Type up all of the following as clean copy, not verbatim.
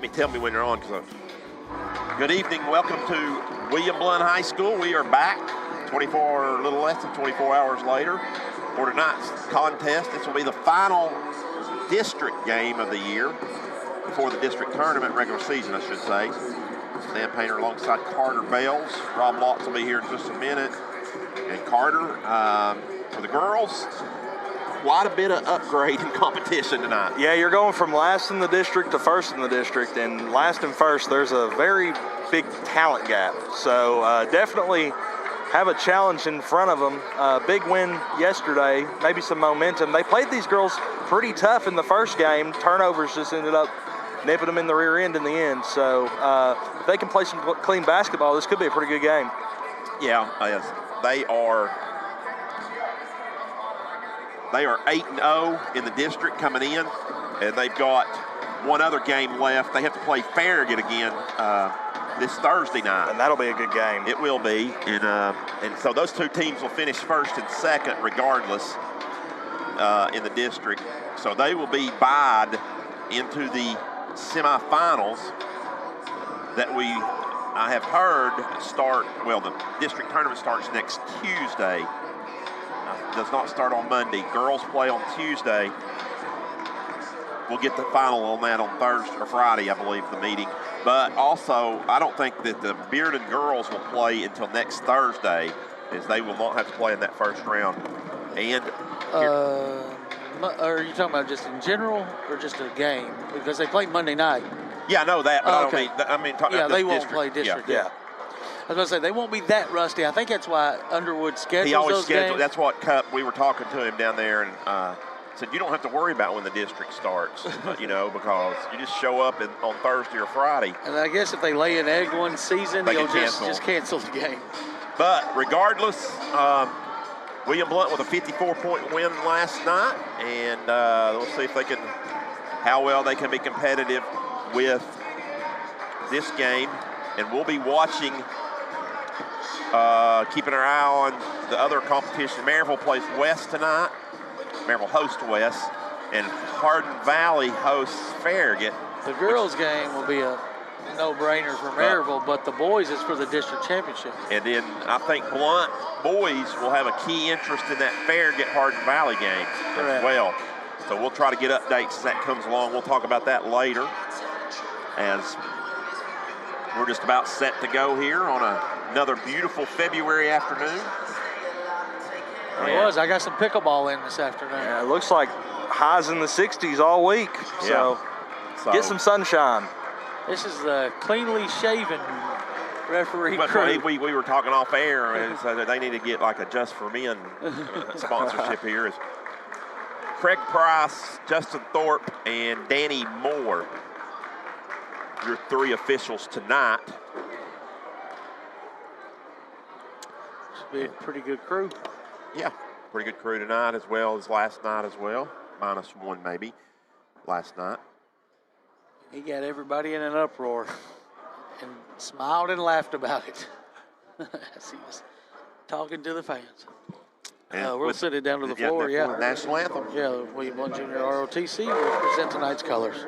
tell me when you're on. Good evening. Welcome to William Blount High School. We are back a little less than 24 hours later for tonight's contest. This will be the final district game of the year before the district tournament, regular season, I should say. Sam Painter alongside Carter Bales. Rob Lotz will be here in just a minute. And Carter, for the girls, quite a bit of upgrade in competition tonight. Yeah, you're going from last in the district to first in the district, and last and first, there's a very big talent gap. So definitely have a challenge in front of them. Big win yesterday, maybe some momentum. They played these girls pretty tough in the first game. Turnovers just ended up nipping them in the rear end in the end. So if they can play some clean basketball, this could be a pretty good game. Yeah, yes. They are 8-0 in the district coming in, and they've got one other game left. They have to play Farragut again this Thursday night. And that'll be a good game. It will be, and so those two teams will finish first and second regardless in the district. So they will be buyed into the semifinals that I have heard the district tournament starts next Tuesday. Does not start on Monday. Girls play on Tuesday. We'll get the final on that on Thursday or Friday, I believe, the meeting. But also, I don't think that the Bearden girls will play until next Thursday, as they will not have to play in that first round. And are you talking about just in general or just a game? Because they play Monday night. Yeah, I know that, but okay. I mean talking about they won't district. play district. Yeah. I was going to say, they won't be that rusty. I think that's why Underwood schedules He always those schedules. games. That's what we were talking to him down there, and said you don't have to worry about when the district starts, because you just show up on Thursday or Friday. And I guess if they lay an egg one season, They they'll can just cancel the game. But regardless, William Blount with a 54-point win last night, and we'll see how well they can be competitive with this game. And we'll be watching, keeping our eye on the other competition. Maryville plays West tonight. Maryville hosts West, and Hardin Valley hosts Farragut. The girls' game will be a no-brainer for Maryville, but the boys is for the district championship. And then I think Blount boys will have a key interest in that Farragut Hardin Valley game as well. So we'll try to get updates as that comes along. We'll talk about that later, as we're just about set to go here on another beautiful February afternoon. It was. I got some pickleball in this afternoon. Yeah, it looks like highs in the 60s all week. So get some sunshine. This is the cleanly shaven referee But crew. we were talking off air, and so that they need to get like a Just for Men sponsorship here. Is Craig Price, Justin Thorpe, and Danny Moore, your three officials tonight. Should be a pretty good crew. Yeah, pretty good crew tonight as well as last night as well. Minus one maybe last night. He got everybody in an uproar and smiled and laughed about it as he was talking to the fans. We'll sit it down to the floor, the national anthem. Yeah, the William Blount Jr. ROTC will present tonight's colors.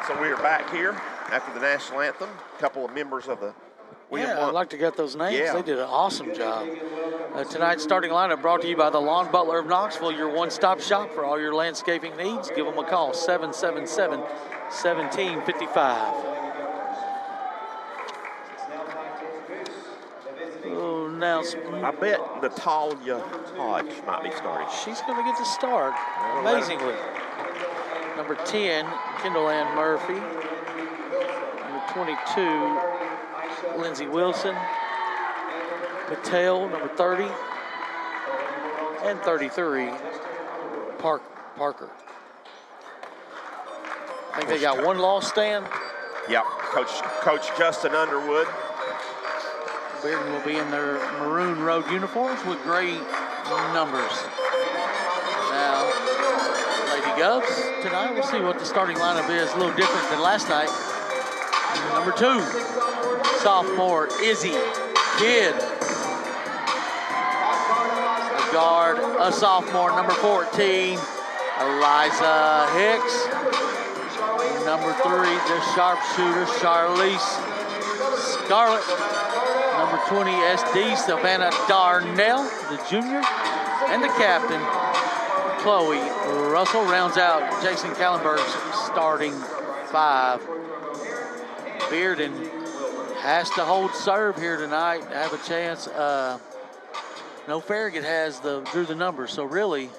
So we are back here after the national anthem. A couple of members of the William Yeah, Blount. I'd like to get those names. Yeah. They did an awesome job. Tonight's starting lineup brought to you by the Lawn Butler of Knoxville, your one-stop shop for all your landscaping needs. Give them a call, 777-1755. Oh, now I bet Natalia Hodge might be starting. she's going to get the start, amazingly. Number 10, Kendall Ann Murphy. Number 22, Lindsey Wilson. Patel, number 30. And 33, Parker. I think they got one loss, Stan. Yep, Coach Justin Underwood. Bearden will be in their maroon road uniforms with gray numbers. Now, Lady Govs tonight, we'll see what the starting lineup is. A little different than last night. Number 2, sophomore Izzy Kidd. The guard, a sophomore, number 14, Eliza Hicks. Number 3, the sharpshooter, Charlize Scarlett. Number 20, SD, Savannah Darnell, the junior. And the captain, Chloe Russell, rounds out Jason Kallenberg's starting 5. Bearden has to hold serve here tonight to have a chance. No, Farragut drew the numbers, so really,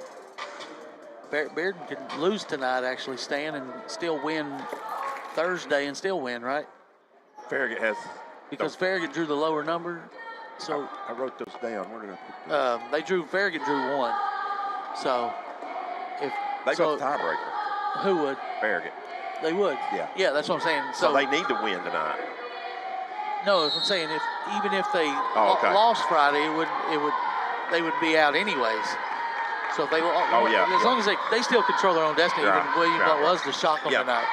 Bearden could lose tonight, actually, Stan, and still win Thursday and still win, right? Farragut has. Because Farragut drew the lower number, so I wrote those down. Where did I put them? Farragut drew 1. So if They got the tiebreaker. Who would? Farragut. They would. Yeah. Yeah, that's what I'm saying. So they need to win tonight. No, that's what I'm saying. Even if they okay. lost Friday, they would be out anyways. So if they as long as they still control their own destiny. Right. Even William Blount was to shock them tonight.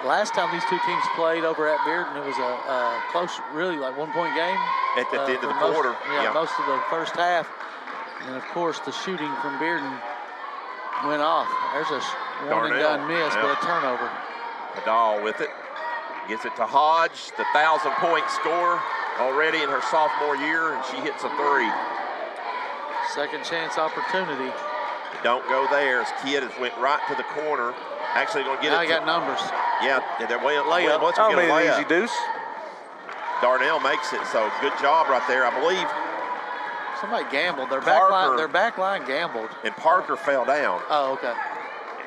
Last time these two teams played over at Bearden, it was a close, really like 1-point game. At the end of the quarter. Most of the first half. And of course, the shooting from Bearden went off. There's a one-and-done miss, but a turnover. Padal with it. Gets it to Hodge, the 1,000-point scorer already in her sophomore year, and she hits a 3. Second chance opportunity. Don't go there. As Kidd has went right to the corner. Actually going to get now it. Now he got numbers. Yeah, and they're way up. Layup. Once we get a layup. Easy deuce. Darnell makes it, so good job right there, I believe. Somebody gambled. Their back line gambled. And Parker fell down. Oh, okay.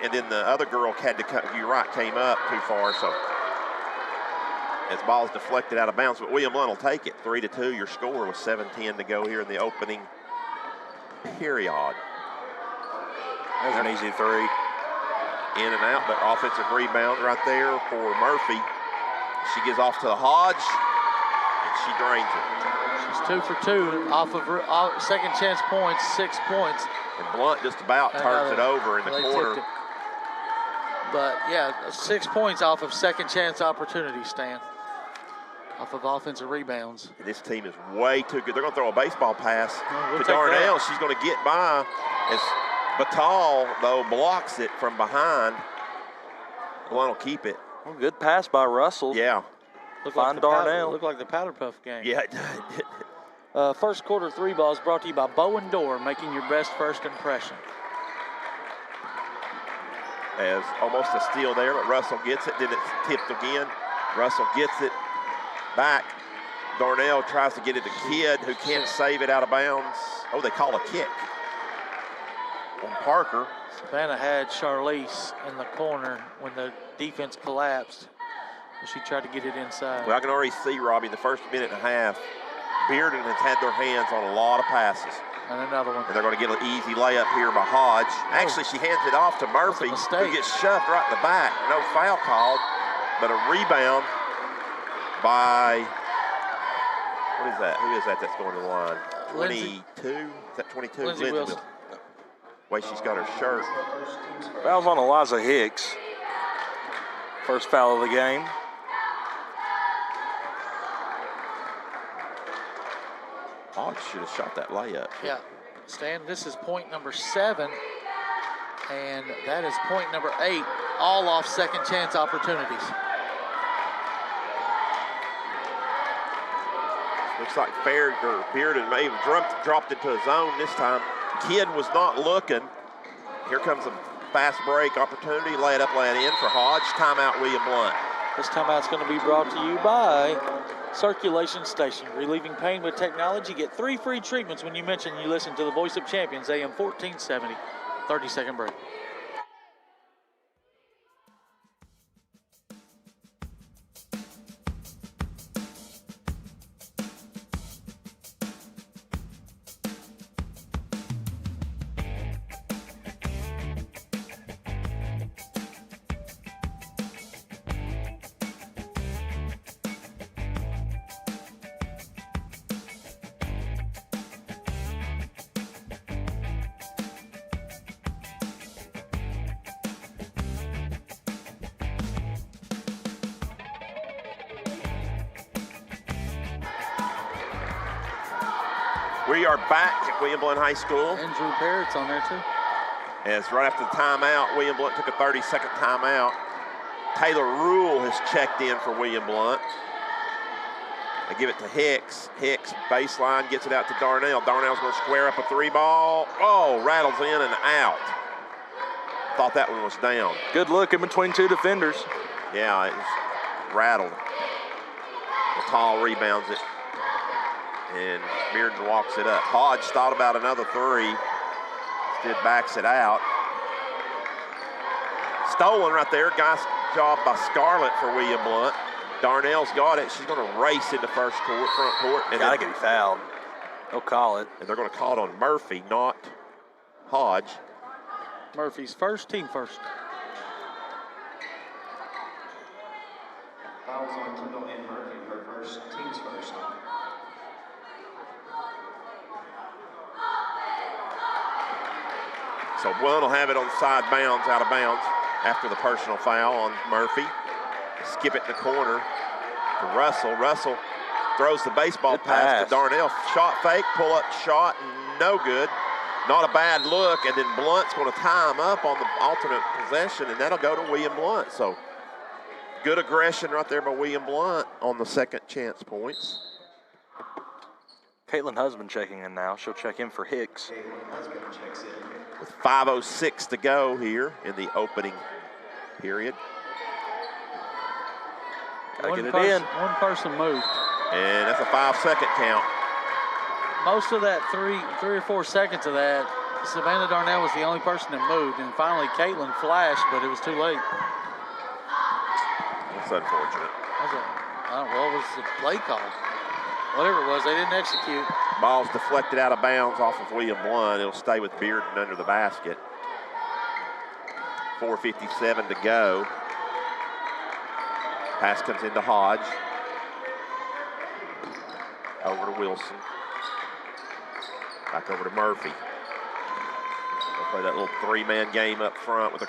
And then the other girl had to cut, you're right, came up too far, so as ball's deflected out of bounds, but William Blount will take it. 3-2, your score with 7:10 to go here in the opening period. There's an easy 3. In and out, but offensive rebound right there for Murphy. She gives off to the Hodge, and she drains it. She's 2 for 2 off of second chance points, 6 points. And Blount just about turns it over in the corner. But yeah, 6 points off of second chance opportunity, Stan. Off of offensive rebounds. And this team is way too good. They're going to throw a baseball pass to take Darnell. that. She's going to get by. As Batal, though, blocks it from behind. Blount will keep it. Well, good pass by Russell. Yeah. Looked Darnell. Looked like the Powder Puff game. Yeah. First quarter 3 balls brought to you by Bowen Door, making your best first impression. As almost a steal there, but Russell gets it. Then it's tipped again. Russell gets it back. Darnell tries to get it to Kidd, who can't save it out of bounds. Oh, they call a kick on Parker. Savannah had Charlize in the corner when the defense collapsed. She tried to get it inside. Well, I can already see, Robbie, the first minute and a half, Bearden has had their hands on a lot of passes. And another one. And they're going to get an easy layup here by Hodge. Actually, she hands it off to Murphy, who gets shoved right in the back. No foul called, but a rebound by, what is that? Who is that that's going to the line? 22? Is that 22? Lindsey Wilson. Way she's got her shirt. Foul's on Eliza Hicks. First foul of the game. Hodge should have shot that layup. Yeah. Stan, this is point number 7. And that is point number 8, all off second chance opportunities. Looks like Bearden may have dropped into a zone this time. Kidd was not looking. Here comes a fast break opportunity. Lay it up, lay it in for Hodge. Timeout, William Blount. This timeout's going to be brought to you by Circulation Station. Relieving pain with technology. Get 3 free treatments when you mention you listen to the Voice of Champions, AM 1470. 30-second break. We are back at William Blount High School. And Drew Parrott's on there too. As right after the timeout, William Blount took a 30-second timeout. Taylor Rule has checked in for William Blount. They give it to Hicks. Hicks, baseline, gets it out to Darnell. Darnell's going to square up a 3-ball. Oh, rattles in and out. Thought that one was down. Good look in between 2 defenders. Yeah, it was rattled. Tall rebounds it. And Bearden walks it up. Hodge thought about another 3. Instead backs it out. Stolen right there. Nice job by Scarlett for William Blount. Darnell's got it. She's going to race into front court. And Gotta get fouled. They'll call it. And they're going to call it on Murphy, not Hodge. Murphy's first, team first. Fouls on Kendall and Murphy for first, team's first. So Blount will have it on side bounds, out of bounds, after the personal foul on Murphy. Skip it in the corner to Russell. Russell throws the baseball pass to Darnell. Shot fake, pull up shot, no good. Not a bad look, and then Blunt's going to tie him up on the alternate possession, and that'll go to William Blount. So good aggression right there by William Blount on the second chance points. Caitlin Husband checking in now. She'll check in for Hicks. Husband checks in. With 5:06 to go here in the opening period. Gotta get it in. One person moved. And that's a 5-second count. Most of that 3 or 4 seconds of that, Savannah Darnell was the only person that moved, and finally Caitlin flashed, but it was too late. That's unfortunate. What was the play call? Whatever it was, they didn't execute. Ball's deflected out of bounds off of William Blount. It'll stay with Bearden under the basket. 4:57 to go. Pass comes into Hodge. Over to Wilson. Back over to Murphy. They'll play that little 3-man game up front with a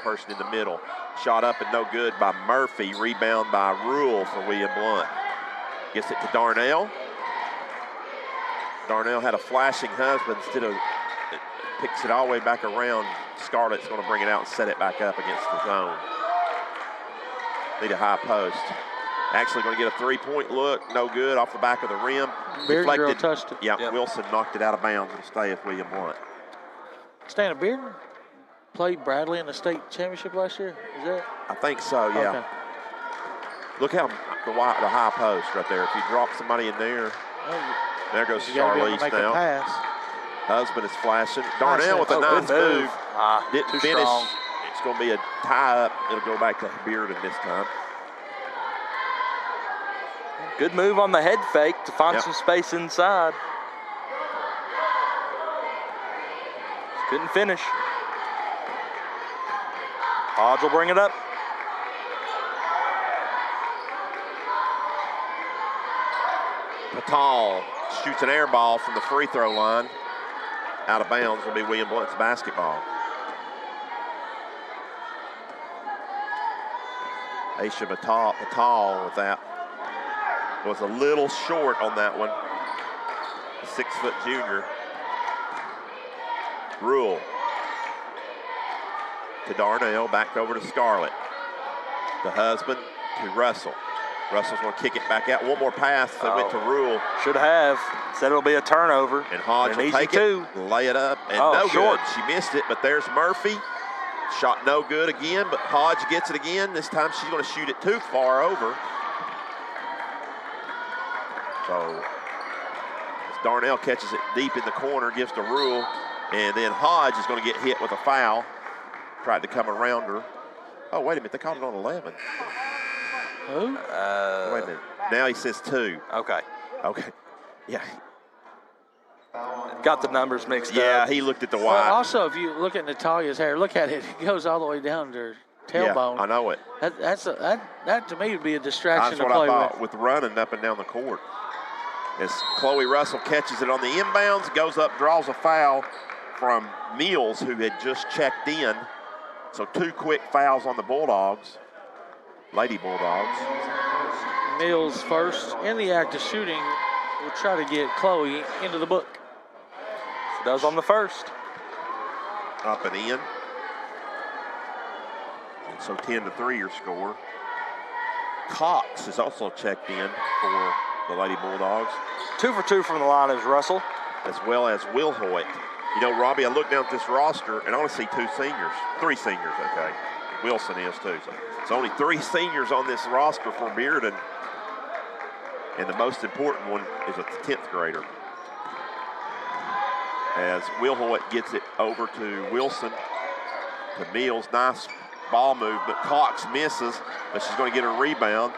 person in the middle. Shot up and no good by Murphy. Rebound by Rule for William Blount. Gets it to Darnell. Darnell had a flashing Husband. Instead of, it picks it all the way back around. Scarlett's going to bring it out and set it back up against the zone. Need a high post. Actually going to get a 3-point look. No good off the back of the rim. Bearden touched it. Yeah, yep. Wilson knocked it out of bounds and stay with William Blount. Stan, Bearden played Bradley in the state championship last year? Is that? I think so, yeah. Okay. Look how the high post right there. If you drop somebody in there, there goes Charlize now. Pass. Husband is flashing. Darnell with a nice move. Didn't finish. Strong. It's going to be a tie-up. It'll go back to Bearden this time. Good move on the head fake to find some space inside. Couldn't finish. Hodge will bring it up. Patal shoots an air ball from the free throw line. Out of bounds will be William Blount's basketball. Aisha Patal with that. Was a little short on that one. A 6-foot junior. Rule. to Darnell, back over to Scarlett. The husband to Russell. Russell's going to kick it back out. One more pass that went to Rule. Should have. Said it'll be a turnover. And Hodge will take it, lay it up, and no good. She missed it, but there's Murphy. Shot no good again, but Hodge gets it again. This time she's going to shoot it too far over. So as Darnell catches it deep in the corner, gives to Rule, and then Hodge is going to get hit with a foul. Tried to come around her. Oh, wait a minute, they called it on 11. Who? Wait a minute. Now he says 2. Okay. Yeah. Got the numbers mixed up. Yeah, he looked at the Well, white. also, if you look at Natalia's hair, look at it. It goes all the way down to her tailbone. Yeah, I know it. That to me would be a distraction That's what to play I thought with running up and down the court. As Chloe Russell catches it on the inbounds, goes up, draws a foul from Mills, who had just checked in. So 2 quick fouls on the Bulldogs, Lady Bulldogs. Mills first in the act of shooting. We'll try to get Chloe into the book. She does on the first. Up and in. And so 10-3 your score. Cox is also checked in for the Lady Bulldogs. 2 for 2 from the line is Russell. As well as Will Hoyt. You know, Robbie, I look down at this roster and I only see 2 seniors. 3 seniors, okay. Wilson is too. So it's only 3 seniors on this roster for Bearden. And the most important one is a 10th grader. As Will Hoyt gets it over to Wilson, to Mills. Nice ball movement. Cox misses, but she's going to get a rebound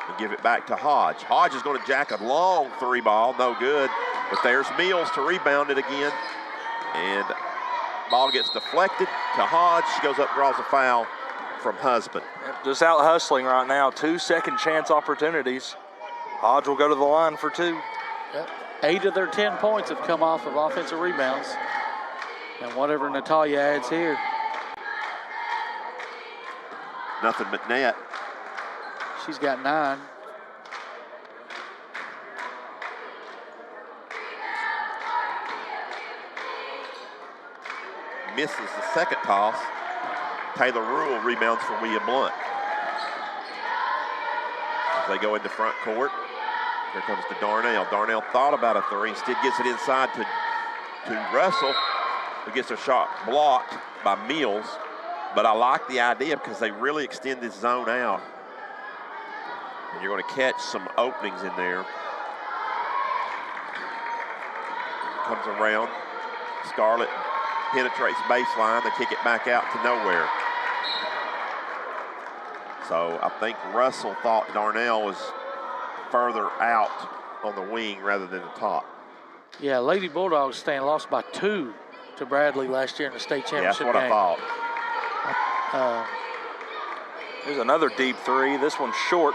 and give it back to Hodge. Hodge is going to jack a long 3 ball, no good. But there's Mills to rebound it again. And ball gets deflected to Hodge. She goes up, draws a foul from Husband. Just out hustling right now. 2 second chance opportunities. Hodge will go to the line for 2. Yep. 8 of their 10 points have come off of offensive rebounds. And whatever Natalia adds here. Nothing but net. She's got 9. Misses the second toss. Taylor Rule rebounds for William Blount. As they go into front court, here comes to Darnell. Darnell thought about a 3, instead gets it inside to Russell, who gets a shot blocked by Mills. But I like the idea because they really extend this zone out. And you're going to catch some openings in there. Comes around. Scarlett penetrates baseline. They kick it back out to nowhere. So I think Russell thought Darnell was further out on the wing rather than the top. Yeah, Lady Bulldogs lost by 2 to Bradley last year in the state championship Yeah, that's what game. I thought. There's another deep 3. This one's short.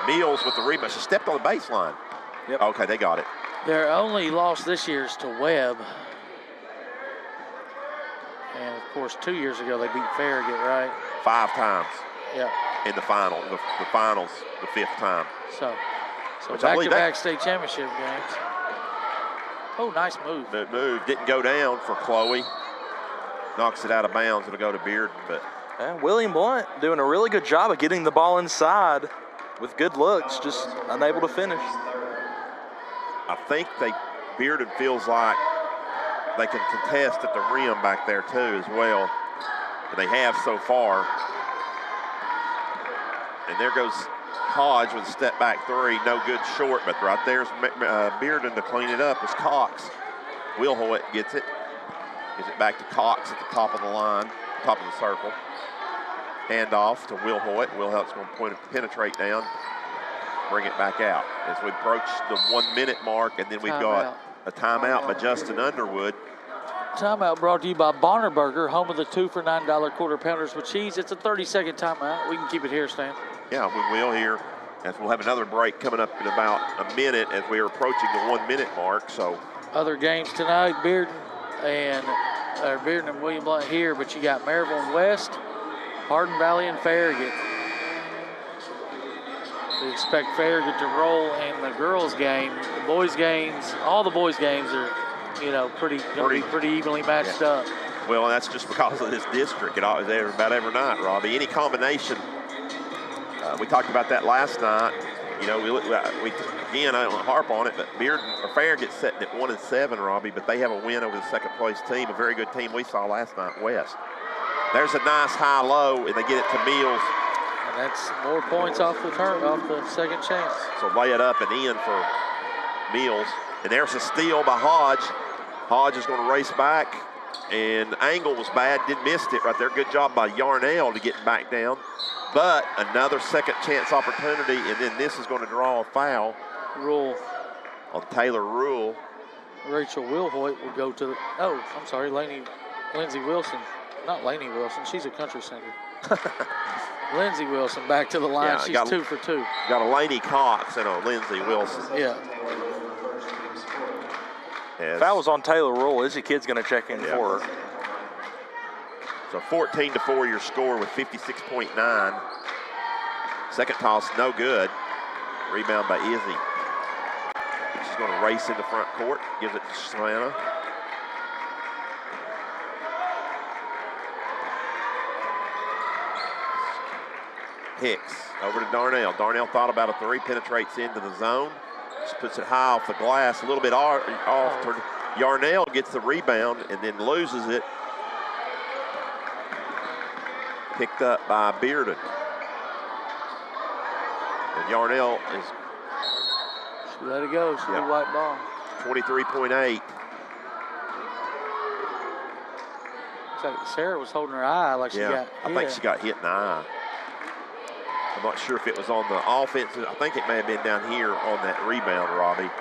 Mills with the rebound. She stepped on the baseline. Yep. Okay, they got it. Their only loss this year is to Webb. And, of course, 2 years ago they beat Farragut, right? 5 times. Yeah. In the final, the finals, the 5th time. So Which I believe back-to-back state championship games. Oh, nice move. That move didn't go down for Chloe. Knocks it out of bounds. It'll go to Bearden, but William Blount doing a really good job of getting the ball inside with good looks, just unable to finish. I think Bearden feels like they can contest at the rim back there too as well. And they have so far. And there goes Hodge with a step back 3, no good short, but right there's Bearden to clean it up as Cox. Will Hoyt gets it back to Cox at the top of the line, top of the circle. Hand off to Will Hoyt. Will Hoyt's going to penetrate down, bring it back out. As we approach the 1 minute mark, and then we've got a timeout by Justin Underwood. Timeout brought to you by Bonner Burger, home of the 2 for $9 quarter pounders with cheese. It's a 30-second timeout. We can keep it here, Stan. Yeah, we will here. As we'll have another break coming up in about a minute as we are approaching the 1 minute mark. So other games tonight, Bearden and William Blount here, but you got Maryville and West, Hardin Valley and Farragut. We expect Farragut to roll in the girls' game. The boys' games, all the boys' games are, pretty evenly matched up. Well, that's just because of this district. It always about every night, Robbie. Any combination. We talked about that last night. You know, we again, I don't harp on it, but Bearden or Fair gets set at 1-7, Robbie, but they have a win over the second place team, a very good team we saw last night, West. There's a nice high-low, and they get it to Mills. And that's more points off the second chance. So lay it up and in for Mills. And there's a steal by Hodge. Hodge is going to race back, and angle was bad, missed it right there. Good job by Yarnell to get back down. But another second chance opportunity, and then this is going to draw a foul. Rule. On Taylor Rule. Rachel Wilhoit will go to the, I'm sorry, Lindsey Wilson. Not Lainey Wilson, she's a country singer. Lindsey Wilson back to the line, she's 2 for 2. Got a Lainey Cox and a Lindsey Wilson. Yeah. Foul was on Taylor Rule. Izzy Kidd's going to check in for her. So 14-4 your score with 56.9. Second toss, no good. Rebound by Izzy. She's going to race into front court, gives it to Savannah. Hicks over to Darnell. Darnell thought about a three, penetrates into the zone. Just puts it high off the glass, a little bit off. Yarnell gets the rebound and then loses it. Picked up by Bearden. And Yarnell is... She let it go, she did white ball. 23.8. Looks like Sarah was holding her eye like she got hit. I think she got hit in the eye. I'm not sure if it was on the offense. I think it may have been down here on that rebound, Robbie.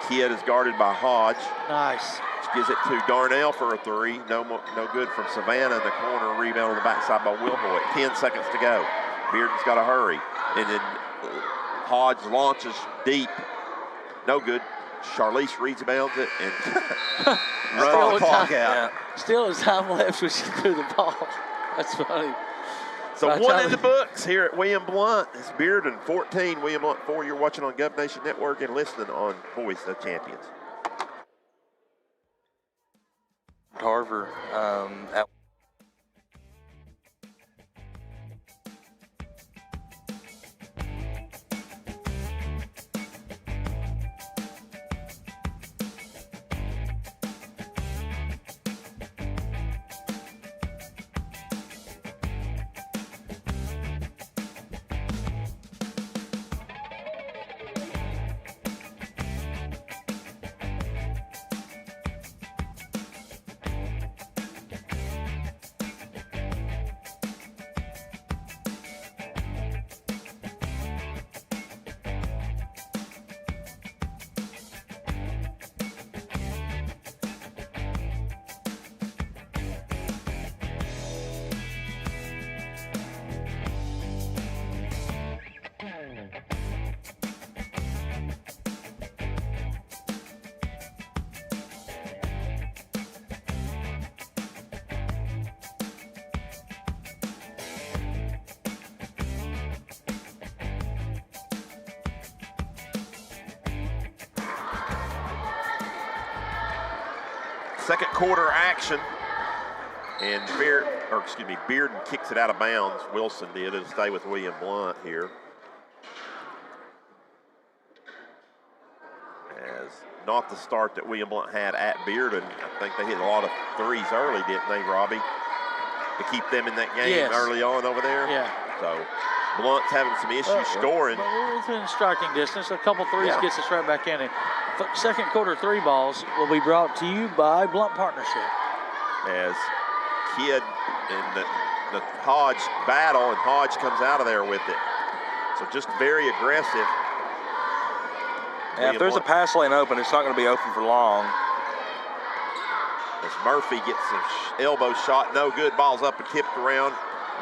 Kidd is guarded by Hodge. Nice. Gives it to Darnell for a three. No good from Savannah in the corner. Rebound on the backside by Wilhoit. 10 seconds to go. Bearden's got to hurry. And then Hodge launches deep. No good. Charlize rebounds it and runs the clock out. Yeah. Still has time left when she threw the ball. That's funny. So one in the books here at William Blount. It's Bearden 14, William Blount 4. You're watching on Gov Nation Network and listening on Voice of Champions. Tarver at second quarter action, and Bearden kicks it out of bounds. Wilson did. It'll stay with William Blount here. As not the start that William Blount had at Bearden. I think they hit a lot of threes early, didn't they, Robbie? To keep them in that game early on over there. Yeah. So Blunt's having some issues scoring. But we're within striking distance. A couple threes gets us right back in it. Second quarter three balls will be brought to you by Blount Partnership. As Kidd and the Hodge battle, and Hodge comes out of there with it. So just very aggressive. Yeah, if there's a pass lane open, it's not going to be open for long. As Murphy gets an elbow shot, no good. Ball's up and tipped around.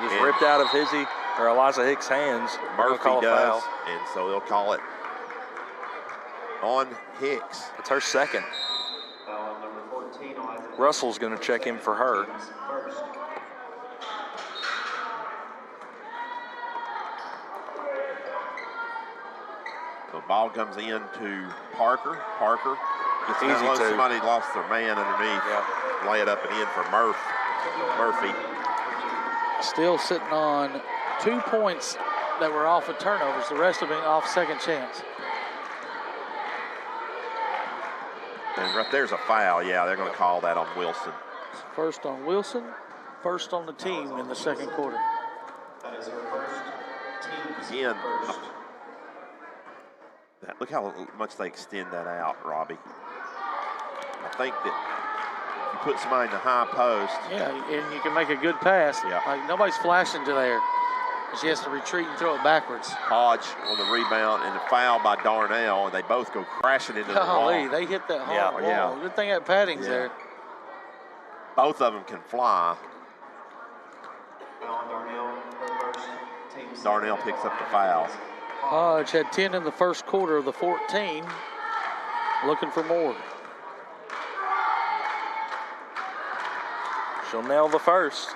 He's ripped out of Eliza Hicks' hands. Murphy does, and so they'll call it on Hicks. It's her second. Number 14, Russell's going to check in for her. First. The ball comes in to Parker. Parker gets Easy down low. two. Somebody lost their man underneath. Yeah. lay it up and in for Murphy. Still sitting on 2 points that were off of turnovers. The rest of it off second chance. And right there's a foul. Yeah, they're going to call that on Wilson. First on Wilson, first on the team in the second quarter. That is her first. Team's Again, first. look how much they extend that out, Robbie. I think that if you put somebody in the high post. Yeah, and you can make a good pass. Yeah. Like nobody's flashing to there. She has to retreat and throw it backwards. Hodge on the rebound and the foul by Darnell, and they both go crashing into the wall. Golly, they hit that hard wall. Yeah. Good thing that padding's there. Both of them can fly. Foul on Darnell, her first. Team's Darnell picks up the foul. Hodge had 10 in the first quarter of the 14. Looking for more. She'll nail the first.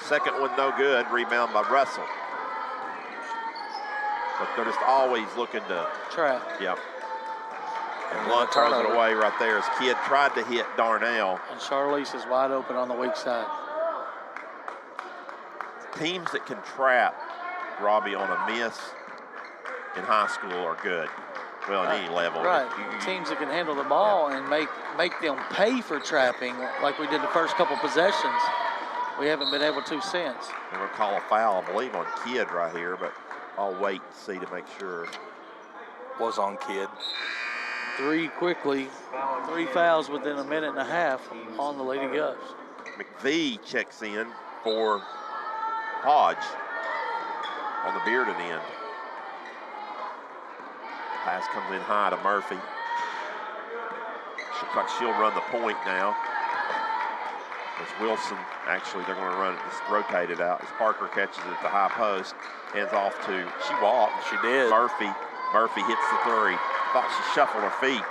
Second one, no good. Rebound by Russell. But they're just always looking to. Trap. Yep. And Blount throws it away right there. His kid tried to hit Darnell. And Charlize is wide open on the weak side. Teams that can trap Robbie on a miss in high school are good. Well, at any level. Right. Teams that can handle the ball and make them pay for trapping like we did the first couple possessions. We haven't been able to since. We're going to call a foul, I believe, on Kidd right here, but I'll wait and see to make sure. Was on Kidd. 3 quickly. 3 fouls within a minute and a half on the Lady Govs. McVee checks in for Hodge on the Bearden end. Pass comes in high to Murphy. Looks like she'll run the point now. As Wilson, actually, they're going to run it, just rotate it out. As Parker catches it at the high post, hands off to, she walked. She did. Murphy hits the three. Thought she shuffled her feet.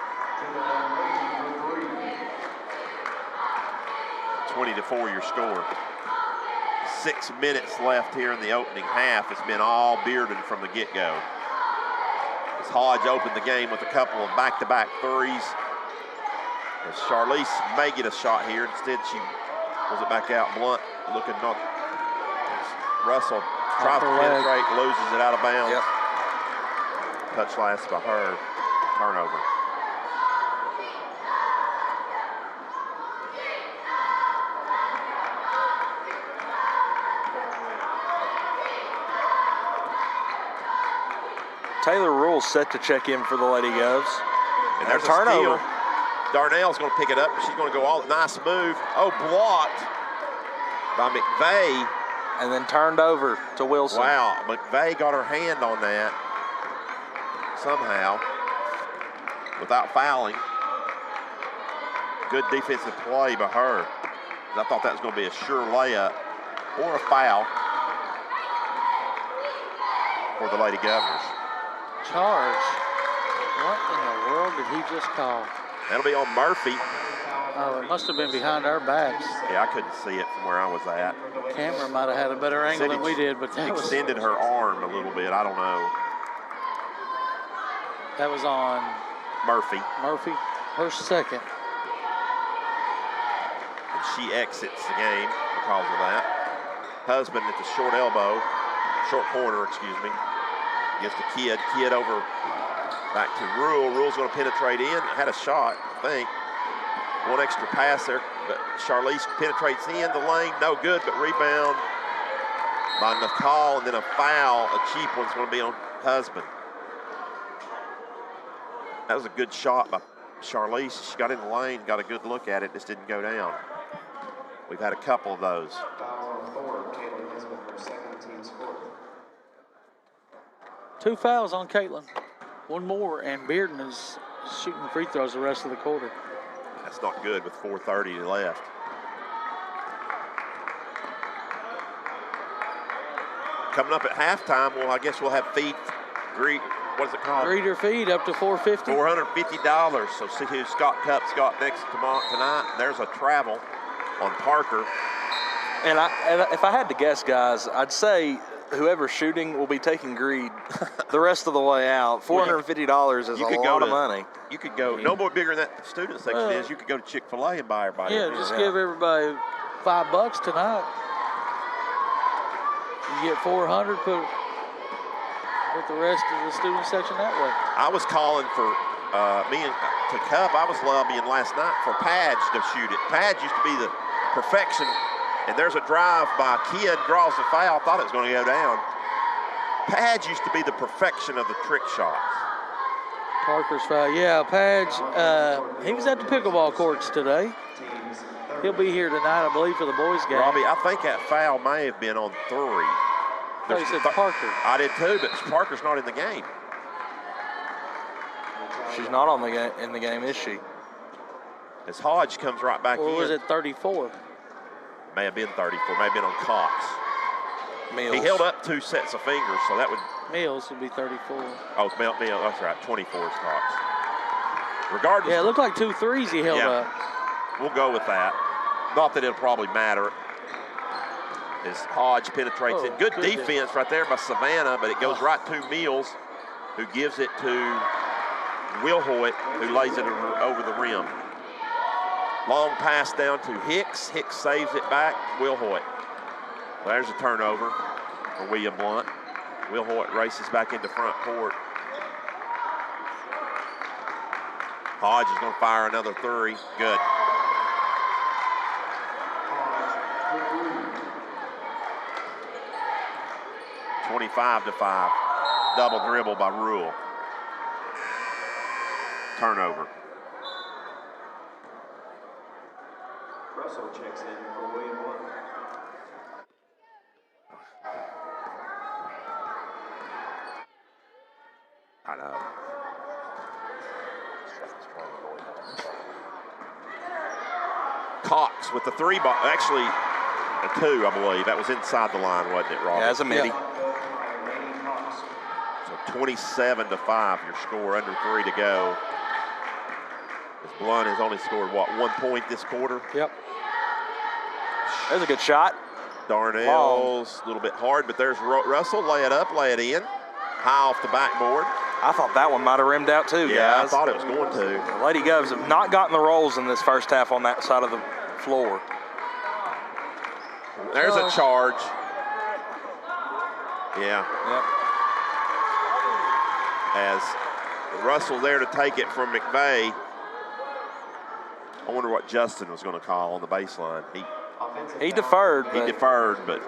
20-4 your score. 6 minutes left here in the opening half. It's been all Bearden from the get-go. As Hodge opened the game with a couple of back-to-back threes. As Charlize may get a shot here. Instead, she pulls it back out. Blount looking not. Russell tries to penetrate, loses it out of bounds. Yep. Touch last by her. Turnover. Taylor Rule's set to check in for the Lady Govs. And there's a turnover. steal. Darnell's going to pick it up. She's going to go all nice move. Oh, blocked by McVeigh. And then turned over to Wilson. Wow, McVeigh got her hand on that somehow without fouling. Good defensive play by her. I thought that was going to be a sure layup or a foul for the Lady Governors. Charge. What in the world did he just call? That'll be on Murphy. Oh, it must have been behind our backs. Yeah, I couldn't see it from where I was at. Camera might have had a better angle Said than we did, but that was extended her arm a little bit. I don't know. on Murphy. Murphy. Her second. And she exits the game because of that. Husband at the short corner, excuse me. Gets the Kidd. Kidd over back to Rule. Rule's going to penetrate in. Had a shot, I think. One extra pass there, but Charlize penetrates in the lane. No good, but rebound by Nicole, and then a foul. A cheap one's going to be on Husband. That was a good shot by Charlize. She got in the lane, got a good look at it, just didn't go down. We've had a couple of those. Foul on Ford. Caitlin Husband, her second, team's fourth. 2 fouls on Caitlin. One more, and Bearden is shooting free throws the rest of the quarter. That's not good with 4:30 left. Coming up at halftime, well, I guess we'll have what is it called? Greeter feed up to $450. $450. So see who Scott Cup's got next tonight. There's a travel on Parker. And if I had to guess, guys, I'd say whoever's shooting will be taking greed the rest of the way out. $450 is a lot of money. You could go, no more bigger than that student section is. You could go to Chick-fil-A and buy everybody. Yeah, just give everybody $5 tonight. You get 400, put the rest of the student section that way. I was calling for to Cup. I was lobbying last night for Padge to shoot it. Padge used to be the perfection, and there's a drive by a kid, draws the foul, thought it was going to go down. Padge used to be the perfection of the trick shots. Parker's foul. Yeah, Padge, he was at the pickleball courts today. He'll be here tonight, I believe, for the boys' game. Robbie, I think that foul may have been on 3. I thought you said Parker. I did too, but Parker's not in the game. She's not in the game, is she? As Hodge comes right back in. Or was it 34? May have been 34, may have been on Cox. Mills. He held up 2 sets of fingers, so that would. Mills would be 34. Oh, Mills, that's right, 24 is Cox. Regardless. Yeah, it looked like 2 threes he held up. We'll go with that. Not that it'll probably matter. As Hodge penetrates it. Good defense right there by Savannah, but it goes right to Mills, who gives it to Will Hoyt, who lays it over the rim. Long pass down to Hicks. Hicks saves it back. Will Hoyt. Well, there's a turnover for William Blount. Will Hoyt races back into front court. Hodge is going to fire another 3. Good. (25-5). Double dribble by Rule. Turnover. Russell checks in for William Blount. I know. Cox with the 3 ball. Actually, a 2, I believe. That was inside the line, wasn't it, Rob? Yeah, as a midi. So 27-5, your score, under 3 to go. As Blount has only scored, 1 point this quarter? Yep. There's a good shot. Darnell's a little bit hard, but there's Russell. Lay it up, lay it in. High off the backboard. I thought that one might have rimmed out too, yeah, guys. I thought it was going to. The Lady Govs have not gotten the rolls in this first half on that side of the floor. There's a charge. Yeah. Yep. As Russell there to take it from McVeigh. I wonder what Justin was going to call on the baseline. He deferred. But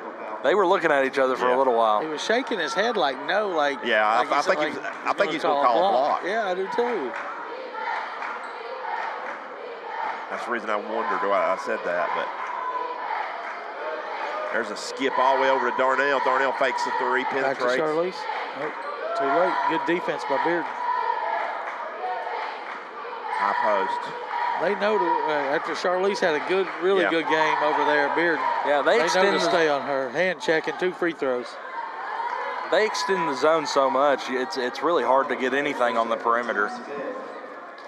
they were looking at each other for a little while. He was shaking his head like no, like. Yeah, I think he's going to call a block. Yeah, I do too. That's the reason I wondered why I said that, but there's a skip all the way over to Darnell. Darnell fakes the 3, penetrates. Back to Charlize. Nope, too late. Good defense by Bearden. High post. They know after Charlize had a really good game over there at Bearden. Yeah, they know to stay on her. Hand checking, 2 free throws. They extend the zone so much, it's really hard to get anything on the perimeter.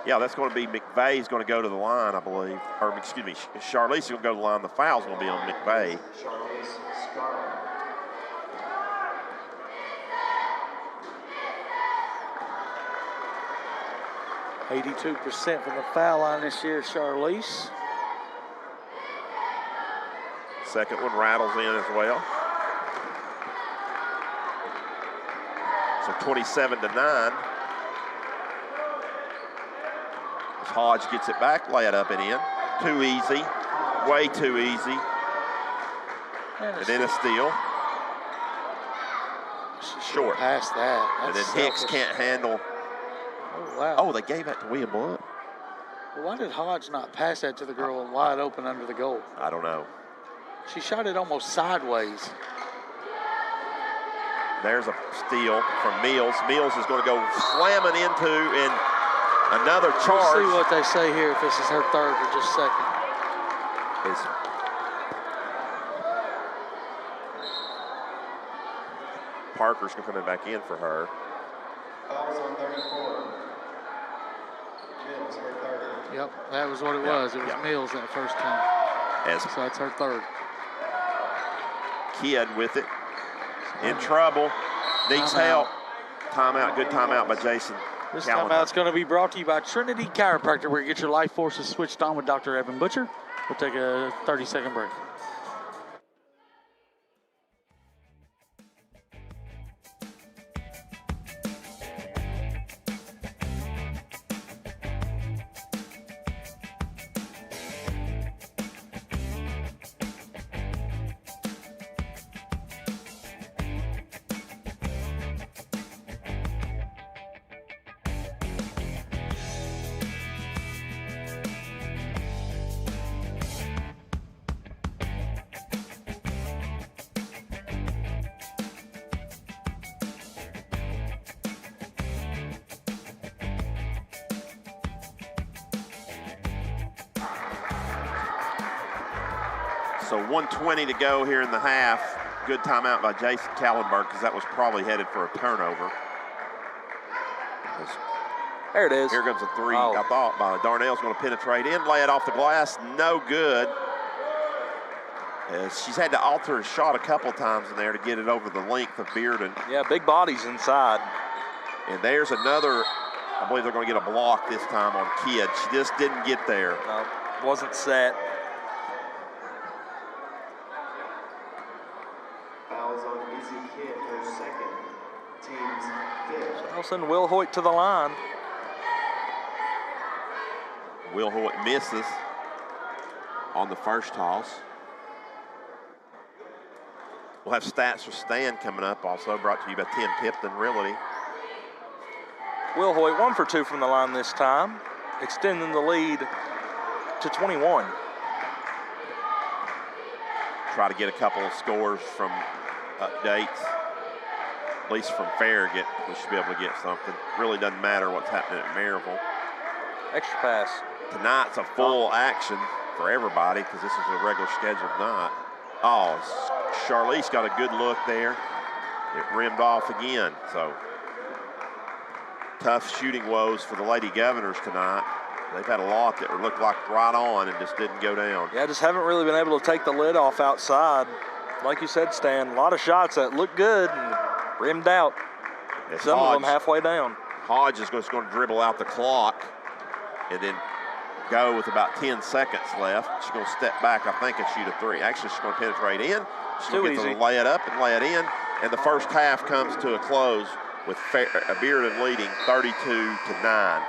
Yeah, that's going to be McVeigh's going to go to the line, I believe. Or, excuse me, Charlize is going to go to the line. The foul's going to be on McVeigh. 82% from the foul line this year, Charlize. Second one rattles in as well. So 27-9. As Hodge gets it back, lay it up and in. Too easy, way too easy. And then a steal. Short. Past that. And then Hicks can't handle. Oh, wow. Oh, they gave that to William Blount. Well, why did Hodge not pass that to the girl wide open under the goal? I don't know. She shot it almost sideways. There's a steal from Mills. Mills is going to go slamming into and another charge. We'll see what they say here if this is her third or just second. Parker's coming back in for her. Fouls on 34. Mills, her third. Yep, that was what it was. It was Mills that first time. So that's her third. Kidd with it. in trouble, needs Timeout. help. Timeout, good timeout by Jason. This Callender. timeout's going to be brought to you by Trinity Chiropractor, where you get your life forces switched on with Dr. Evan Butcher. We'll take a 30-second break. So 1:20 to go here in the half. Good timeout by Jason Kallenberg because that was probably headed for a turnover. There it is. Here comes a three, Oh. I thought, by Darnell's going to penetrate in, lay it off the glass, no good. She's had to alter a shot a couple times in there to get it over the length of Bearden. Yeah, big bodies inside. And there's another, I believe they're going to get a block this time on Kidd. She just didn't get there. No, wasn't set. Fouls on Izzy Kidd, her second. Team's fifth. Nelson Will Hoyt to the line. Will Hoyt misses on the first toss. We'll have stats for Stan coming up, also brought to you by Tim Tipton Realty. Will Hoyt 1 for 2 from the line this time, extending the lead to 21. Try to get a couple of scores from updates, at least from Farragut. We should be able to get something. Really doesn't matter what's happening at Maryville. Extra pass. Tonight's a full action for everybody because this is a regular scheduled night. Oh, Charlize got a good look there. It rimmed off again. So tough shooting woes for the Lady Governors tonight. They've had a lot that looked like right on and just didn't go down. Yeah, just haven't really been able to take the lid off outside. Like you said, Stan, a lot of shots that looked good and rimmed out. It's Some of them Hodge. halfway down. Hodge is just going to dribble out the clock and then go with about 10 seconds left. She's going to step back, I think, and shoot a three. Actually, she's going to penetrate in. She's Too going to easy. lay it up and lay it in. And the first half comes to a close with Bearden leading 32-9.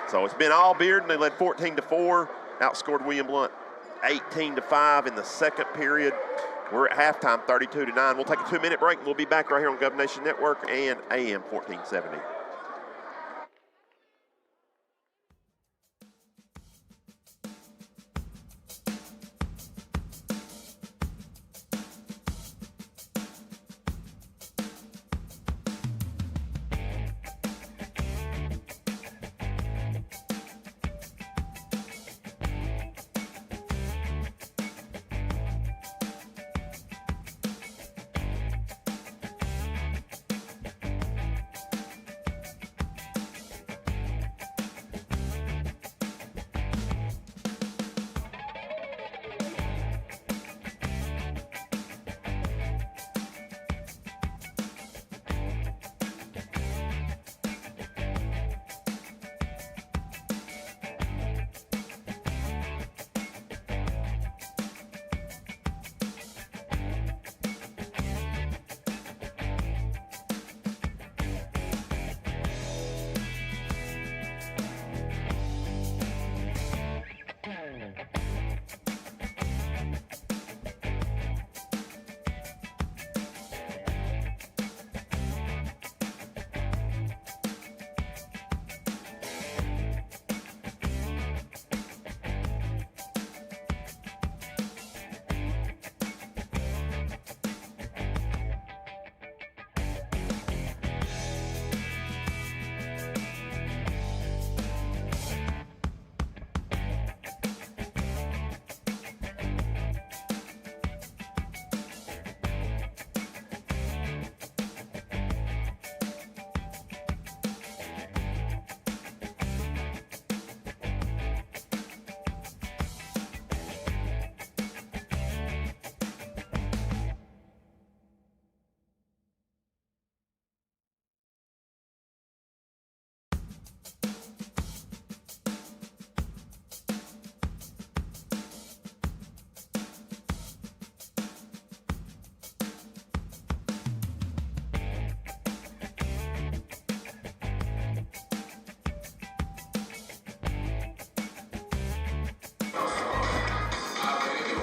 So it's been all Bearden. They led 14-4, outscored William Blount 18-5 in the second period. We're at halftime, 32-9. We'll take a 2-minute break, and we'll be back right here on Gov Nation Network and AM 1470.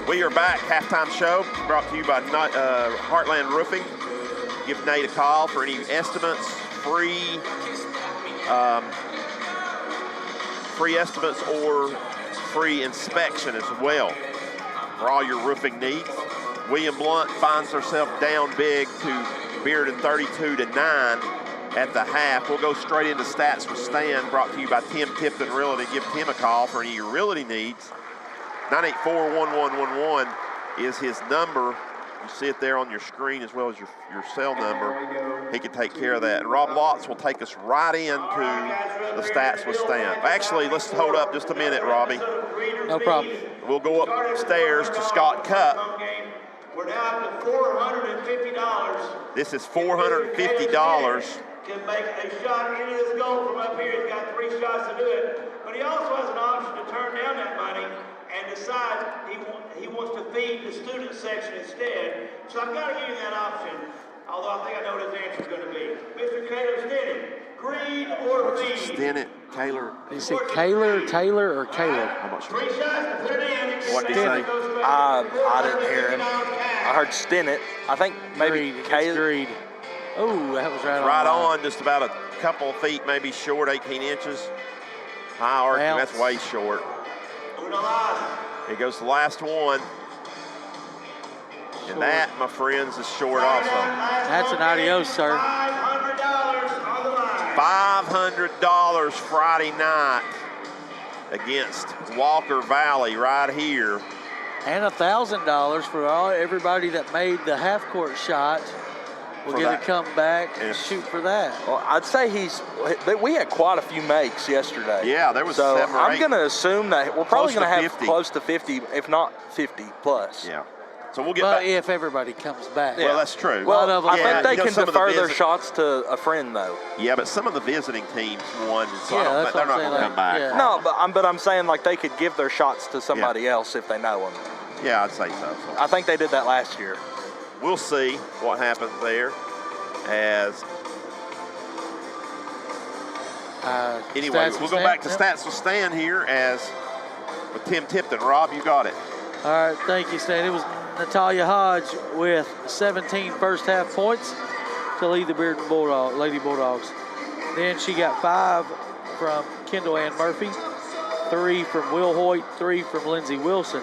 We are back. Halftime show brought to you by Heartland Roofing. Give Nate a call for any estimates, free estimates or free inspection as well for all your roofing needs. William Blount finds herself down big to Bearden 32-9 at the half. We'll go straight into Stats with Stan, brought to you by Tim Tipton Realty. Give Tim a call for any of your realty needs. 984-1111 is his number. You see it there on your screen as well as your cell number. He can take care of that. And Rob Lotz will take us right into the Stats with Stan. Actually, let's hold up just a minute, Robbie. No problem. We'll go upstairs to Scott Cup. We're now up to $450. This is $450. Can make a shot into this goal from up here. He's got 3 shots to do it. But he also has an option to turn down that money and decide he wants to feed the student section instead. So I've got to give you that option, although I think I know what his answer is going to be. Mr. Caleb Stinnett, green or feed? Stinnett, Taylor. Did you say Taylor, or Caleb? I'm not sure. 3 shots to put it in. What did he say? I didn't hear him. I heard Stinnett. I think maybe Caleb. Greed. Oh, that was right on. Right on, just about a couple of feet, maybe short, 18 inches. High arc, that's way short. Here goes the last one. And that, my friends, is short also. That's an adios, sir. $500 on the line. $500 Friday night against Walker Valley right here. And $1,000 for everybody that made the half-court shot. We'll get to come back and shoot for that. Well, I'd say we had quite a few makes yesterday. Yeah, there was so 7 or 8. I'm going to assume that we're probably going to have 50. close to 50, if not 50 plus. Yeah. So we'll get but back. if everybody comes back. Well, that's true. Well, I yeah, think they can some of the defer their shots to a friend, though. Yeah, but some of the visiting teams won, so Yeah, they're not going to come back. yeah. No, but I'm saying like they could give their shots to somebody else if they know them. Yeah, I'd say so. I think they did that last year. We'll see what happens there. As anyway, we'll go back to Stats with Stan here as with Tim Tipton. Rob, you got it. All right, thank you, Stan. It was Natalia Hodge with 17 first half points to lead the Bearden Lady Bulldogs. Then she got 5 from Kendall Ann Murphy, 3 from Will Hoyt, 3 from Lindsey Wilson,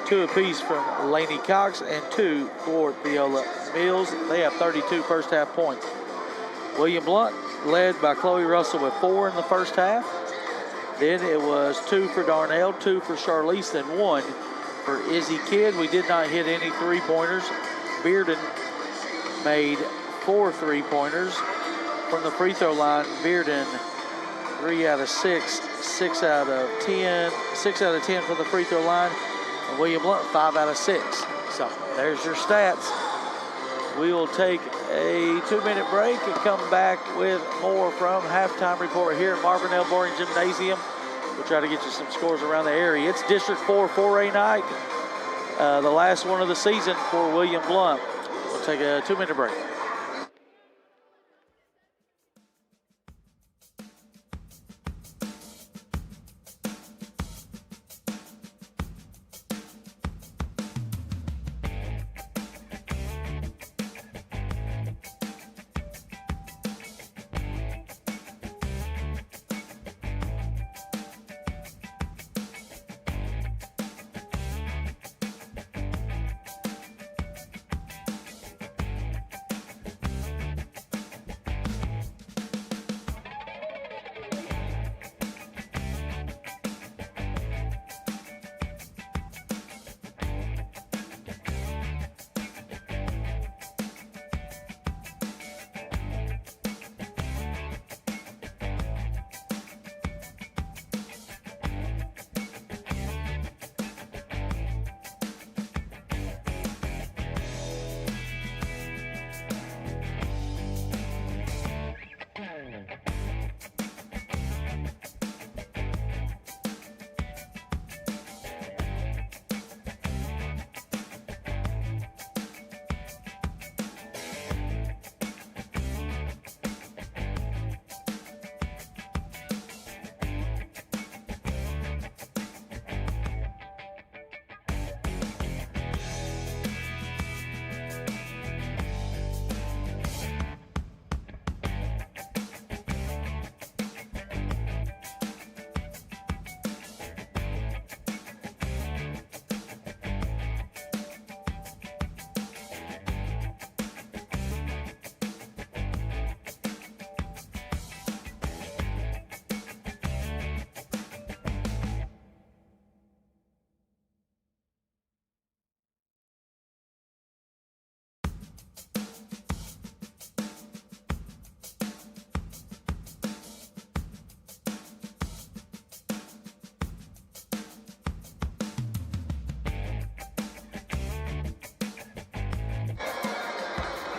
2 apiece from Lainey Cox, and 2 for Theola Mills. They have 32 first half points. William Blount led by Chloe Russell with 4 in the first half. Then it was 2 for Darnell, 2 for Charlize, and 1 for Izzy Kidd. We did not hit any 3-pointers. Bearden made 4 3-pointers from the free throw line. Bearden 3 out of 6, 6 out of 10, 6 out of 10 from the free throw line. And William Blount 5 out of 6. So there's your stats. We will take a 2-minute break and come back with more from halftime report here at Marvin L. Boring Gymnasium. We'll try to get you some scores around the area. It's District 4 4A night, the last one of the season for William Blount. We'll take a 2-minute break.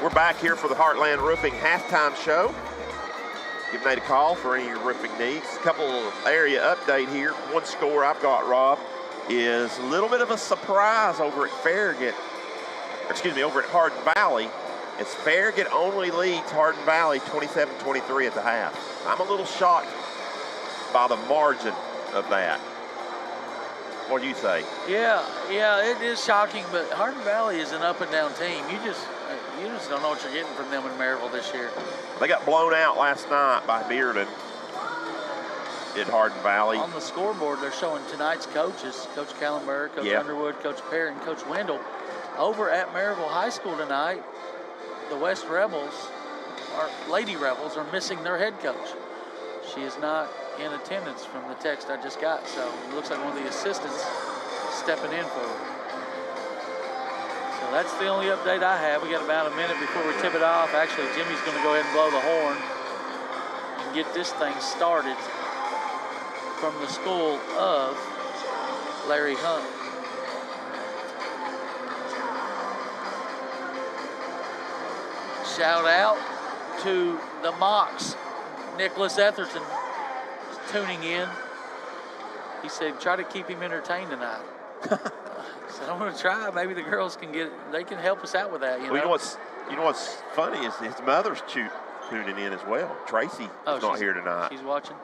We're back here for the Heartland Roofing halftime show. Give Nate a call for any of your roofing needs. A couple area update here. One score I've got, Rob, is a little bit of a surprise over at Farragut. Over at Hardin Valley. As Farragut only leads Hardin Valley 27-23 at the half. I'm a little shocked by the margin of that. What do you say? Yeah, it is shocking, but Hardin Valley is an up and down team. You just don't know what you're getting from them in Maryville this year. They got blown out last night by Bearden at Hardin Valley. On the scoreboard, they're showing tonight's coaches, Coach Callenberg, Coach Underwood, Coach Perry, and Coach Wendell. Over at Maryville High School tonight, the West Rebels, or Lady Rebels, are missing their head coach. She is not in attendance from the text I just got, so it looks like one of the assistants stepping in for her. So that's the only update I have. We got about a minute before we tip it off. Actually, Jimmy's going to go ahead and blow the horn and get this thing started from the school of Larry Hunt. Shout out to the Mocs. Nicholas Etherton is tuning in. He said, try to keep him entertained tonight. So I'm going to try. Maybe the girls can they can help us out with that. You know what's funny is his mother's tuning in as well. Tracy is not here tonight. She's watching?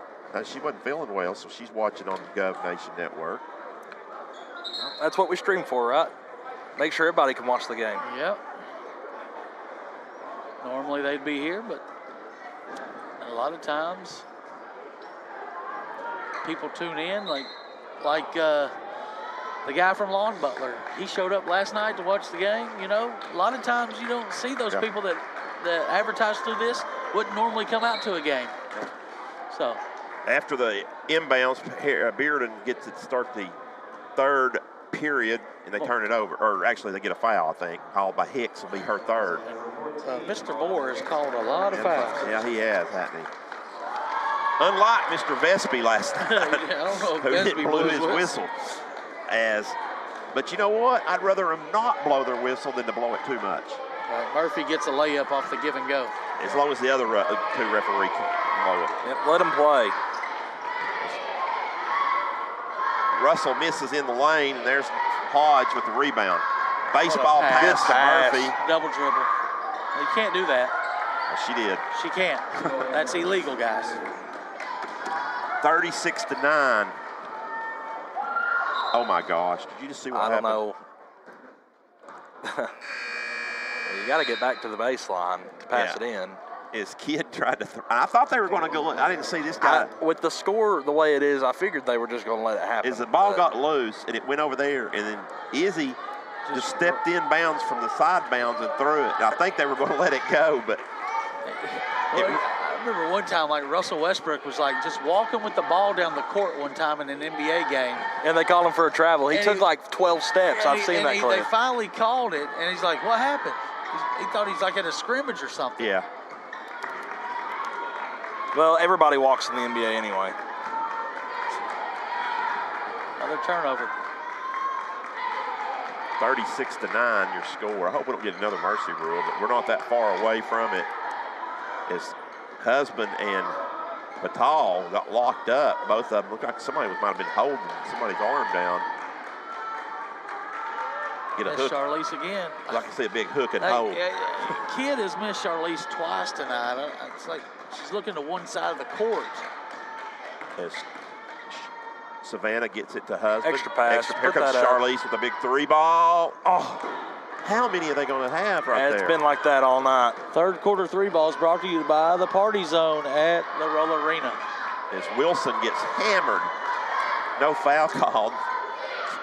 She wasn't feeling well, so she's watching on the Gov Nation Network. That's what we stream for, right? Make sure everybody can watch the game. Yep. Normally they'd be here, but a lot of times people tune in, like the guy from Lawn Butler. He showed up last night to watch the game. You know, a lot of times you don't see those people that advertise through this wouldn't normally come out to a game. So after the inbounds, Bearden gets it start the third period, and they turn it over. Or actually, they get a foul, I think, called by Hicks will be her third. Mr. Moore has called a lot of fouls. Yeah, he has, hasn't he? Unlike Mr. Vespi last night, I don't know if Vespi blew his whistle. But you know what? I'd rather him not blow their whistle than to blow it too much. Murphy gets a layup off the give and go. As long as the other two referees can blow it. Yep, let him play. Russell misses in the lane, and there's Hodge with the rebound. Baseball pass to Murphy. Double dribble. You can't do that. Well, she did. She can't. That's illegal, guys. 36-9. Oh my gosh! Did you just see what happened? I don't know. You got to get back to the baseline to pass it in. His kid tried to. I thought they were going to go. I didn't see this guy. With the score the way it is, I figured they were just going to let it happen. As the ball got loose and it went over there, and then Izzy just stepped in bounds from the side bounds and threw it. And I think they were going to let it go, but. I remember one time, like Russell Westbrook was like just walking with the ball down the court one time in an NBA game. And they called him for a travel. He took like 12 steps. I've seen that clip. They finally called it, and he's like, what happened? He thought he's like at a scrimmage or something. Yeah. Well, everybody walks in the NBA anyway. Another turnover. 36-9 your score. I hope we don't get another mercy rule, but we're not that far away from it. As Husband and Patal got locked up. Both of them looked like somebody might have been holding somebody's arm down. Get a hook. Charlize again. Like I see a big hook and hold. Kid has missed Charlize twice tonight. It's like she's looking to one side of the court. As Savannah gets it to Husband. Extra pass. Here comes Charlize with a big three ball. Oh, how many are they going to have there? It's been like that all night. Third quarter three balls brought to you by the Party Zone at the Roll Arena. As Wilson gets hammered. No foul called.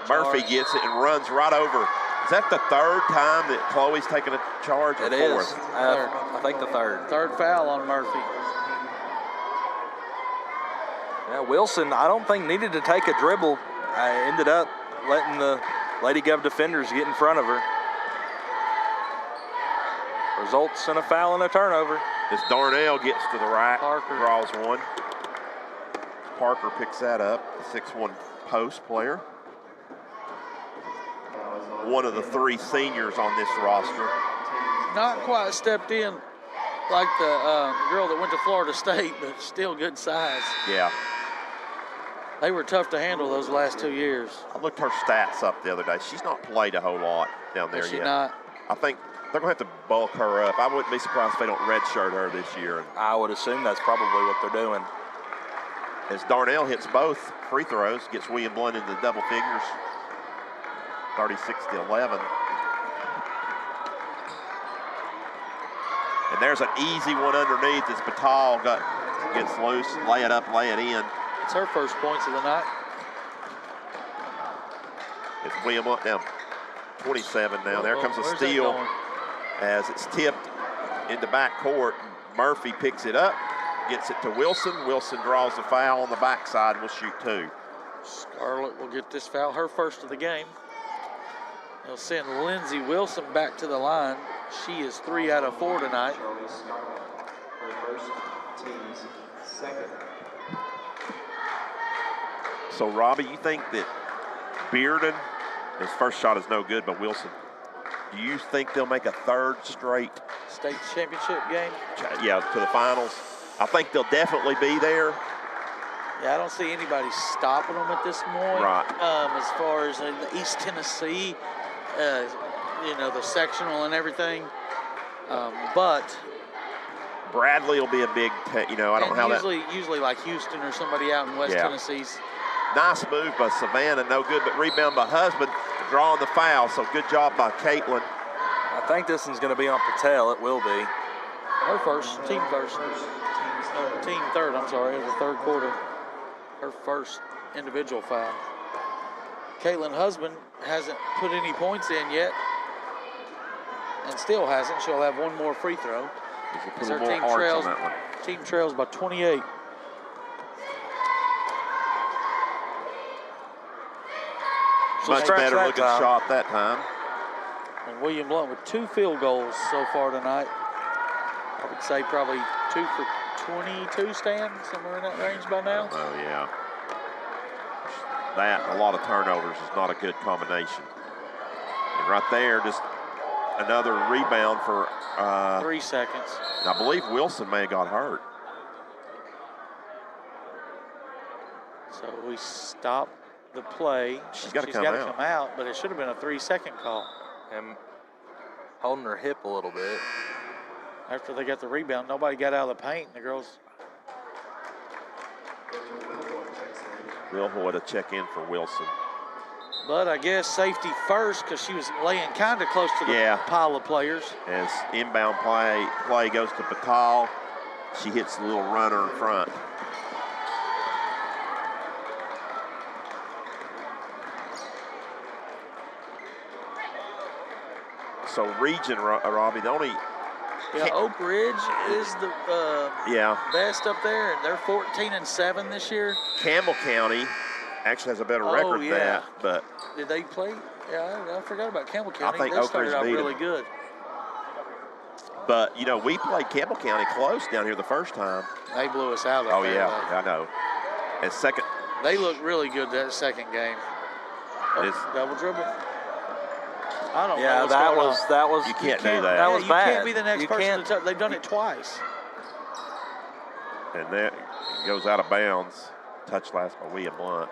Murphy gets it and runs right over. Is that the third time that Chloe's taken a charge? It is. I think the third. Third foul on Murphy. Yeah, Wilson, I don't think needed to take a dribble. I ended up letting the Lady Gov defenders get in front of her. Results in a foul and a turnover. As Darnell gets to the right, Parker draws one. Parker picks that up, the 6'1" post player. One of the three seniors on this roster. not quite stepped in like the girl that went to Florida State, but still good size. Yeah. They were tough to handle those last 2 years. I looked her stats up the other day. She's not played a whole lot down there Is she yet. not? I think they're going to have to bulk her up. I wouldn't be surprised if they don't redshirt her this year. I would assume that's probably what they're doing. As Darnell hits both free throws, gets William Blount into the double figures, 36-11. And there's an easy one underneath as Batal gets loose, lay it up, lay it in. It's her first points of the night. It's William Blount down 27 now. There comes a Where's that steal going? as it's tipped into backcourt. Murphy picks it up, gets it to Wilson. Wilson draws the foul on the backside and will shoot 2. Scarlett will get this foul, her first of the game. They'll send Lindsey Wilson back to the line. She is 3 out of 4 tonight. Charlie Scarlett, her first, team's second. So, Robbie, you think that Bearden, his first shot is no good, but Wilson, do you think they'll make a third straight? State championship game? Yeah, to the finals. I think they'll definitely be there. Yeah, I don't see anybody stopping them at this point. Right. As far as in the East Tennessee, you know, the sectional and everything. But Bradley will be a big, I don't know how usually like Houston or somebody out in West Tennessee's. Nice move by Savannah, no good, but rebound by Husband, drawing the foul, so good job by Caitlin. I think this one's going to be on Patel. It will be. Her first, team first. Team third, I'm sorry, in the third quarter. Her first individual foul. Caitlin Husband hasn't put any points in yet, and still hasn't. She'll have one more free throw. As her team trails by 28. Much better looking shot that time. And William Blount with 2 field goals so far tonight. I would say probably 2 for 22, Stan, somewhere in that range by now. Oh, yeah. That and a lot of turnovers is not a good combination. And right there, just another rebound for 3 seconds. And I believe Wilson may have got hurt. So we stop the play. She's got to come out, but it should have been a 3-second call. And holding her hip a little bit. After they got the rebound, nobody got out of the paint. The girls. Milhoy to check in for Wilson. But I guess safety first because she was laying kind of close to the pile of players. As inbound play goes to Batal, she hits the little runner in front. So region, Robbie, the only... Yeah, Oak Ridge is the best up there, and they're 14-7 this year. Campbell County actually has a better record than that, but... Did they play? Yeah, I forgot about Campbell County. I think they Oak started Ridge out beat really them. good. But, we played Campbell County close down here the first time. They blew us out. Oh, yeah, I know. And second... They looked really good that second game. Double dribble. I don't know what's going on. That was. You can't do that. That was bad. You can't be the next person to touch. They've done it twice. And that goes out of bounds. Touch last by William Blount.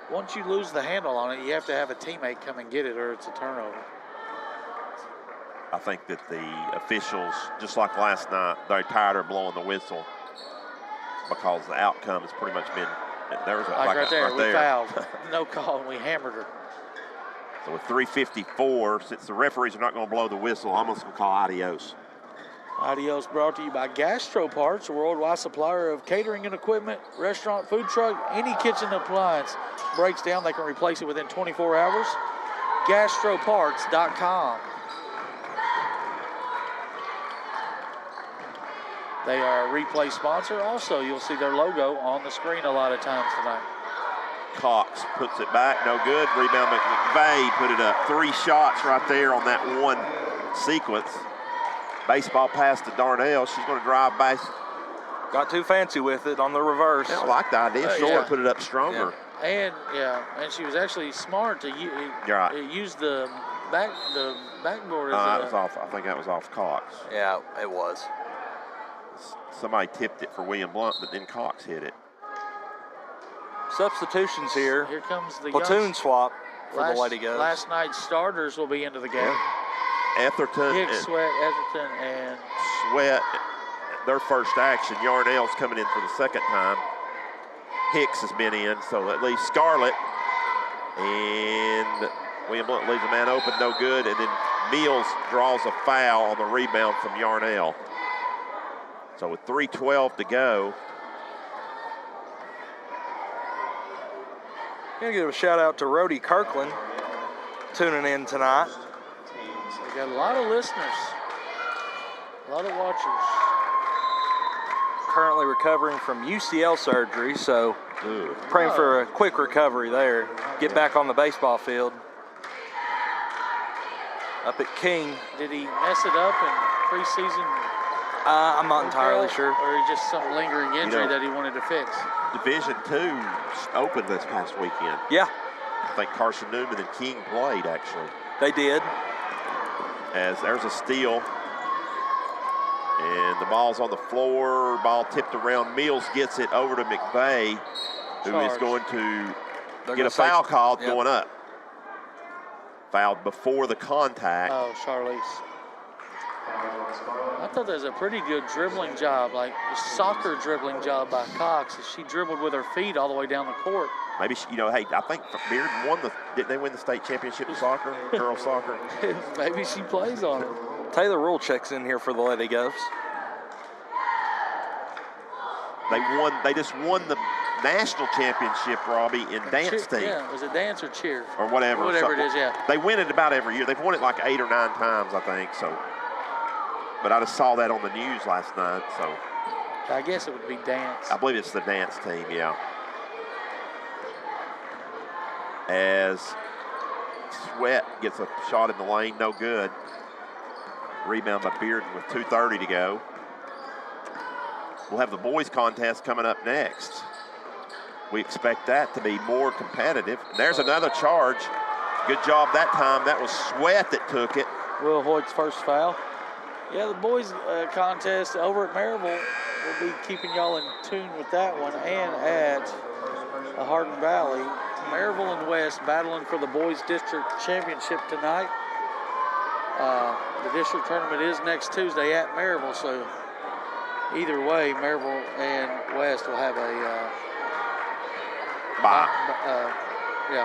Once you lose the handle on it, you have to have a teammate come and get it, or it's a turnover. I think that the officials, just like last night, they're tired of blowing the whistle because the outcome has pretty much been. There's right there, we fouled. No call, and we hammered her. So with 3:54, since the referees are not going to blow the whistle, I'm just going to call adios. Adios brought to you by Gastro Parts, a worldwide supplier of catering and equipment, restaurant, food truck, any kitchen appliance breaks down, they can replace it within 24 hours. GastroParts.com. They are a replay sponsor. Also, you'll see their logo on the screen a lot of times tonight. Cox puts it back, no good. Rebound, McVeigh put it up. 3 shots right there on that one sequence. Baseball pass to Darnell. She's going to drive back. Got too fancy with it on the reverse. I like the idea. She wanted to put it up stronger. And she was actually smart to use the backboard is That was off. I think that was off Cox. Yeah, it was. Somebody tipped it for William Blount, but then Cox hit it. Substitutions here. Here comes the Platoon swap for the Lady Govs. Last night's starters will be into the game. Etherton Hicks, and Sweat, Etherton, and Sweat, their first action. Yarnell's coming in for the second time. Hicks has been in, so at least Scarlett. And William Blount leaves a man open, no good. And then Mills draws a foul on the rebound from Yarnell. So with 3:12 to go. Gonna give a shout out to Rhodey Kirkland tuning in tonight. we got a lot of listeners, a lot of watchers. Currently recovering from UCL surgery, so praying for a quick recovery there. Get back on the baseball field. Up at King. Did he mess it up in preseason? I'm not entirely sure. Or just some lingering injury that he wanted to fix? Division II opened this past weekend. Yeah, I think Carson Newman and King played, actually. they did. As there's a steal. And the ball's on the floor. Ball tipped around. Mills gets it over to McVeigh, who is going to get a foul called going up. Fouled before the contact. Oh, Charlize. I thought that was a pretty good dribbling job, like a soccer dribbling job by Cox. She dribbled with her feet all the way down the court. Maybe, hey, I think Bearden won didn't they win the state championship in soccer, girls soccer? Maybe she plays on it. Taylor Rule checks in here for the Lady Govs. They just won the national championship, Robbie, in dance team. Yeah, was it dance or cheer? Or whatever. Whatever it is, yeah. They win it about every year. They've won it like 8 or 9 times, I think, so. But I just saw that on the news last night, so. I guess it would be dance. I believe it's the dance team, yeah. As Sweat gets a shot in the lane, no good. Rebound by Bearden with 2:30 to go. We'll have the boys contest coming up next. We expect that to be more competitive. There's another charge. Good job that time. That was Sweat that took it. Will Hoyt's first foul. Yeah, the boys contest over at Maryville. We'll be keeping y'all in tune with that one. And at Hardin Valley, Maryville and West battling for the boys district championship tonight. The district tournament is next Tuesday at Maryville, so either way, Maryville and West will have a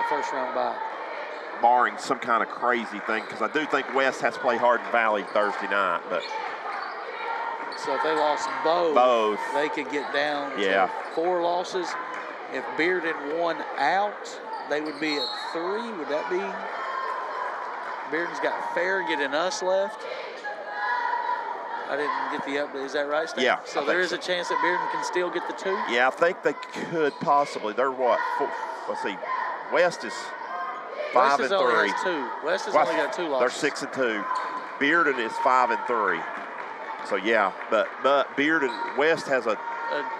first round bye. Barring some kind of crazy thing, because I do think West has to play Hardin Valley Thursday night. But so if they lost both, they could get down to 4 losses. If Bearden won out, they would be at 3. Would that be? Bearden's got Fair getting us left. I didn't get the update. Is that right, Stan? Yeah. So there is a chance that Bearden can still get the 2? Yeah, I think they could possibly. They're what? Let's see. West is 5 and 3. Only has 2. West has only got 2 losses. They're 6 and 2. Bearden is 5 and 3. So yeah, but Bearden West has a.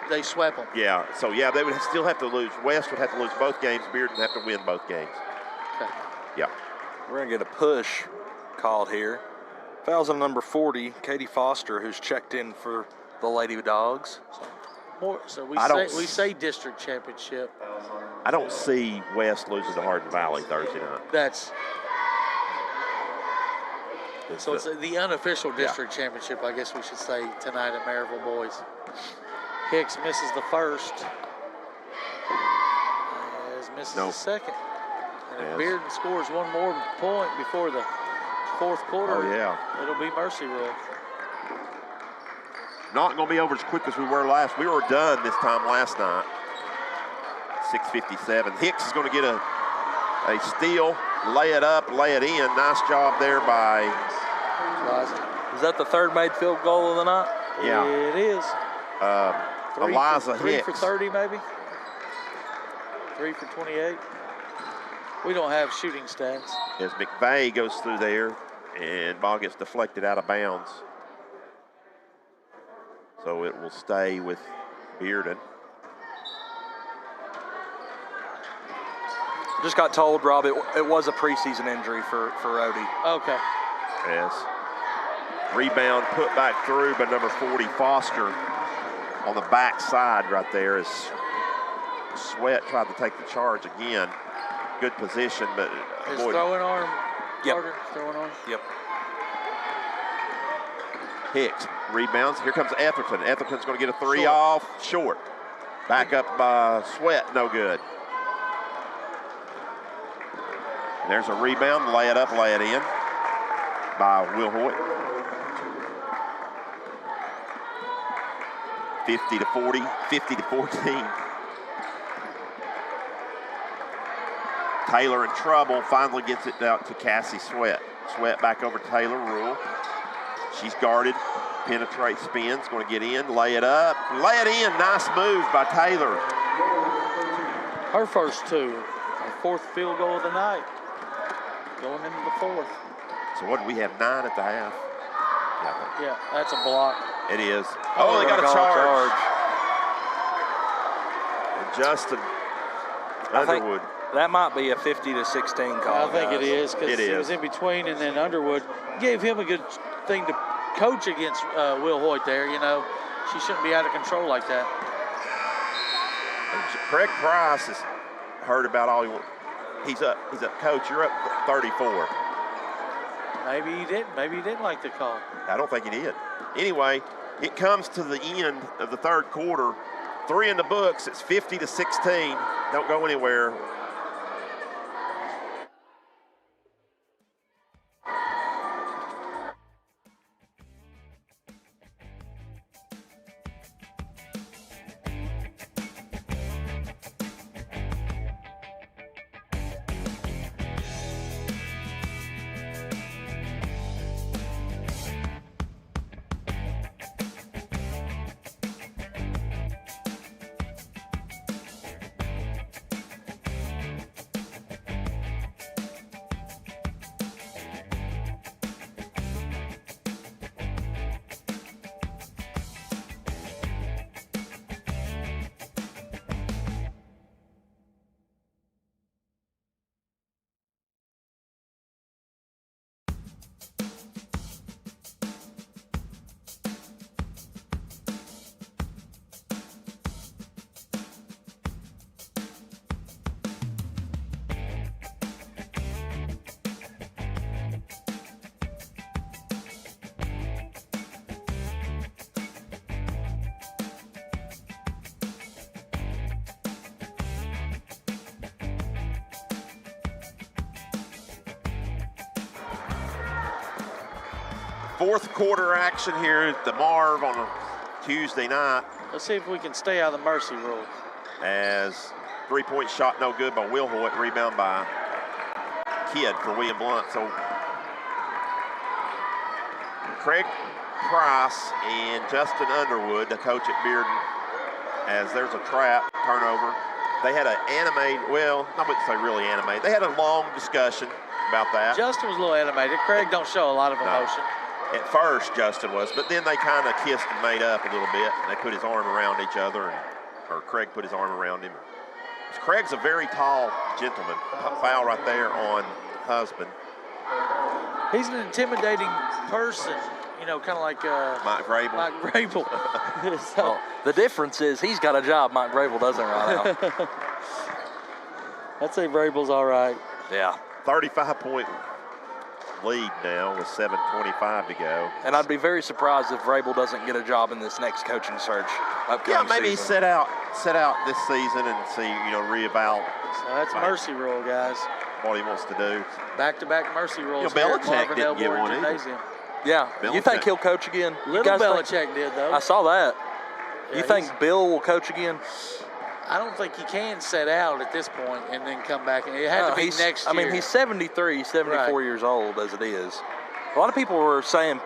They swept them. Yeah. So yeah, they would still have to lose. West would have to lose both games. Bearden would have to win both games. Okay. Yeah. We're gonna get a push called here. Fouls on number 40, Katie Foster, who's checked in for the Lady Dogs. So we say district championship. I don't see West losing to Hardin Valley Thursday night. So it's the unofficial district championship, I guess we should say, tonight at Maryville boys. Hicks misses the first. Misses the second. And if Bearden scores one more point before the fourth quarter, it'll be mercy rule. Not going to be over as quick as we were last. We were done this time last night. 6:57. Hicks is going to get a steal, lay it up, lay it in. Nice job there by. Is that the third made field goal of the night? Yeah. It is. Eliza Hicks. 3 for 30 maybe? 3 for 28. We don't have shooting stats. As McVeigh goes through there and ball gets deflected out of bounds. So it will stay with Bearden. Just got told, Rob, it was a preseason injury for Odie. Okay. Yes. Rebound put back through by number 40, Foster, on the back side right there as Sweat tried to take the charge again. Good position, but His boy. throwing arm. Yep. Carter, throwing arm. Yep. Hicks rebounds. Here comes Etherton. Etherton's going to get a three off. Short. Back up by Sweat. No good. There's a rebound. Lay it up, lay it in by Will Hoyt. 50 to 40, 50 to 14. Taylor in trouble. Finally gets it out to Cassie Sweat. Sweat back over to Taylor Rule. She's guarded. Penetrates, spins. Going to get in. Lay it up. Lay it in. Nice move by Taylor. Her first two. Her fourth field goal of the night. Going into the fourth. So what do we have, 9 at the half? Yeah, that's a block. It is. Oh, they got a charge. And Justin Underwood. That might be a 50 to 16 call. I think it is because It he was is. in between, and then Underwood gave him a good thing to coach against Will Hoyt there. You know, she shouldn't be out of control like that. And Craig Price has heard about all he wants. He's up, Coach, you're up 34. Maybe he didn't. Maybe he didn't like the call. I don't think he did. Anyway, it comes to the end of the third quarter. 3 in the books. It's 50 to 16. Don't go anywhere. Fourth quarter action here at the Marv on a Tuesday night. Let's see if we can stay out of the mercy rule. As three-point shot no good by Will Hoyt, rebound by Kidd for William Blount. So Craig Price and Justin Underwood, the coach at Bearden, as there's a trap, turnover. They had an animated, well, I wouldn't say really animated. They had a long discussion about that. Justin was a little animated. Craig don't show a lot of emotion. At first, Justin was, but then they kind of kissed and made up a little bit. And they put his arm around each other, or Craig put his arm around him. Craig's a very tall gentleman. Foul right there on Husband. He's an intimidating person, you know, kind of like Mike Vrabel. Mike Vrabel. So, Well, the difference is he's got a job Mike Vrabel doesn't right now. I'd say Vrabel's all right. Yeah. 35-point lead now with 7:25 to go. And I'd be very surprised if Vrabel doesn't get a job in this next coaching search. Yeah, maybe season. sit out this season and see, reeval So that's mercy rule, guys. what he wants to do. Back-to-back mercy rules. You know, here at Belichick Marvin didn't get Elmore one either. Gymnasium. Yeah. You think Belichick. he'll coach again? You Little guys think- Belichick did, though. I saw that. Yeah, You think he's- Bill will coach again? I don't think he can set out at this point and then come back. And it had to be he's- next year. I mean, he's 73, 74 Right. years old as it is. A lot of people were saying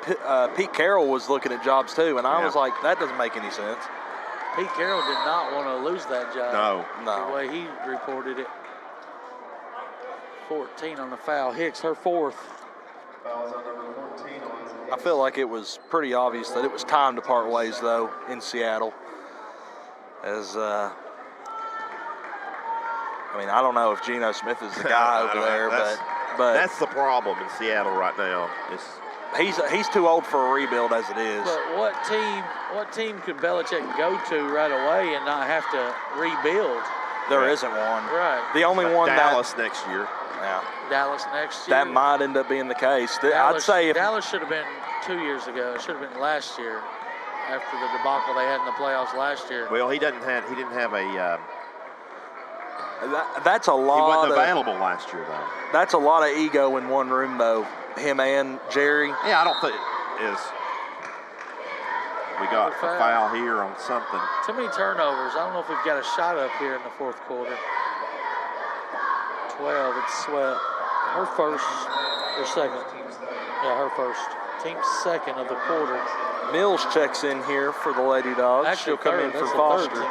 Pete Carroll was looking at jobs too, and I was like, that doesn't make any sense. Pete Carroll did not want to lose that job. No. The way he reported it. 14 on the foul. Hicks, her fourth. Fouls on number 14 on I feel like it was pretty obvious that it was time to part ways, though, in Seattle. As I mean, I don't know if Geno Smith is the guy over there, but that's the problem in Seattle right now. he's too old for a rebuild as it is. But what team could Belichick go to right away and not have to rebuild? There isn't one. Right. The only one Dallas next year. Yeah. Dallas next year. That might end up being the case. Dallas, I'd say if Dallas should have been 2 years ago. It should have been last year, after the debacle they had in the playoffs last year. Well, he didn't have a. that's a lot. He wasn't available last year though. That's a lot of ego in one room though. Him and Jerry. Yeah, I don't think it is. We got a foul here on something. Too many turnovers. I don't know if we've got a shot up here in the fourth quarter. 12, it's Sweat. Her first or second? Yeah, her first. Team second of the quarter. Mills checks in here for the Lady Dogs. Actually, She'll come in for Foster.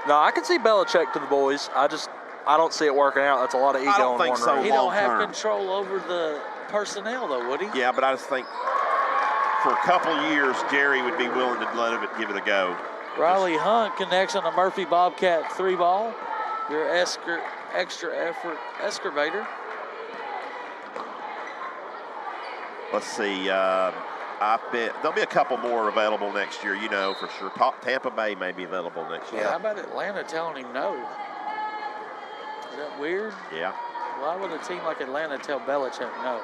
No, I can see Belichick to the boys. I don't see it working out. That's a lot of ego I don't in think one so. room. He don't have long-term. control over the personnel, though, would he? Yeah, but I just think for a couple years, Jerry would be willing to give it a go. Riley Hunt connects on a Murphy Bobcat 3 ball. Your extra effort excavator. Let's see. I bet there'll be a couple more available next year, for sure. Tampa Bay may be available next year. Yeah. How about Atlanta telling him no? Is that weird? Yeah. Why would a team like Atlanta tell Belichick no?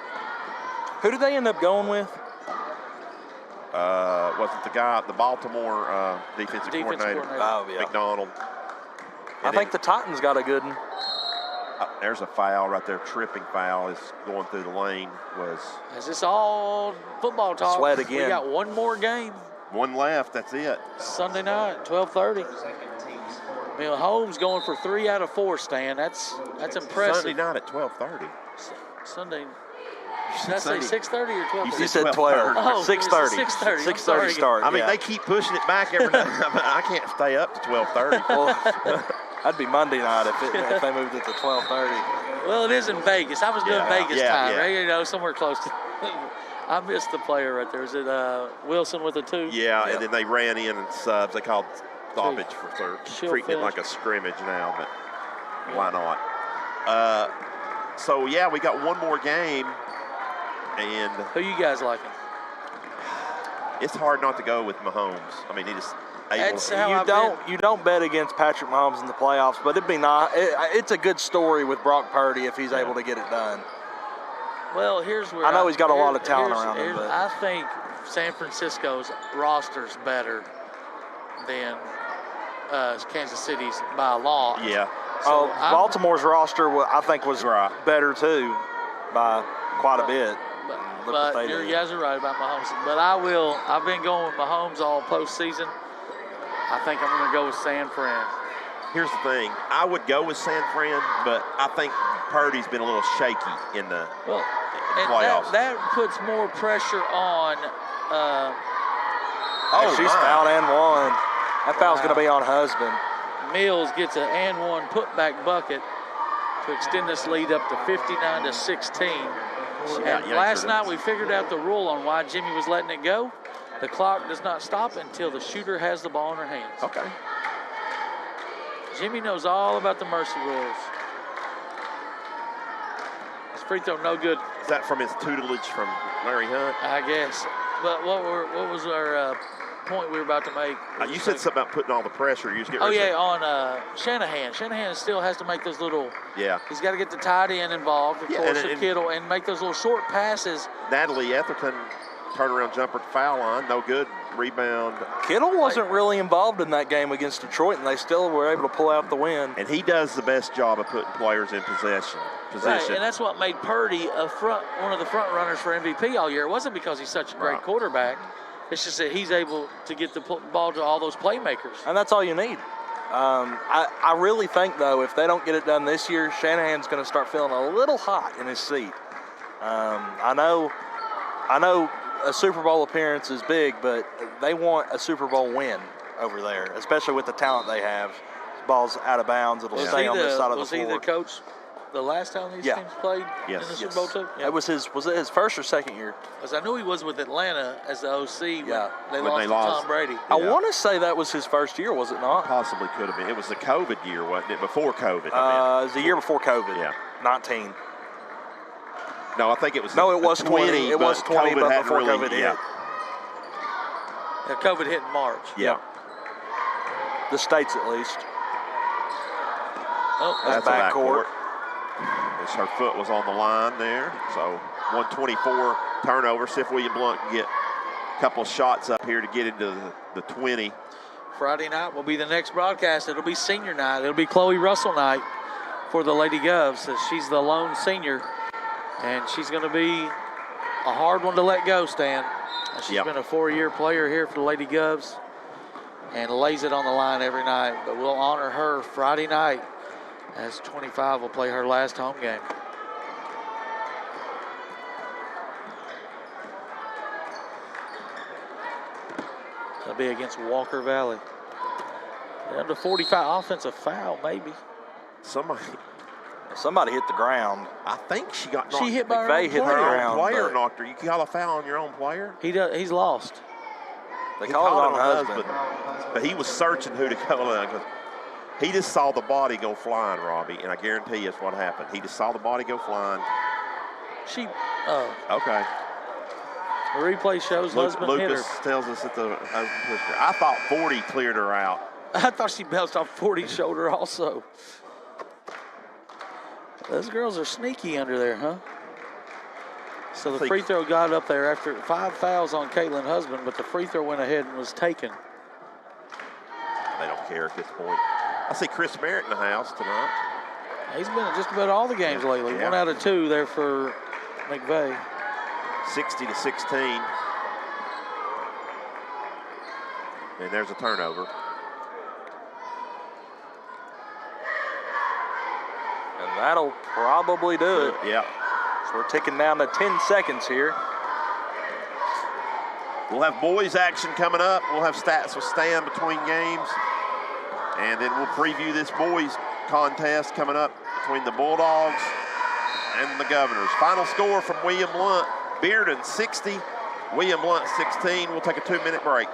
Who did they end up going with? Was it the Baltimore defensive coordinator? Oh, yeah. McDonald. I think the Titans got a good one. There's a foul right there. Tripping foul is going through the lane. Is this all football talk? Sweat again. We got one more game. One left. That's it. Sunday night, 12:30. Holmes going for 3 out of 4, Stan. That's impressive. Sunday night at 12:30. Sunday. Did I say 6:30 or 12:30? You said 12. Oh, 6:30. 6:30. 6:30 start. I mean, yeah. they keep pushing it back every night. I can't stay up to 12:30. Well, that'd be Monday night if they moved it to 12:30. Well, it is in Vegas. I was doing Vegas time, yeah. right? Somewhere close to. I missed the player right there. Is it Wilson with a 2? Yeah, and then they ran in and subs. They called stoppage for third. She'll Treating it finish. like a scrimmage now, but why not? So, yeah, we got one more game, and Who you guys liking? it's hard not to go with Mahomes. I mean, he just able That's to. how You don't bet against Patrick Mahomes in the playoffs, but it'd be not. It's a good story with Brock Purdy if he's able to get it done. Well, here's where I know he's got a lot of talent around him, but I think San Francisco's roster's better than Kansas City's by a lot. Yeah. So Baltimore's roster, I think, was better too by quite a bit. But you guys are right about Mahomes. But I've been going with Mahomes all postseason. I think I'm going to go with San Fran. Here's the thing. I would go with San Fran, but I think Purdy's been a little shaky in the playoffs. That puts more pressure on. She's fouled and one. That foul's going to be on Husband. Mills gets an and one putback bucket to extend this lead up to 59-16. And last night we figured out the rule on why Jimmy was letting it go. The clock does not stop until the shooter has the ball in her hands. Okay. Jimmy knows all about the mercy rules. His free throw no good. Is that from his tutelage from Larry Hunt? I guess. But what was our point we were about to make? You said something about putting all the pressure. You just get on Shanahan. Shanahan still has to make those little. Yeah. He's got to get the tight end involved, of course, and Kittle, and make those little short passes. Natalie Etherton, turnaround jumper at the foul line, no good. Rebound. Kittle wasn't really involved in that game against Detroit, and they still were able to pull out the win. And he does the best job of putting players in position. Right, and that's what made Purdy one of the front runners for MVP all year. It wasn't because he's such a great quarterback. It's just that he's able to get the ball to all those playmakers. And that's all you need. I really think, though, if they don't get it done this year, Shanahan's going to start feeling a little hot in his seat. I know a Super Bowl appearance is big, but they want a Super Bowl win over there, especially with the talent they have. The ball's out of bounds. It'll stay on this side of the floor. Was he the coach the last time these Yeah. teams played Yes. in the Super Bowl too? It was it his first or second year? Because I knew he was with Atlanta as the OC when Yeah. they When lost they to lost. Tom Brady. I Yeah. want to say that was his first year, was it not? Possibly could have been. It was the COVID year, wasn't it? Before COVID. It was the year before COVID. Yeah. 19. No, I think it was. No, it was 20. 20. It was 20, COVID but hadn't before really, COVID hit. yeah. Yeah, COVID hit in March. Yeah. The States, at least. Oh, That's a backcourt. backcourt. As her foot was on the line there. So 124 turnover. See if William Blount can get a couple of shots up here to get into the 20. Friday night will be the next broadcast. It'll be senior night. It'll be Chloe Russell night for the Lady Govs, as she's the lone senior. And she's going to be a hard one to let go, Stan. She's Yep. been a 4-year player here for the Lady Govs and lays it on the line every night. But we'll honor her Friday night as 25 will play her last home game. That'll be against Walker Valley. Down to 45, offensive foul, maybe. Somebody hit the ground. I think she got knocked. She hit by her McVeigh own hit the player. ground. Player but knocked her. You call a foul on your own player? He's lost. They He called it on her husband. But he was searching who to call on because he just saw the body go flying, Robbie, and I guarantee you it's what happened. He just saw the body go flying. She, Okay. the replay shows husband hit her. Lucas tells us that the husband pushed her. I thought 40 cleared her out. I thought she bounced off 40's shoulder also. Those girls are sneaky under there, huh? So the free throw got up there after 5 fouls on Caitlin Husband, but the free throw went ahead and was taken. They don't care at this point. I see Chris Merritt in the house tonight. He's been at just about all the games lately. Yeah. 1 out of 2 there for McVeigh. 60-16. And there's a turnover. And that'll probably do it. Yeah. So we're ticking down to 10 seconds here. We'll have boys action coming up. We'll have stats with Stan between games. And then we'll preview this boys contest coming up between the Bulldogs and the Governors. Final score from William Blount. Bearden 60, William Blount 16. We'll take a 2-minute break.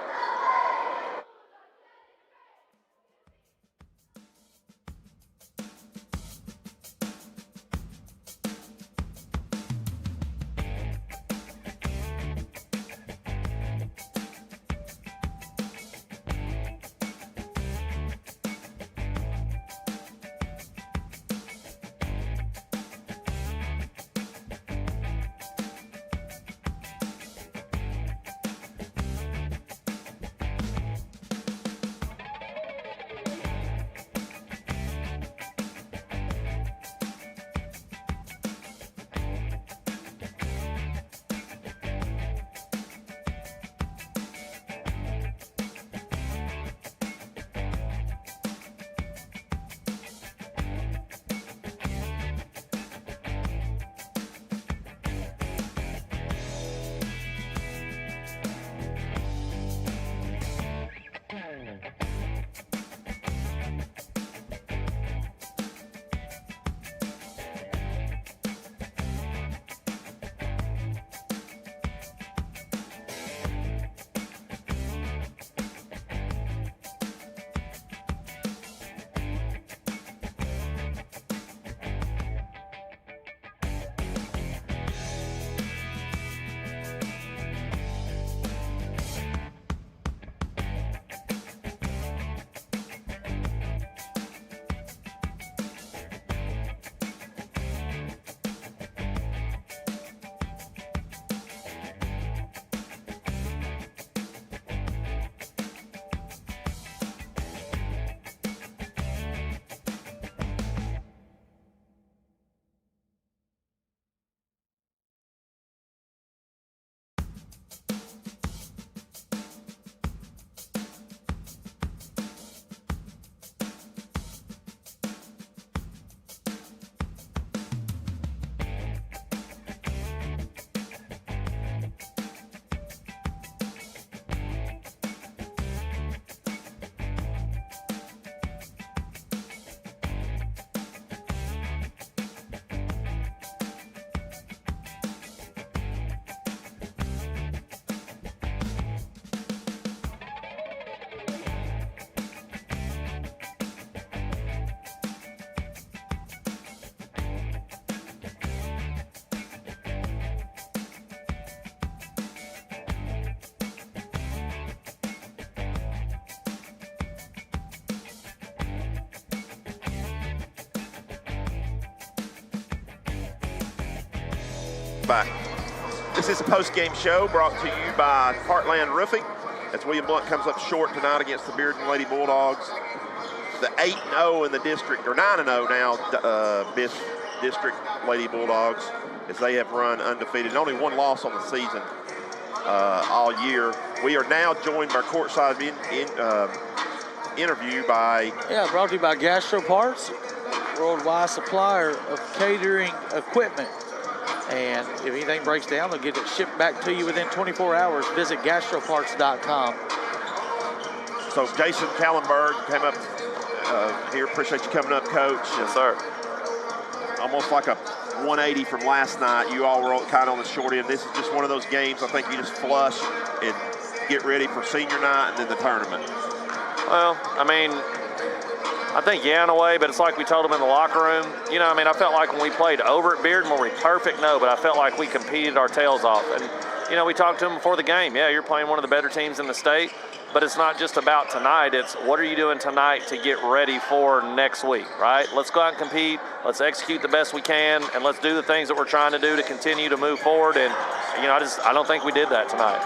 back. This is a post-game show brought to you by Heartland Roofing. As William Blount comes up short tonight against the Bearden Lady Bulldogs. The 8-0 in the district, or 9-0 now, district Lady Bulldogs, as they have run undefeated. Only one loss on the season all year. We are now joined by courtside interview by... Yeah, brought to you by Gastro Parts, worldwide supplier of catering equipment. And if anything breaks down, they'll get it shipped back to you within 24 hours. Visit gastroparts.com. So Jason Kallenberg came up here. Appreciate you coming up, Coach. Yes, sir. Almost like a 180 from last night. You all were kind of on the short end. This is just one of those games I think you just flush and get ready for senior night and then the tournament. Well, I mean, I think, yeah, in a way, but it's like we told them in the locker room. You know, I mean, I felt like when we played over at Bearden, were we perfect? No, but I felt like we competed our tails off. And, you know, we talked to them before the game. Yeah, you're playing one of the better teams in the state, but it's not just about tonight. It's what are you doing tonight to get ready for next week, right? Let's go out and compete. Let's execute the best we can, and let's do the things that we're trying to do to continue to move forward. And, you know, I don't think we did that tonight.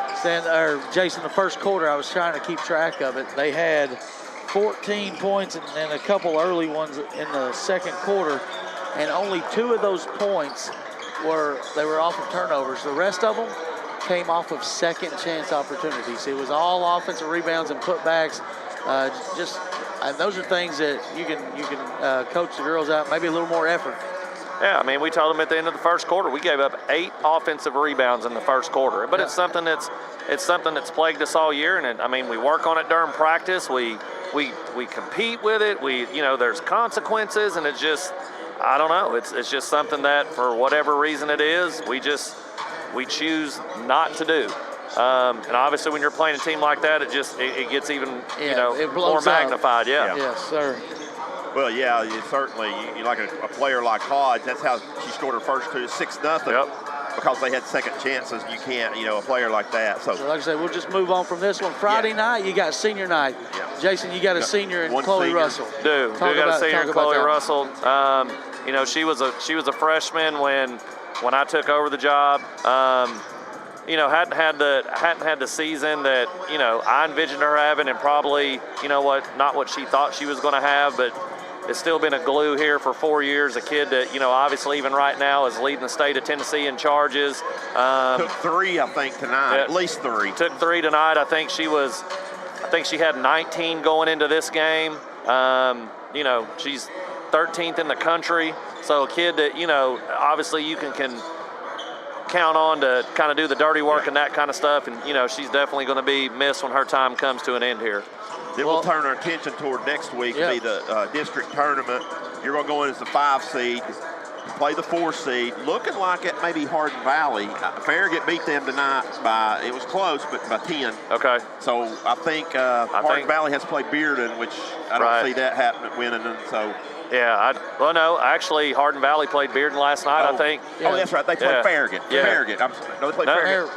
Jason, the first quarter, I was trying to keep track of it. They had 14 points and a couple early ones in the second quarter, and only 2 of those points were off of turnovers. The rest of them came off of second chance opportunities. It was all offensive rebounds and putbacks. And those are things that you can coach the girls out, maybe a little more effort. Yeah, I mean, we told them at the end of the first quarter, we gave up 8 offensive rebounds in the first quarter. But it's something that's plagued us all year. And I mean, we work on it during practice. We compete with it. There's consequences, and it's just, I don't know. It's just something that, for whatever reason it is, we choose not to do. And obviously, when you're playing a team like that, it gets even more magnified. Yeah. Yes, sir. Well, yeah, certainly. You like a player like Hodge. That's how she scored her first 2, 6-0. Yep. Because they had second chances. You can't, a player like that. So like I said, we'll just move on from this one. Friday night, you got senior night. Yeah. Jason, you got a senior in Chloe senior. Russell. We got a senior in Chloe Russell. She was a freshman when I took over the job. Hadn't had the season that I envisioned her having, and probably not what she thought she was going to have, but it's still been a glue here for 4 years. A kid that obviously even right now is leading the state of Tennessee in charges. Took 3, I think, tonight. At least 3. Took 3 tonight. I think she had 19 going into this game. She's 13th in the country. So a kid that obviously you can count on to kind of do the dirty work and that kind of stuff. And she's definitely going to be missed when her time comes to an end here. Then we'll turn our attention toward next week, be the district tournament. You're going to go in as the 5 seed, play the 4 seed. Looking like it may be Hardin Valley. Farragut beat them tonight it was close, but by 10. Okay. So I think Hardin Valley has to play Bearden, which I don't see that happening, winning. And so. Yeah, actually, Hardin Valley played Bearden last night, I think. Yeah. Oh, that's right. They played Farragut. Yeah. Farragut. They played Farragut.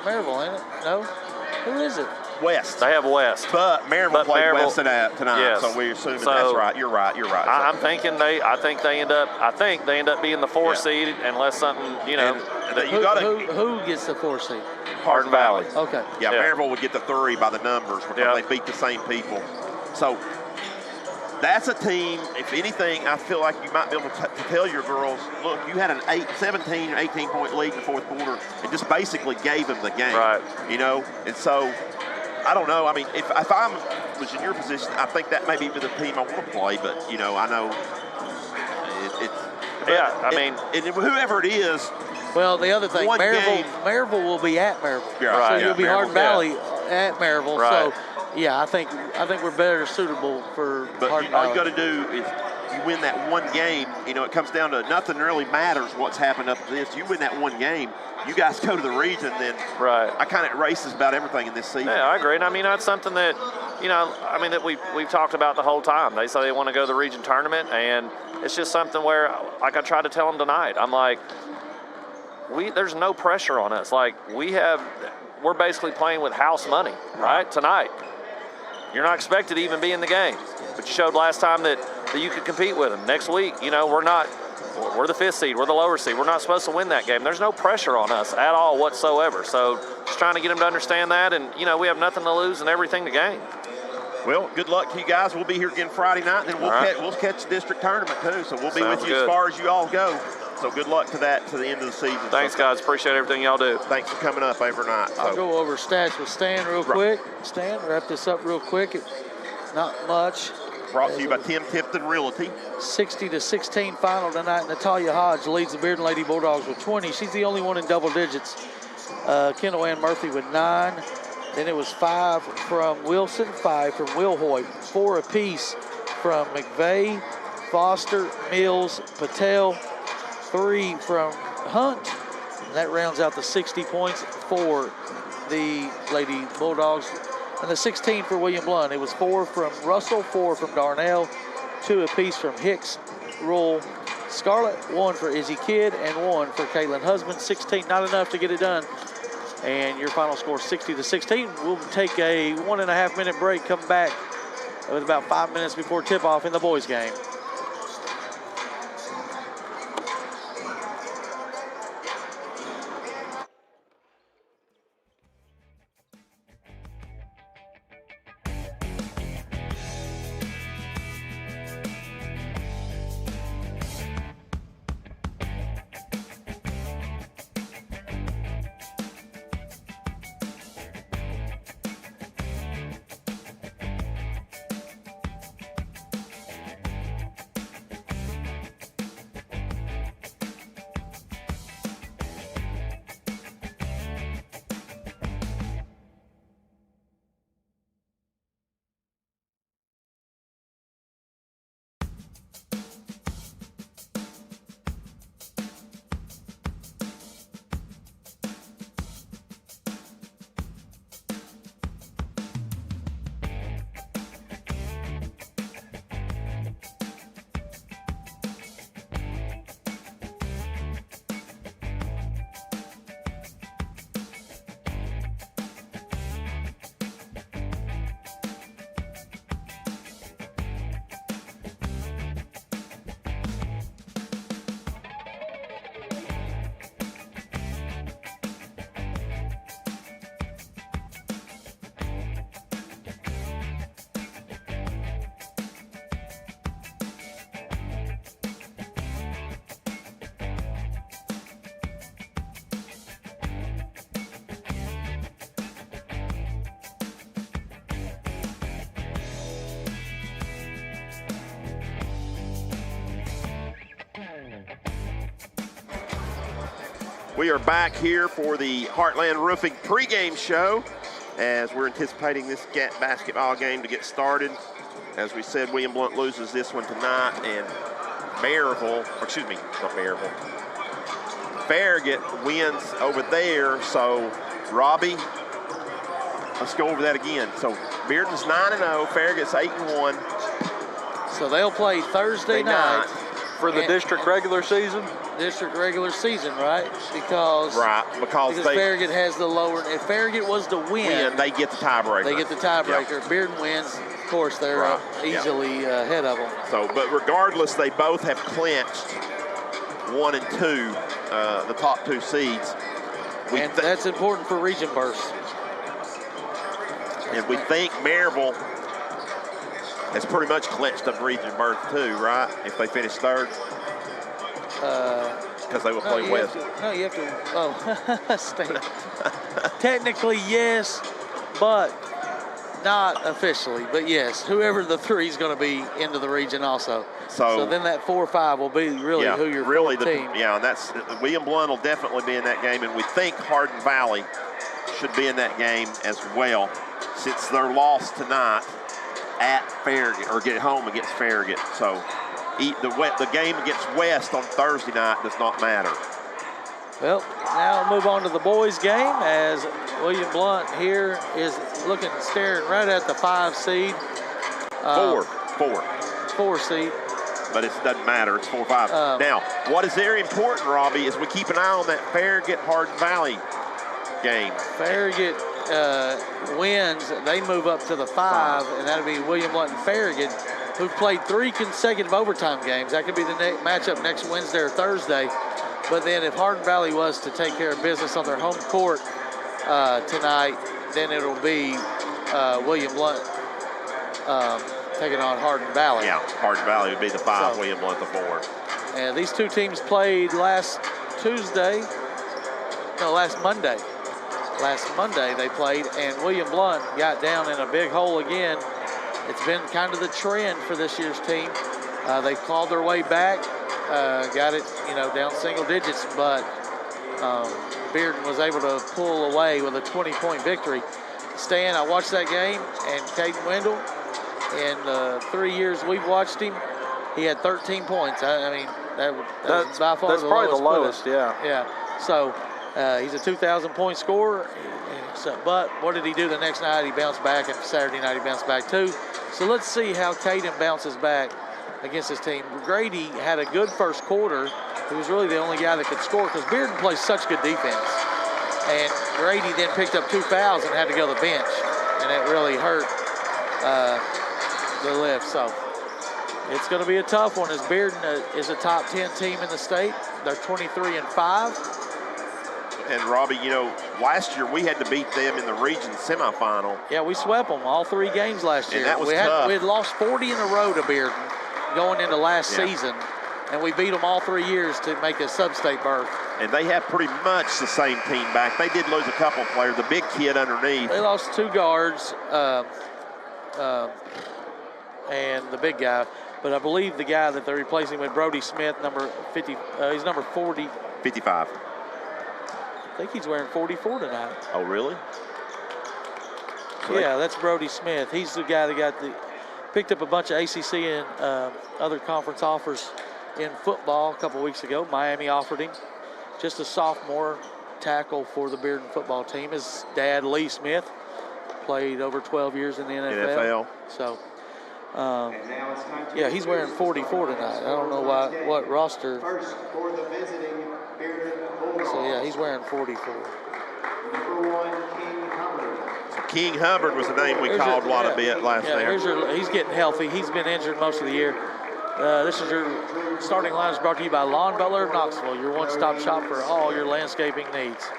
Maryville, ain't it? No? Who is it? West. They have West. But Maryville played West tonight, yes. So we're assuming that's right. You're right. I'm thinking I think they end up being the 4 seed unless something, Who gets the 4 seed? Hardin Valley. Okay. Yeah, Maryville would get the 3 by the numbers because they beat the same people. So that's a team, if anything, I feel like you might be able to tell your girls, look, you had an 17 or 18-point lead in the fourth quarter and just basically gave them the game. Right. And so I don't know. I mean, if I was in your position, I think that may be the team I want to play. But I know whoever it is. Well, the other thing, Maryville will be at Maryville, right. So you'll be Hardin Valley at Maryville. Right. So yeah, I think we're better suitable for Hardin Valley. All you got to do is you win that one game. It comes down to nothing really matters what's happened up to this. You win that one game, you guys go to the region, then I kind of erases about everything in this season. Yeah, I agree. And I mean, that's something that, that we've talked about the whole time. They say they want to go to the region tournament, and it's just something where, like I tried to tell them tonight, I'm like, there's no pressure on us. Like, we're basically playing with house money, right, tonight. You're not expected to even be in the game, but you showed last time that you could compete with them. Next week, we're not We're the 5th seed. We're the lower seed. We're not supposed to win that game. There's no pressure on us at all whatsoever. So just trying to get them to understand that. And, you know, we have nothing to lose and everything to gain. Well, good luck to you guys. We'll be here again Friday night, and then we'll catch the district tournament too. So we'll be Sounds with you good. as far as you all go. So good luck to that to the end of the season. Thanks, guys. Appreciate everything y'all do. Thanks for coming up overnight. I'll go over stats with Stan real quick. Stan, wrap this up real quick. Not much. Brought to you by Tim Tipton Realty. 60-16 final tonight. Natalia Hodge leads the Bearden Lady Bulldogs with 20. She's the only one in double digits. Kendall Ann Murphy with 9. Then it was 5 from Wilson, 5 from Wilhoit, 4 apiece from McVeigh, Foster, Mills, Patel, 3 from Hunt. And that rounds out the 60 points for the Lady Bulldogs. And the 16 for William Blount. It was 4 from Russell, 4 from Darnell, 2 apiece from Hicks, Rule, Scarlett, 1 for Izzy Kidd, and 1 for Caitlin Husband. 16, not enough to get it done. And your final score 60-16. We'll take a 1.5 minute break, come back with about 5 minutes before tip-off in the boys game. We are back here for the Heartland Roofing pregame show as we're anticipating this basketball game to get started. As we said, William Blount loses this one tonight, and Farragut wins over there. So, Robbie, let's go over that again. So, Bearden's 9-0, Farragut's 8-1. So they'll play Thursday night. For the district regular season? District regular season, right? Because Farragut has the lower. If Farragut was to win, they get the tiebreaker. They get the tiebreaker. If Bearden wins, of course, they're easily ahead of them. So, but regardless, they both have clinched 1 and 2, the top 2 seeds. And that's important for region bursts. And we think Maryville has pretty much clinched up region berth too, right? If they finish third. Because they will play West. You have to. Oh, state. Technically, yes, but not officially. But yes, whoever the 3 is going to be into the region also. So then that 4 or 5 will be really who your really team. And that's William Blount will definitely be in that game, and we think Hardin Valley should be in that game as well, since they're lost tonight at Farragut, or get home against Farragut. So the game against West on Thursday night does not matter. Well, now we'll move on to the boys' game as William Blount here is staring right at the 5 seed. 4 seed. But it doesn't matter, it's 4-5. Now, what is very important, Robbie, is we keep an eye on that Farragut-Hardin Valley game. Farragut wins, they move up to the 5, and that'll be William Blount and Farragut. who've played 3 consecutive overtime games. That could be the matchup next Wednesday or Thursday. But then if Hardin Valley was to take care of business on their home court tonight, then it'll be William Blount taking on Hardin Valley. Yeah, Hardin Valley would be the 5, So- William Blount the 4. And these two teams played last Monday. Last Monday they played, and William Blount got down in a big hole again. It's been kind of the trend for this year's team. They clawed their way back, got it, down single digits, but Bearden was able to pull away with a 20-point victory. Stan, I watched that game, and Caden Wendell, in the 3 years we've watched him, he had 13 points. I mean, that's by far the probably lowest. the lowest, yeah. Yeah. So he's a 2,000-point scorer. So, but what did he do the next night? He bounced back, and Saturday night he bounced back too. So let's see how Caden bounces back against his team. Grady had a good first quarter. He was really the only guy that could score because Bearden plays such good defense. And Grady then picked up 2 fouls and had to go to the bench, and it really hurt the lift. So it's going to be a tough one as Bearden is a top 10 team in the state. They're 23-5. And Robbie, last year we had to beat them in the region semifinal. Yeah, we swept them all 3 games last year. And that was we tough. had lost 40 in a row to Bearden going into last season, and we beat them all 3 years to make a sub-state berth. And they have pretty much the same team back. They did lose a couple of players, the big kid underneath. They lost 2 guards and the big guy, but I believe the guy that they're replacing with Brody Smith, number 50, he's number 40. 55. I think he's wearing 44 tonight. Oh, really? Yeah, that's Brody Smith. He's the guy that picked up a bunch of ACC and other conference offers in football a couple weeks ago. Miami offered him. Just a sophomore tackle for the Bearden football team. His dad, Lee Smith, played over 12 years in the NFL. So, yeah, he's wearing 44 tonight. I don't know what roster. First for the visiting Bearden Bulldogs. So, yeah, he's wearing 44. Number 1, King Hubbard. King Hubbard was the name we called a lot of bit last Yeah, night. he's getting healthy. He's been injured most of the year. This is your starting line is brought to you by Lawn Butler of Knoxville, your one-stop shop for all your landscaping needs.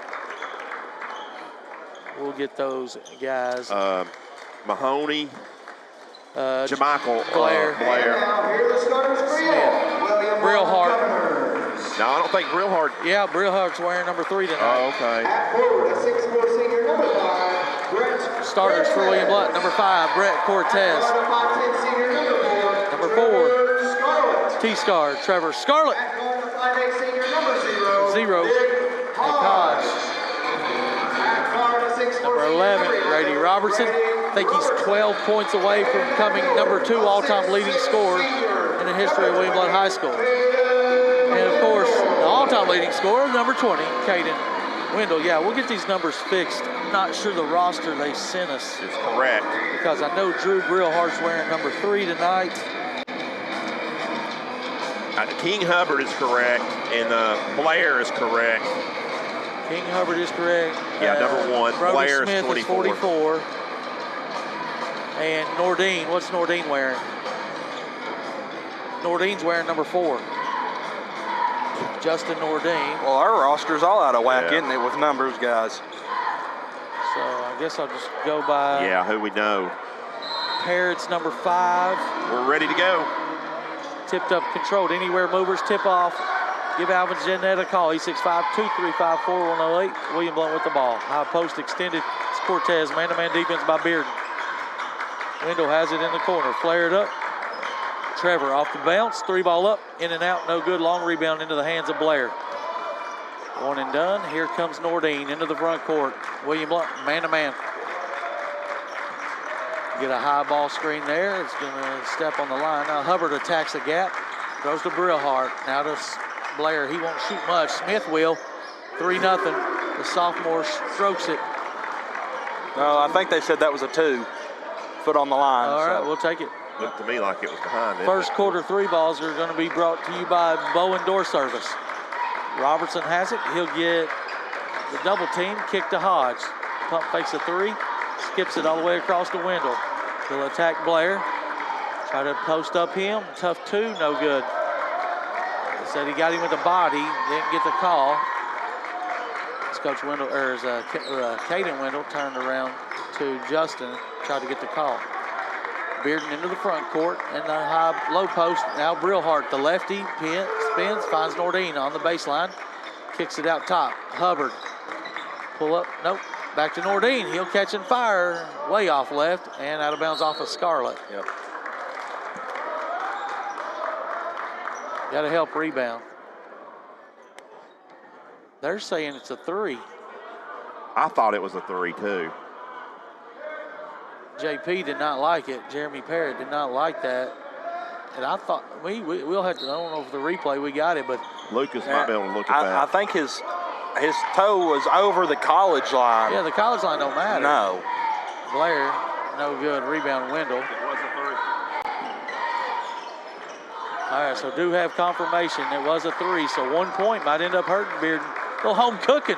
We'll get those guys. Mahoney, Jamichael, Blair. Now here are the starters for you. William Brillhart. No, I don't think Brillhart. Yeah, Brillhart's wearing number 3 tonight. Oh, okay. At forward, a 6'4" senior, number 5, Brett. Starters for William Blount, number 5, Brett Cortez. Number 5'10" senior, number 4. Number 4. Scarlett. T-Scar, Trevor Scarlett. At guard, the 5'8" senior, number 0. 0. Nick Hodge. At guard, a 6'4" Number 11, Grady Robertson. I think he's 12 points away from becoming number 2 all-time leading scorer in the history of William Blount High School. And of course, the all-time leading scorer, number 20, Caden Wendell. Yeah, we'll get these numbers fixed. I'm not sure the roster they sent us Is correct. because I know Drew Brillhart's wearing number 3 tonight. King Hubbard is correct, and Blair is correct. King Hubbard is correct. Yeah, number 1. Brody Blair is Smith 24. is 44. And Nordine, what's Nordine wearing? Nordine's wearing number 4. Justin Nordine. Well, our roster's all out of whack, Yeah. isn't it, with numbers, guys? So I guess I'll just go by Yeah, who we know. Parrott's number 5. We're ready to go. Tipped up, controlled. Anywhere movers tip off. Give Alvin Jeanette a call. He's 6'5", 235-4108. William Blount with the ball. High post extended. It's Cortez. Man-to-man defense by Bearden. Wendell has it in the corner. Flared up. Trevor off the bounce. 3-ball up. In and out. No good. Long rebound into the hands of Blair. 1 and done. Here comes Nordine into the front court. William Blount, man-to-man. Get a high ball screen there. It's going to step on the line. Now Hubbard attacks the gap. Goes to Brillhart. Now to Blair. He won't shoot much. Smith will. 3-0. The sophomore strokes it. No, I think they said that was a 2. Foot on the line. All right, so. we'll take it. Looked to me like it was behind it. First quarter 3 balls are going to be brought to you by Bowen Door Service. Robertson has it. He'll get the double team. Kick to Hodge. Pump fakes a 3. Skips it all the way across to Wendell. He'll attack Blair. Try to post up him. Tough two, no good. He said he got him with the body, didn't get the call. As Coach Wendell, or as Caden Wendell turned around to Justin, tried to get the call. Bearden into the front court and the high low post. Now Brillhart, the lefty, spins, finds Nordine on the baseline, kicks it out top. Hubbard, pull up, nope, back to Nordine. He'll catch and fire, way off left and out of bounds off of Scarlett. Yep. Got to help rebound. They're saying it's a 3. I thought it was a 3 too. JP did not like it. Jeremy Parrott did not like that. And I thought we'll have to, I don't know if the replay we got it, but Lucas might be able to look at that. I think his toe was over the college line. yeah, the college line don't matter. No. Blair, no good. Rebound Wendell. It was a 3. All right, so do have confirmation. It was a 3, so 1 point might end up hurting Bearden. Little home cooking.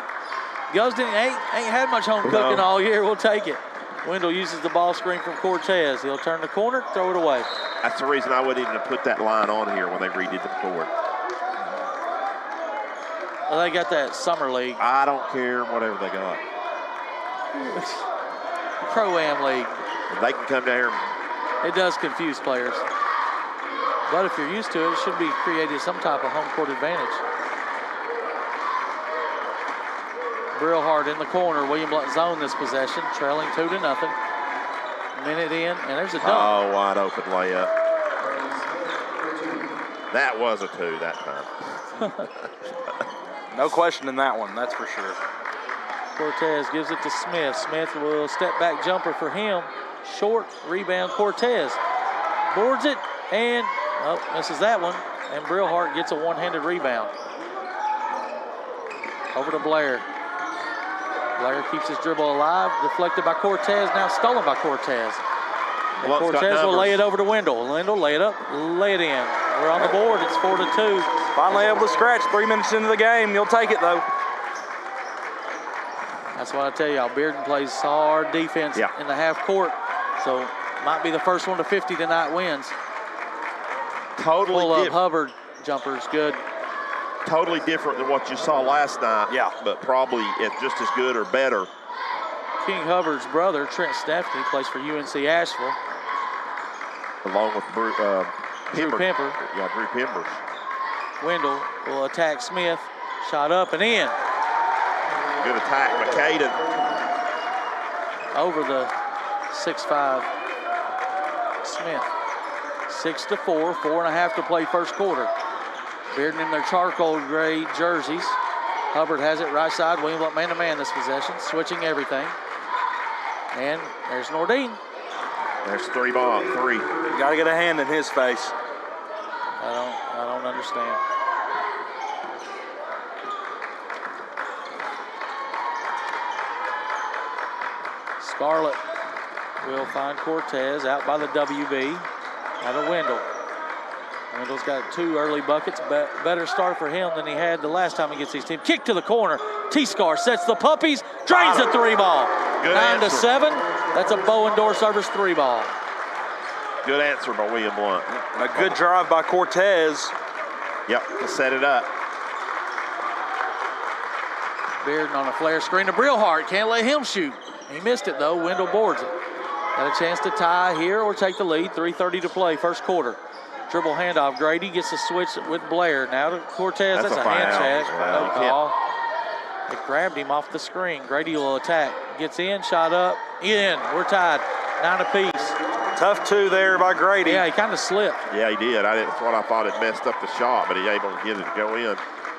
Gusden ain't had much home cooking all year. We'll take it. Wendell uses the ball screen from Cortez. He'll turn the corner, throw it away. That's the reason I wouldn't even have put that line on here when they redid the court. Well, they got that summer league. I don't care, whatever they got. Pro-Am league. If they can come down here. It does confuse players. But if you're used to it, it should be created some type of home court advantage. Brillhart in the corner. William Blount zone this possession, trailing 2-0. Minute in, and there's a dunk. Oh, wide open layup. That was a 2 that time. No question in that one, that's for sure. Cortez gives it to Smith. Smith will step back jumper for him. Short rebound Cortez. Boards it and misses that one. And Brillhart gets a one-handed rebound. Over to Blair. Blair keeps his dribble alive. Deflected by Cortez, now stolen by Cortez. And Cortez will lay it over to Wendell. Wendell, lay it up, lay it in. We're on the board, it's 4-2. Finally able to scratch 3 minutes into the game. You'll take it though. That's what I tell y'all. Bearden plays hard defense in the half court. So might be the first one to 50 tonight wins. Totally Pull up different. Hubbard jumper's good. Totally different than what you saw last night. Yeah. But probably it's just as good or better. King Hubbard's brother, Trent Stepney, plays for UNC Asheville. Along with Drew Pember. Pember. Yeah, Drew Pember. Wendell will attack Smith. Shot up and in. Good attack, McCaden. Over the 6'5" Smith. 6-4, 4.5 to play first quarter. Bearden in their charcoal gray jerseys. Hubbard has it right side. William Blount man-to-man this possession, switching everything. And there's Nordine. There's 3 ball, 3. Got to get a hand in his face. I don't understand. Scarlett will find Cortez out by the WB. Out of Wendell. Wendell's got 2 early buckets. Better start for him than he had the last time against his team. Kick to the corner. T-Scar sets the puppies. Drains the 3 ball. Good 9-7. That's a Bowen door service 3 ball. Good answer by William Blount. A good drive by Cortez. Yep, to set it up. Bearden on a flare screen to Brillhart. Can't let him shoot. He missed it though. Wendell boards it. Got a chance to tie here or take the lead. 3:30 to play, first quarter. Dribble handoff. Grady gets a switch with Blair. Now to Cortez. That's a hand check. Well, no call. They grabbed him off the screen. Grady will attack. Gets in, shot up, in. We're tied. 9 apiece. Tough 2 there by Grady. Yeah, he kind of slipped. Yeah, he did. That's what I thought it messed up the shot, but he able to get it to go in.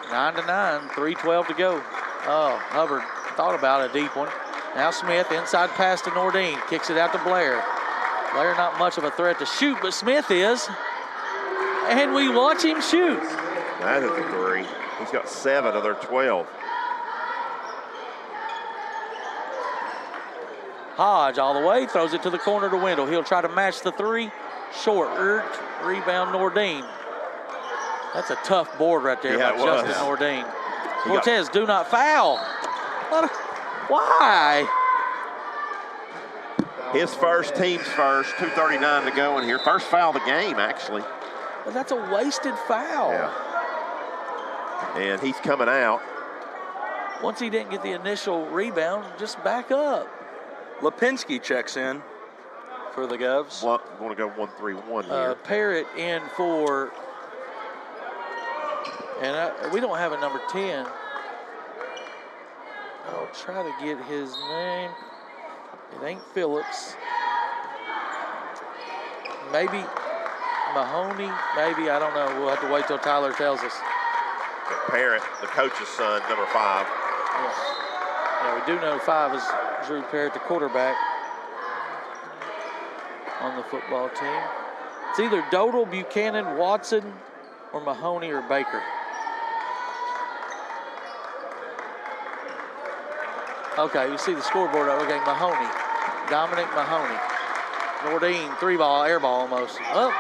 9-9, 3:12 to go. Oh, Hubbard thought about a deep one. Now Smith, inside pass to Nordine. Kicks it out to Blair. Blair not much of a threat to shoot, but Smith is. And we watch him shoot. That is a 3. He's got 7 of their 12. Hodge all the way, throws it to the corner to Wendell. He'll try to match the 3. Short, rebound Nordine. That's a tough board right there by Justin Nordine. Cortez, do not foul. Why? His first, team's first, 2:39 to go in here. First foul of the game, actually. Well, that's a wasted foul. Yeah. And he's coming out. Once he didn't get the initial rebound, just back up. Lipinski checks in for the Govs. Well, I'm going to go 1-3-1 here. Parrott in for, and we don't have a number 10. I'll try to get his name. It ain't Phillips. Maybe Mahoney, maybe, I don't know. We'll have to wait till Tyler tells us. Parrott, the coach's son, number 5. Yeah, we do know 5 is Drew Parrott, the quarterback on the football team. It's either Dodal, Buchanan, Watson, or Mahoney or Baker. Okay, you see the scoreboard. Okay, Mahoney, Dominic Mahoney. Nordine, 3-ball, air ball almost. Oh,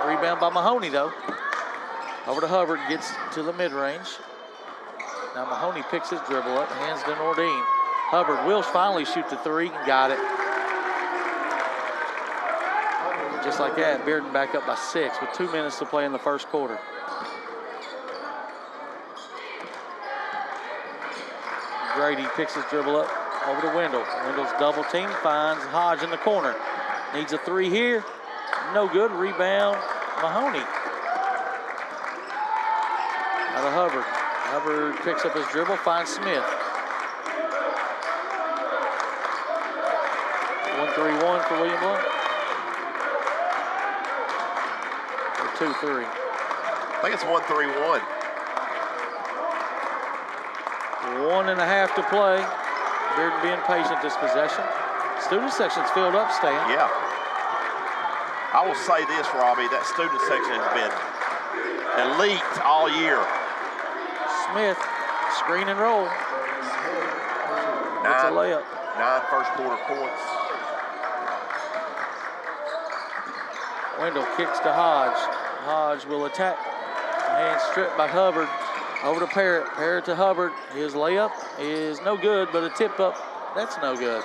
rebound by Mahoney though. Over to Hubbard, gets to the mid-range. Now Mahoney picks his dribble up, hands to Nordine. Hubbard will finally shoot the 3 and got it. Just like that, Bearden back up by 6 with 2 minutes to play in the first quarter. Grady picks his dribble up over to Wendell. Wendell's double team, finds Hodge in the corner. Needs a 3 here. No good. Rebound, Mahoney. Out of Hubbard. Hubbard picks up his dribble, finds Smith. 1-3-1 for William Blount. 2-3. I think it's 1-3-1. 1.5 to play. Bearden being patient this possession. Student section's filled up, Stan. Yeah. I will say this, Robbie, that student section has been elite all year. Smith, screen and roll. It's a layup. 9 first quarter points. Wendell kicks to Hodge. Hodge will attack. Hand stripped by Hubbard. Over to Parrott. Parrott to Hubbard. His layup is no good, but a tip up, that's no good.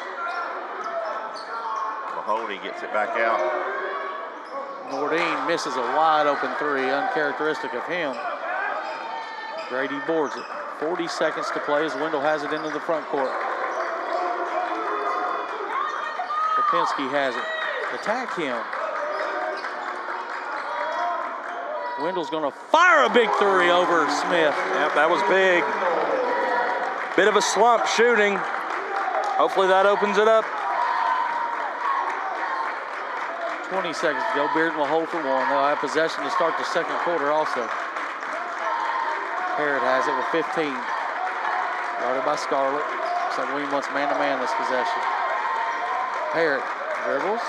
Mahoney gets it back out. Nordine misses a wide open 3, uncharacteristic of him. Grady boards it. 40 seconds to play as Wendell has it into the front court. Lipinski has it. Attack him. Wendell's gonna fire a big 3 over Smith. Yep, that was big. Bit of a slump shooting. Hopefully that opens it up. 20 seconds to go. Bearden will hold for 1. They'll have possession to start the second quarter also. Parrott has it with 15. Guarded by Scarlett. Looks like William wants man-to-man this possession. Parrott dribbles.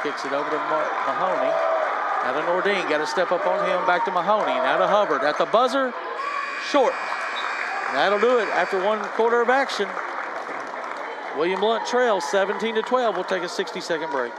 Kicks it over to Mahoney. Now to Nordine. Got to step up on him. Back to Mahoney. Now to Hubbard. At the buzzer. Short. That'll do it after 1 quarter of action. William Blount trails 17-12. We'll take a 60-second break.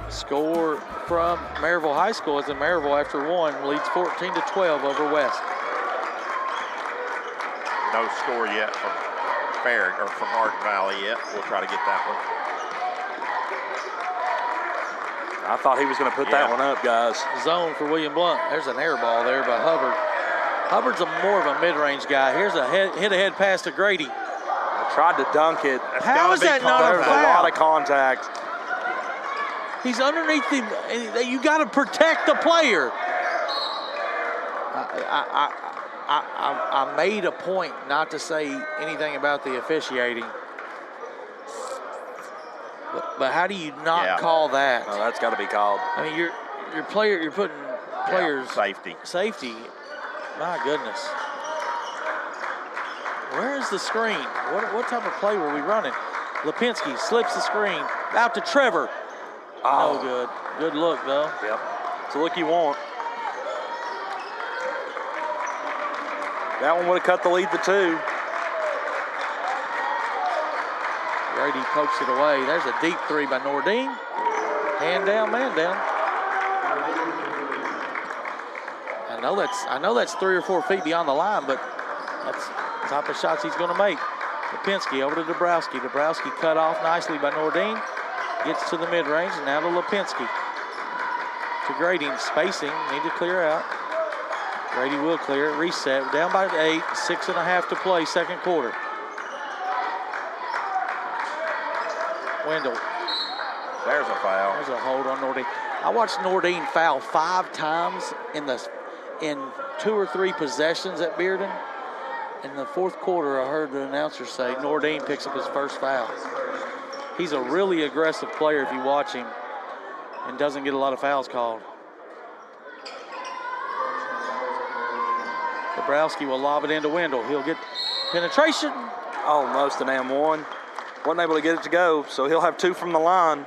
Score from Maryville High School as in Maryville after 1 leads 14-12 over West. No score yet from Farragut or from Hardin Valley yet. We'll try to get that one. I thought he was going to put that one up, guys. Zone for William Blount. There's an air ball there by Hubbard. Hubbard's more of a mid-range guy. Here's a hit-ahead pass to Grady. Tried to dunk it. How is that not a There was a foul? lot of contact. He's underneath him. You got to protect the player. I made a point not to say anything about the officiating. But how do you not call that? Oh, that's got to be called. I mean, you're putting players Safety. My goodness. Where is the screen? What type of play were we running? Lipinski slips the screen out to Trevor. Oh. No good. Good look though. Yep. It's a look you want. That one would have cut the lead to 2. Grady pokes it away. There's a deep 3 by Nordine. Hand down, man down. I know that's 3 or 4 feet beyond the line, but that's the type of shots he's going to make. Lipinski over to Dabrowski. Dabrowski cut off nicely by Nordine. Gets to the mid-range, and now to Lipinski. To Grady, spacing, need to clear out. Grady will clear it, reset, down by 8, 6.5 to play, second quarter. Wendell. There's a foul. There's a hold on Nordine. I watched Nordine foul 5 times in 2 or 3 possessions at Bearden. In the fourth quarter, I heard the announcer say Nordine picks up his first foul. He's a really aggressive player if you watch him and doesn't get a lot of fouls called. Dabrowski will lob it into Wendell. He'll get penetration. Almost an M1. Wasn't able to get it to go, so he'll have 2 from the line.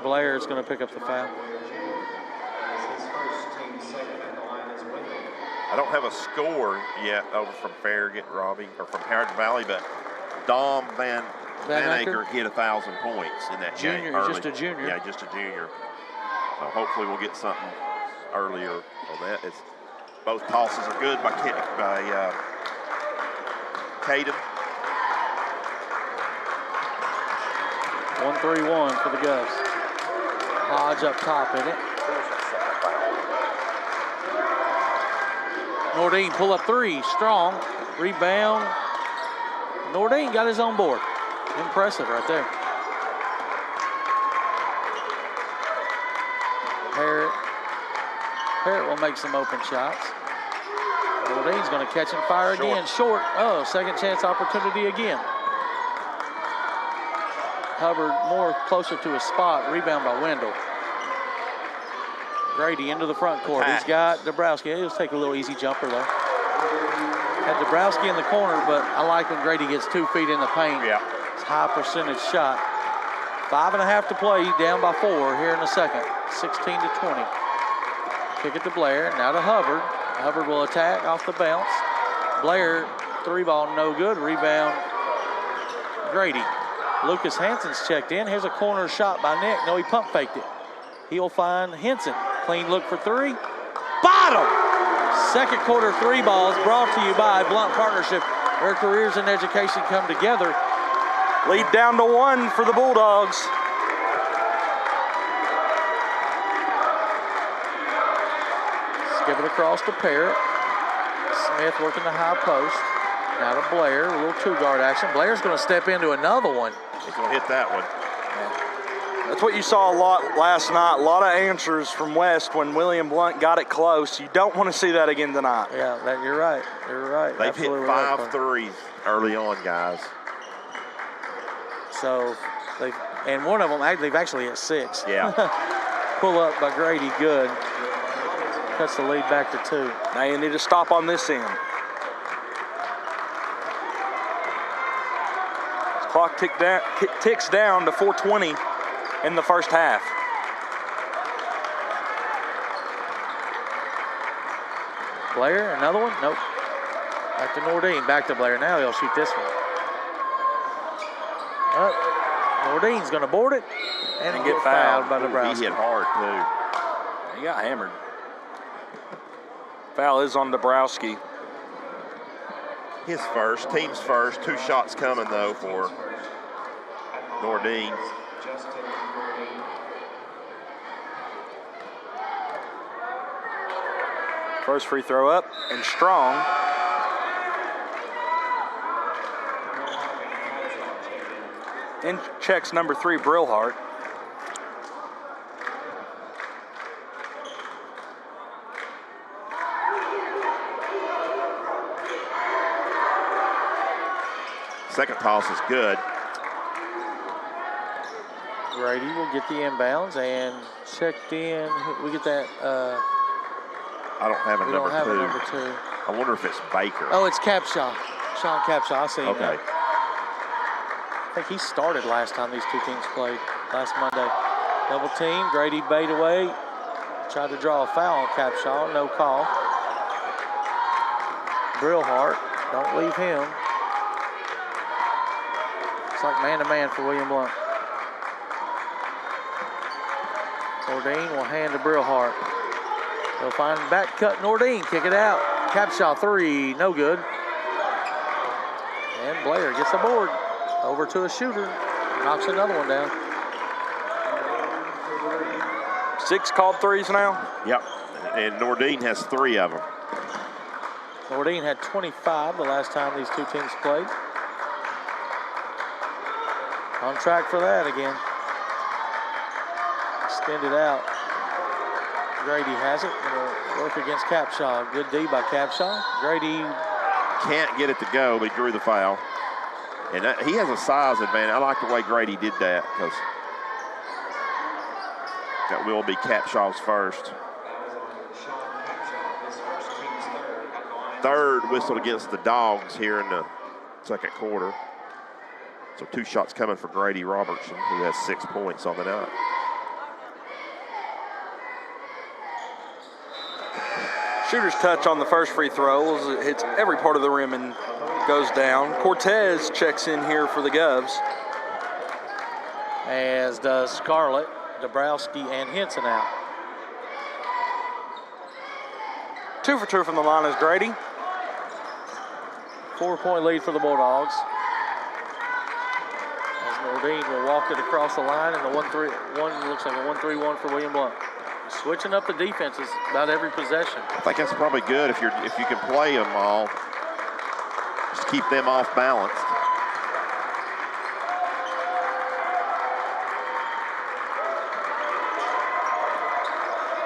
Blair is going to pick up the foul. I don't have a score yet over from Farragut, Robbie, or from Heritage Valley, but Dom Van Acker hit 1,000 points in that game. Junior, just a junior. Yeah, just a junior. So hopefully we'll get something earlier on that. Both tosses are good by Caden. 1-3-1 for the Govs. Hodge up top in it. Nordine pull up 3, strong. Rebound. Nordine got his own board. Impressive right there. Parrott will make some open shots. Nordine's going to catch and fire again. Short. Oh, second chance opportunity again. Hubbard more closer to his spot. Rebound by Wendell. Grady into the front court. He's got Dabrowski. He'll take a little easy jumper though. Had Dabrowski in the corner, but I like when Grady gets 2 feet in the paint. Yeah. It's a high percentage shot. 5.5 to play, down by 4 here in the second. 16-20. Kick it to Blair, now to Hubbard. Hubbard will attack off the bounce. Blair, 3-ball, no good. Rebound, Grady. Lucas Hansen's checked in. Here's a corner shot by Nick. No, he pump faked it. He'll find Henson. Clean look for 3. Bottom! Second quarter 3 balls brought to you by Blount Partnership, where careers and education come together. Lead down to 1 for the Bulldogs. Skip it across to Parrott. Smith working the high post. Now to Blair, a little 2-guard action. Blair's going to step into another one. He's going to hit that one. That's what you saw a lot last night. A lot of answers from West when William Blount got it close. You don't want to see that again tonight. Yeah, you're right. You're right. They've Absolutely hit right. 5 threes early on, guys. So, and one of them, they've actually hit 6. Yeah. Pull up by Grady, good. Cuts the lead back to 2. Now you need to stop on this end. Clock ticks down to 4:20 in the first half. Blair, another one? Nope. Back to Nordine, back to Blair. Now he'll shoot this one. Nordine's going to board it and get fouled by Dabrowski. He hit hard, too. He got hammered. Foul is on Dabrowski. His first, team's first. 2 shots coming, though, for Nordine. First free throw up and strong. In checks number 3, Brillhart. Second toss is good. Grady will get the inbounds and checked in. We get that. I don't have a We number don't have two. a number 2. I wonder if it's Baker. Oh, it's Capshaw. Sean Capshaw. I see him Okay. now. I think he started last time these two teams played, last Monday. Double team. Grady bait away. Tried to draw a foul on Capshaw. No call. Brillhart. Don't leave him. It's like man-to-man for William Blount. Nordine will hand to Brillhart. They'll find back cut Nordine. Kick it out. Capshaw 3. No good. And Blair gets the board. Over to a shooter. Knocks another one down. 6 called threes now. Yep. And Nordine has 3 of them. Nordine had 25 the last time these two teams played. On track for that again. Extended out. Grady has it. It'll work against Capshaw. Good D by Capshaw. Grady Can't get it to go, but he drew the foul. And he has a size advantage. I like the way Grady did that because that will be Capshaw's first. Third whistled against the Dogs here in the second quarter. So 2 shots coming for Grady Robertson, who has 6 points on the night. Shooter's touch on the first free throw. It hits every part of the rim and goes down. Cortez checks in here for the Govs. as does Scarlett, Dabrowski, and Henson out. 2 for 2 from the line is Grady. 4-point lead for the Bulldogs. As Nordine will walk it across the line, and the 1-3-1 looks like a 1-3-1 for William Blount. Switching up the defenses about every possession. I think that's probably good if you can play them all. Just keep them off balance.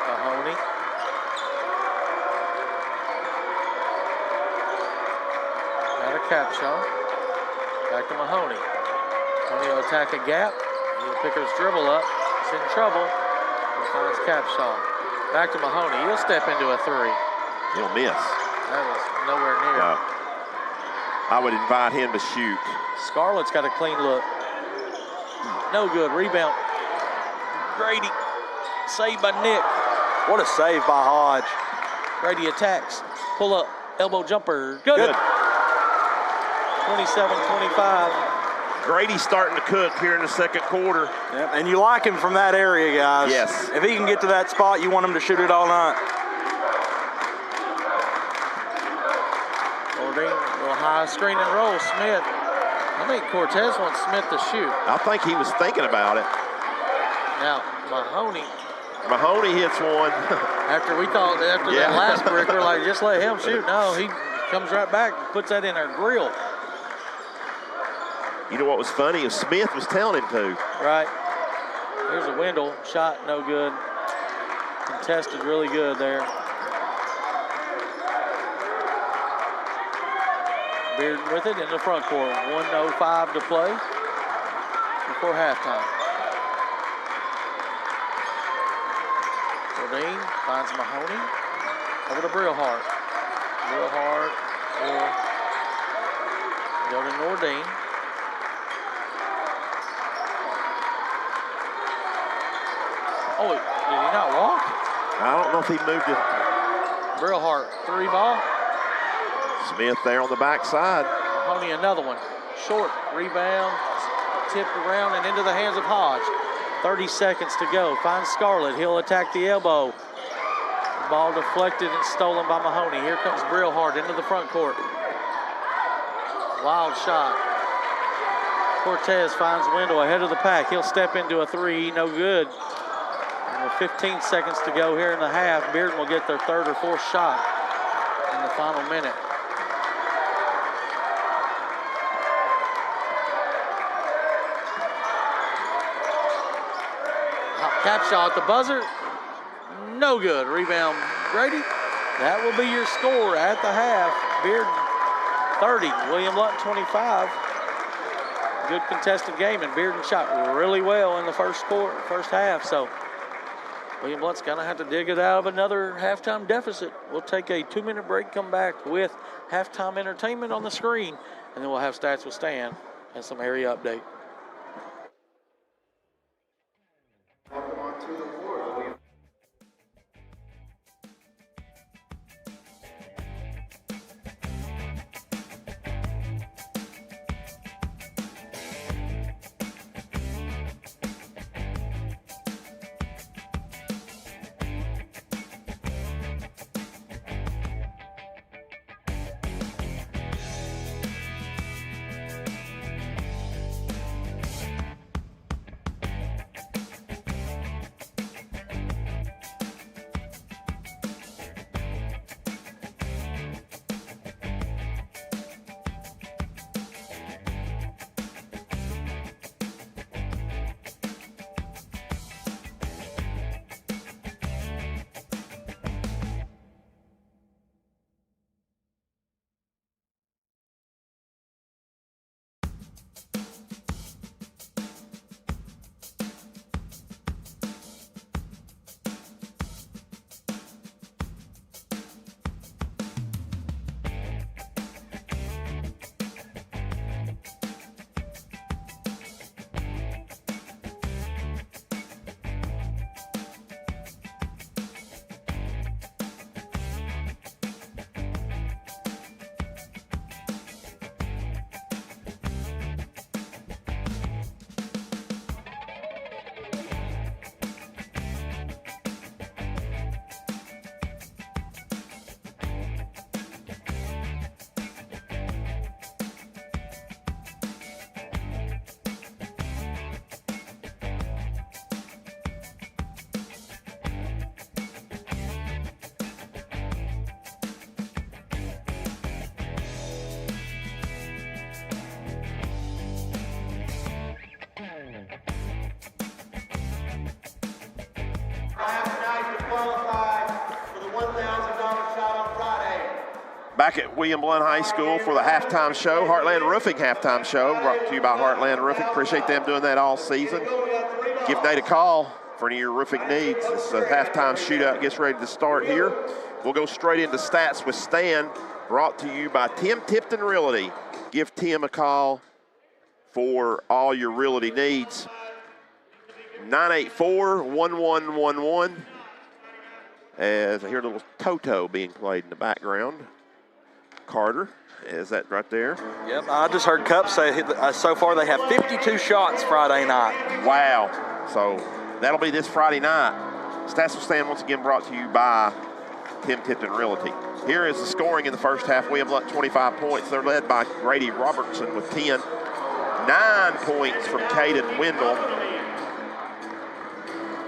Mahoney. Out of Capshaw. Back to Mahoney. Mahoney will attack a gap. He'll pick his dribble up. He's in trouble. He finds Capshaw. Back to Mahoney. He'll step into a 3. He'll miss. That was nowhere near. No. I would invite him to shoot. Scarlett's got a clean look. No good. Rebound. Grady. Saved by Nick. What a save by Hodge. Grady attacks. Pull up. Elbow jumper. Good. 27-25. Grady's starting to cook here in the second quarter. Yep, and you like him from that area, guys. Yes. If he can get to that spot, you want him to shoot it all night. Nordine, a little high screen and roll. Smith. I think Cortez wants Smith to shoot. I think he was thinking about it. Now, Mahoney, hits one. after Yeah. that last brick, we're like, just let him shoot. No, he comes right back, puts that in our grill. You know what was funny is Smith was telling him to. Right. Here's a Wendell. Shot no good. Contested really good there. Bearden with it in the front court. 1:05 to play before halftime. Nordine finds Mahoney. Over to Brillhart. Brillhart will go to Nordine. Oh, did he not walk? I don't know if he moved it. Brillhart, 3 ball. Smith there on the backside. Mahoney, another one. Short rebound, tipped around and into the hands of Hodge. 30 seconds to go. Finds Scarlett. He'll attack the elbow. Ball deflected and stolen by Mahoney. Here comes Brillhart into the front court. Wild shot. Cortez finds Wendell ahead of the pack. He'll step into a 3. No good. And the 15 seconds to go here in the half. Bearden will get their third or fourth shot in the final minute. Cap shot at the buzzer. No good. Rebound, Grady. That will be your score at the half. Bearden 30, William Blount 25. Good contested game, and Bearden shot really well in the first half. So William Blount's gonna have to dig it out of another halftime deficit. We'll take a 2-minute break, come back with halftime entertainment on the screen, and then we'll have Stats with Stan and some area update. Welcome onto the floor, William. Back at William Blount High School for the halftime show, Heartland Roofing halftime show, brought to you by Heartland Roofing. Appreciate them doing that all season. Give Nate a call for any of your roofing needs. It's a halftime shootout gets ready to start here. We'll go straight into Stats with Stan, brought to you by Tim Tipton Realty. Give Tim a call for all your realty needs. 984-1111. As I hear a little Toto being played in the background. Carter, is that right there? Yep, I just heard Cup say so far they have 52 shots Friday night. Wow. So that'll be this Friday night. Stats with Stan once again brought to you by Tim Tipton Realty. Here is the scoring in the first half. William Blount 25 points. They're led by Grady Robertson with 10. 9 points from Caden Wendell.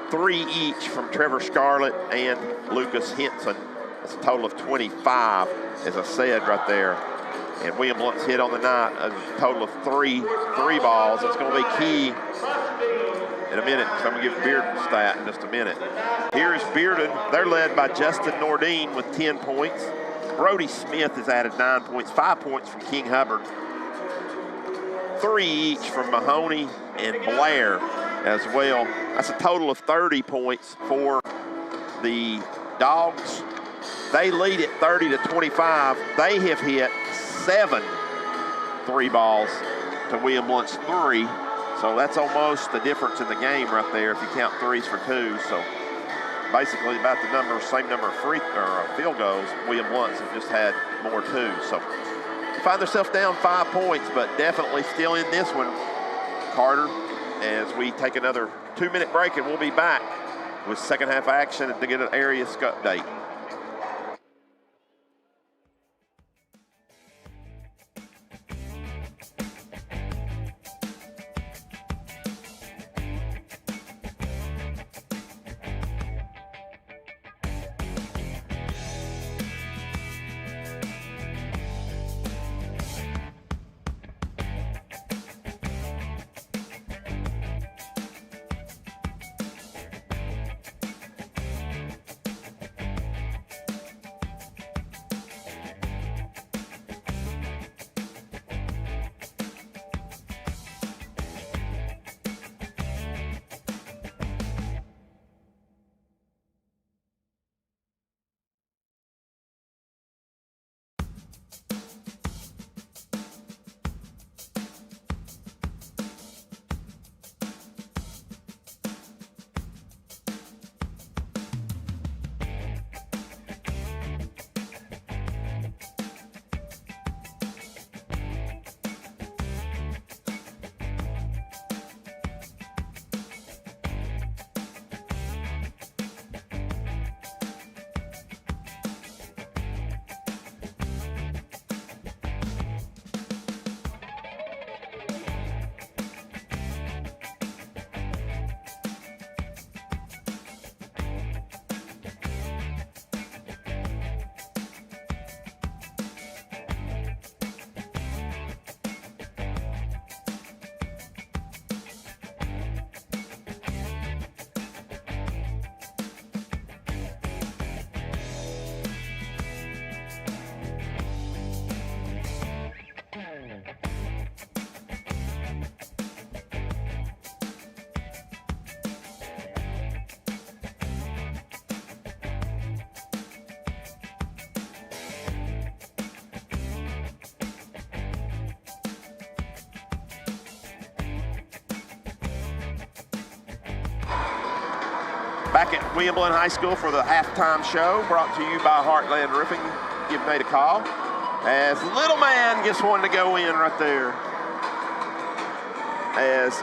3 each from Trevor Scarlett and Lucas Henson. That's a total of 25, as I said right there. And William Blount's hit on the night a total of three balls. It's going to be key in a minute. So I'm going to give Bearden a stat in just a minute. Here is Bearden. They're led by Justin Nordine with 10 points. Brody Smith has added 9 points, 5 points from King Hubbard. 3 each from Mahoney and Blair as well. That's a total of 30 points for the Dogs. They lead at 30-25. They have hit 7 3 balls to William Blount's 3. So that's almost the difference in the game right there if you count 3s for 2. So basically about the number, same number of field goals. William Blount's have just had more 2. So they find themselves down 5 points, but definitely still in this one, Carter, as we take another 2-minute break, and we'll be back with second half action to get an area update. Back at William Blount High School for the halftime show, brought to you by Heartland Roofing. Give Nate a call. As the little man gets one to go in right there. As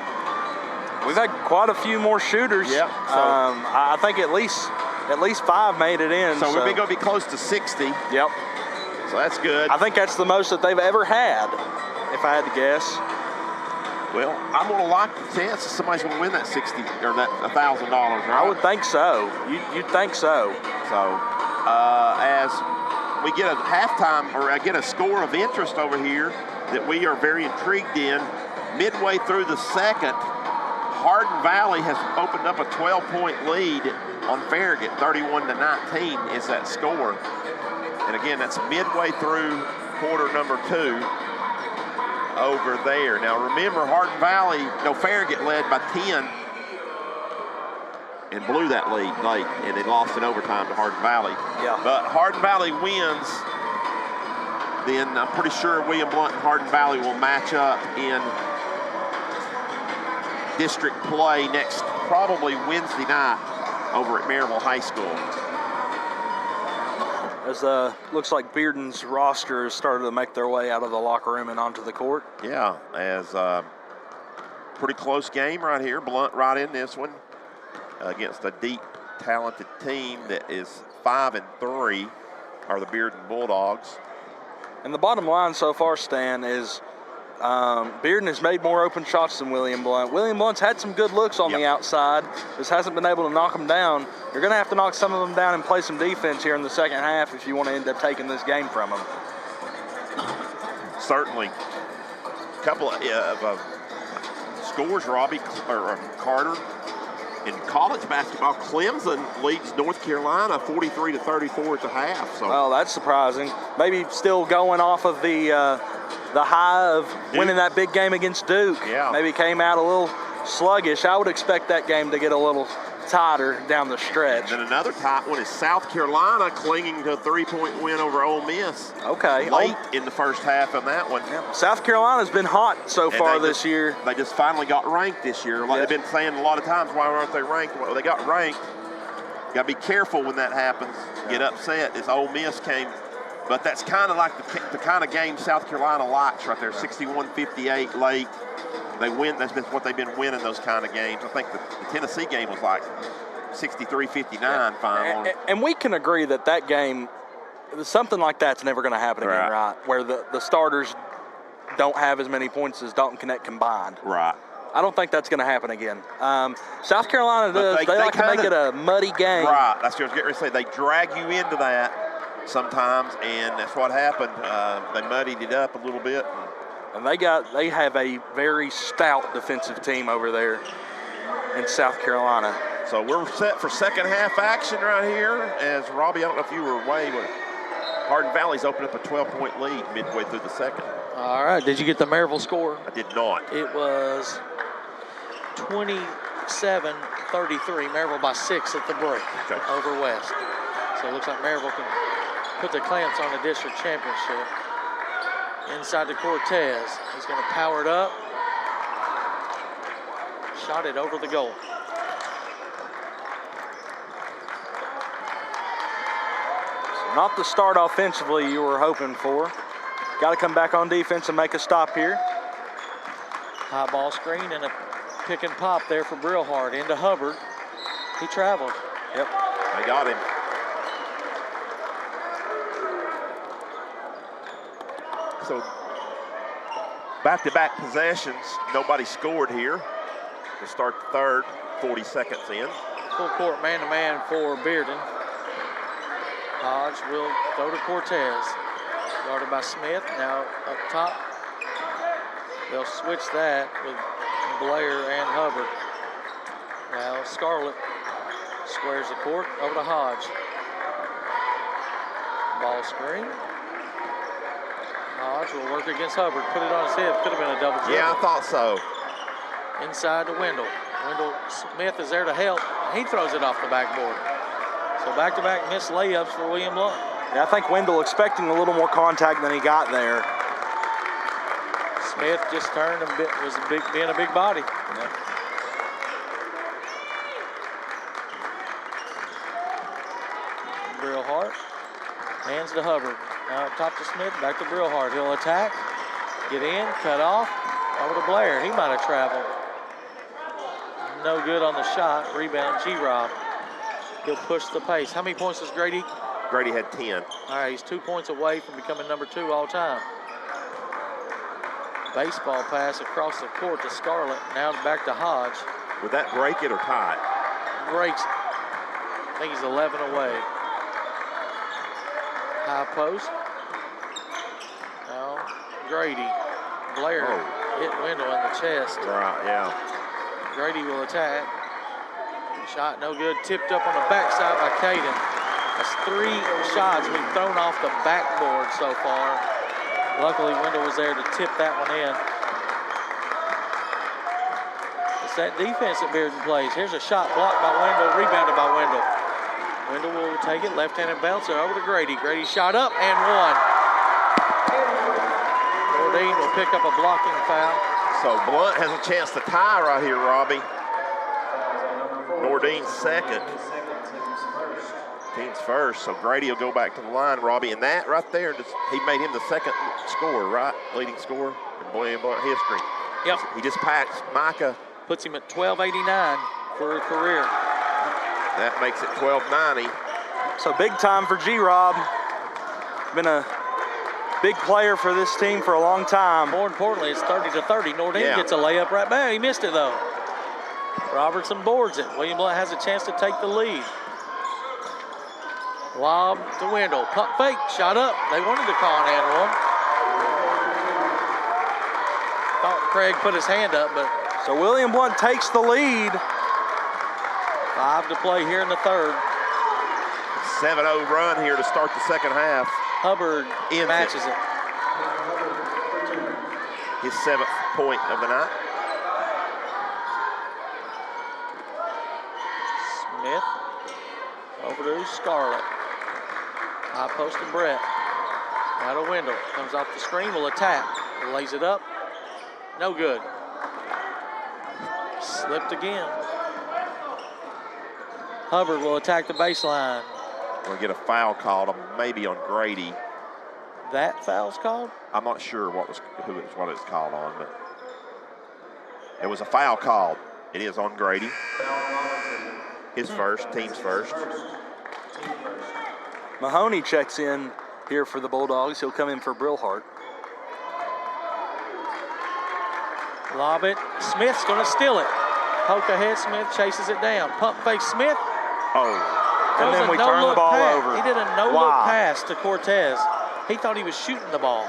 we've had quite a few more shooters. Yep. So, I think at least 5 made it in. So we're going to be close to 60. Yep. So that's good. I think that's the most that they've ever had, if I had to guess. Well, I'm going to like the chance that somebody's going to win that $60 or that $1,000. Right? I would think so. You'd think so. So as we get a halftime, or I get a score of interest over here that we are very intrigued in, midway through the second, Hardin Valley has opened up a 12-point lead on Farragut. 31-19 is that score. And again, that's midway through quarter number 2 over there. Now remember, Hardin Valley, Farragut led by 10 and blew that lead late, and they lost in overtime to Hardin Valley. Yeah. But Hardin Valley wins, then I'm pretty sure William Blount and Hardin Valley will match up in district play next, probably Wednesday night over at Maryville High School. As looks like Bearden's roster has started to make their way out of the locker room and onto the court. Yeah, as pretty close game right here. Blount right in this one against a deep, talented team that is 5-3, are the Bearden Bulldogs. And the bottom line so far, Stan, is Bearden has made more open shots than William Blount. William Blount's had some good looks on the outside, just hasn't been able to knock them down. You're going to have to knock some of them down and play some defense here in the second half if you want to end up taking this game from them. Certainly. A couple of scores, Robbie, or Carter. In college basketball, Clemson leads North Carolina 43-34 at the half. So. Well, that's surprising. Maybe still going off of the high of winning that big game against Duke. Yeah. Maybe came out a little sluggish. I would expect that game to get a little tighter down the stretch. And then another tight one is South Carolina clinging to a 3-point win over Ole Miss. Okay. Late in the first half on that one. Yeah. South Carolina's been hot so far this year. They just finally got ranked this year. Like they've been saying a lot of times, why aren't they ranked? Well, they got ranked. Got to be careful when that happens. Get upset as Ole Miss came. But that's kind of like the kind of game South Carolina likes right there, 61-58 late. They win. That's what they've been winning, those kind of games. I think the Tennessee game was like 63-59 final. And we can agree that game, something like that's never going to happen again, right? Where the starters don't have as many points as Dalton Connect combined. Right. I don't think that's going to happen again. South Carolina does. They like to make it a muddy game. Right. That's what I was getting ready to say. They drag you into that sometimes, and that's what happened. They muddied it up a little bit. And they have a very stout defensive team over there in South Carolina. So we're set for second half action right here. As Robbie, I don't know if you were away, but Hardin Valley's opened up a 12-point lead midway through the second. All right, did you get the Maryville score? I did not. It was 27-33, Maryville by 6 at the break over West. So it looks like Maryville can put the clamps on the district championship. Inside to Cortez. He's going to power it up. Shot it over the goal. So not the start offensively you were hoping for. Got to come back on defense and make a stop here. High ball screen and a pick and pop there for Brillhart into Hubbard. He traveled. Yep. They got him. So back-to-back possessions, nobody scored here to start the third, 40 seconds in. Full court man-to-man for Bearden. Hodge will go to Cortez. Guarded by Smith, now up top. They'll switch that with Blair and Hubbard. Now Scarlett squares the court over to Hodge. Ball screen. Hodge will work against Hubbard, put it on his hip. Could have been a double dribble. Yeah, I thought so. Inside to Wendell. Wendell Smith is there to help. He throws it off the backboard. So back-to-back missed layups for William Blount. Yeah, I think Wendell expecting a little more contact than he got there. Smith just turned and was being a big body. Brillhart. Hands to Hubbard. Now up top to Smith, back to Brillhart. He'll attack, get in, cut off, over to Blair. He might have traveled. No good on the shot. Rebound, G-Rob. He'll push the pace. How many points does Grady? Grady had 10. All right, he's 2 points away from becoming number 2 all time. Baseball pass across the court to Scarlett. Now back to Hodge. Would that break it or tie it? Breaks it. I think he's 11 away. High post. Now Grady. Blair hit Wendell in the chest. Right, yeah. Grady will attack. Shot no good. Tipped up on the backside by Caden. That's 3 shots we've thrown off the backboard so far. Luckily, Wendell was there to tip that one in. It's that defense that Bearden plays. Here's a shot blocked by Wendell, rebounded by Wendell. Wendell will take it, left-handed bouncer over to Grady. Grady shot up and one. Nordine will pick up a blocking foul. So Blount has a chance to tie right here, Robbie. Nordine's second. Team's first, so Grady will go back to the line, Robbie, and that right there, he made him the second scorer, right? Leading scorer in Blount history. Yep. He just patched Micah. Puts him at 1289 for a career. That makes it 1290. So big time for G-Rob. Been a big player for this team for a long time. More importantly, it's 30-30. Nordine gets a layup right back. He missed it, though. Robertson boards it. William Blount has a chance to take the lead. Lob to Wendell. Pump fake. Shot up. They wanted to call an and one. Thought Craig put his hand up, but. So William Blount takes the lead. 5 to play here in the third. 7-0 run here to start the second half. Hubbard matches it. His 7th point of the night. Smith over to Scarlett. High post to Brett. Now to Wendell. Comes off the screen, will attack. Lays it up. No good. Slipped again. Hubbard will attack the baseline. We'll get a foul called, maybe on Grady. That foul's called? I'm not sure what it's called on, but it was a foul called. It is on Grady. His first, team's first. Mahoney checks in here for the Bulldogs. He'll come in for Brillhart. Lob it. Smith's going to steal it. Poke ahead. Smith chases it down. Pump fake Smith. Oh. And then we turn the ball over. He did a no-look pass to Cortez. He thought he was shooting the ball.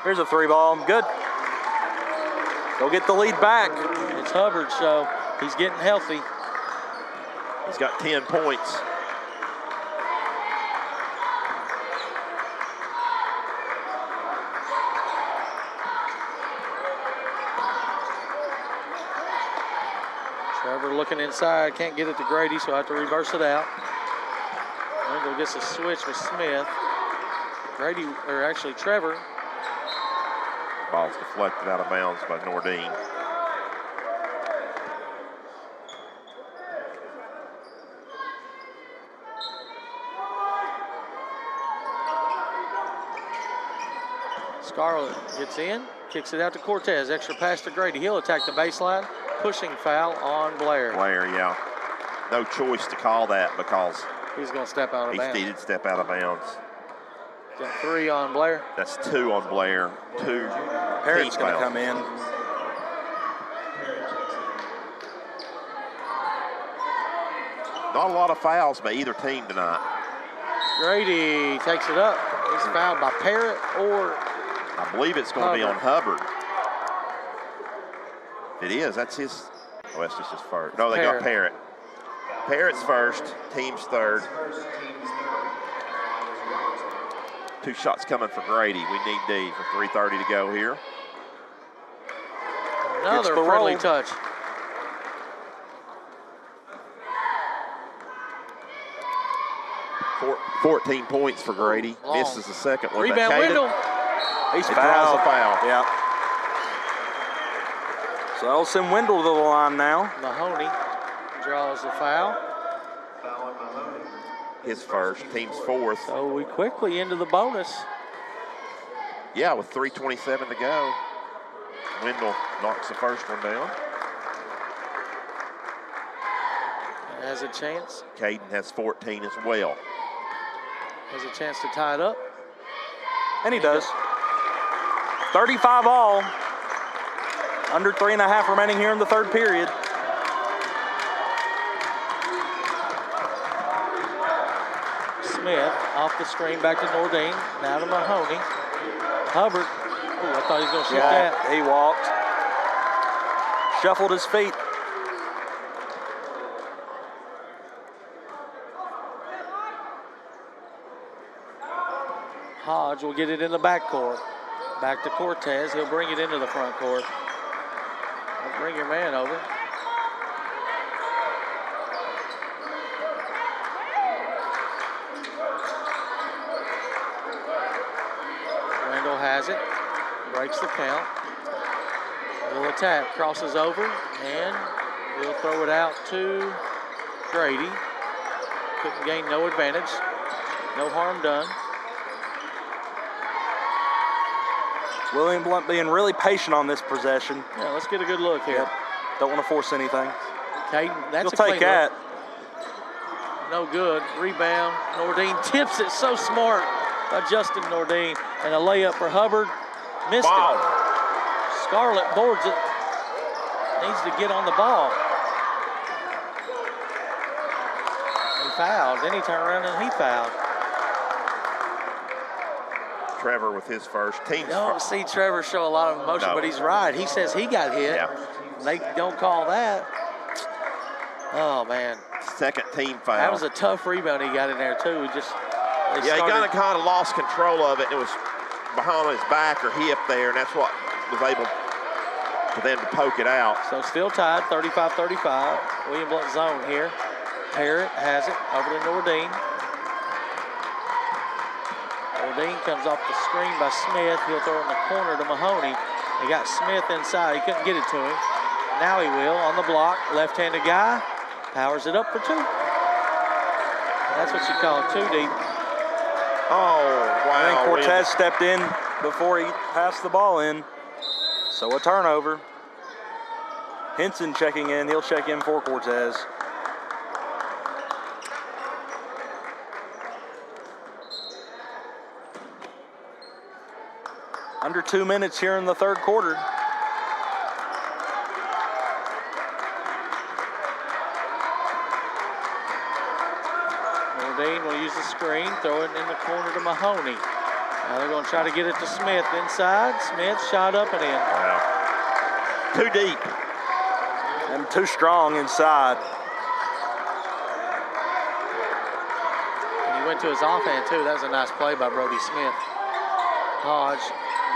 Here's a 3-ball. Good. Go get the lead back. It's Hubbard, so he's getting healthy. He's got 10 points. Trevor looking inside, can't get it to Grady, so I have to reverse it out. Wendell gets a switch with Smith. Grady, or actually Trevor. Ball's deflected out of bounds by Nordine. Scarlett gets in, kicks it out to Cortez. Extra pass to Grady. He'll attack the baseline. Pushing foul on Blair. Blair, yeah. No choice to call that because he's going to step out of bounds. He did step out of bounds. Got 3 on Blair. That's 2 on Blair. 2. Parrott's going to come in. Not a lot of fouls by either team tonight. Grady takes it up. He's fouled by Parrott or I believe it's going to be on Hubbard. It is. That's his. Oh, that's just his first. No, they got Parrott. Parrott's first. Team's third. 2 shots coming for Grady. We need these with 3:30 to go here. Another friendly touch. Four, 14 points for Grady. Long. Misses the second one. Rebound Wendell. He's fouled. Draws a foul. Yeah. So that'll send Wendell to the line now. Mahoney draws the foul. Foul on Mahoney. His first, team's fourth. So we quickly into the bonus. Yeah, with 3:27 to go. Wendell knocks the first one down. Has a chance. Caden has 14 as well. Has a chance to tie it up. And he does. 35 all. Under 3.5 remaining here in the third period. Smith off the screen back to Nordine. Now to Mahoney. Hubbard. Oh, I thought he was going to shoot that. He walked. Shuffled his feet. Hodge will get it in the backcourt. Back to Cortez. He'll bring it into the front court. Bring your man over. Wendell has it. Breaks the count. He'll attack. Crosses over. And he'll throw it out to Grady. Couldn't gain no advantage. No harm done. William Blount being really patient on this possession. Yeah, let's get a good look here. Yep. Don't want to force anything. Caden, that's He'll a clean take that. look. No good. Rebound. Nordine tips it so smart by Justin Nordine. And a layup for Hubbard. Missed it. Scarlett boards it. Needs to get on the ball. He fouled. Then he turned around and he fouled. Trevor with his first. Team's You don't see Trevor show a lot of emotion, No. but he's right. He says he got hit. Yeah. They don't call that. Oh, man. second team foul. That was a tough rebound he got in there, too. He kind of lost control of it. It was behind his back or hip there, and that's what was able for them to poke it out. So still tied, 35-35. William Blount zone here. Parrott has it over to Nordine. Nordine comes off the screen by Smith. He'll throw it in the corner to Mahoney. They got Smith inside. He couldn't get it to him. Now he will on the block. Left-handed guy. Powers it up for two. That's what you call too deep. Oh, wow. I think Cortez stepped in before he passed the ball in. So a turnover. Henson checking in. He'll check in for Cortez. Under 2 minutes here in the third quarter. Nordine will use the screen, throw it in the corner to Mahoney. Now they're going to try to get it to Smith inside. Smith shot up and in. Wow. Too deep. And too strong inside. And he went to his offhand too. That was a nice play by Brody Smith. Hodge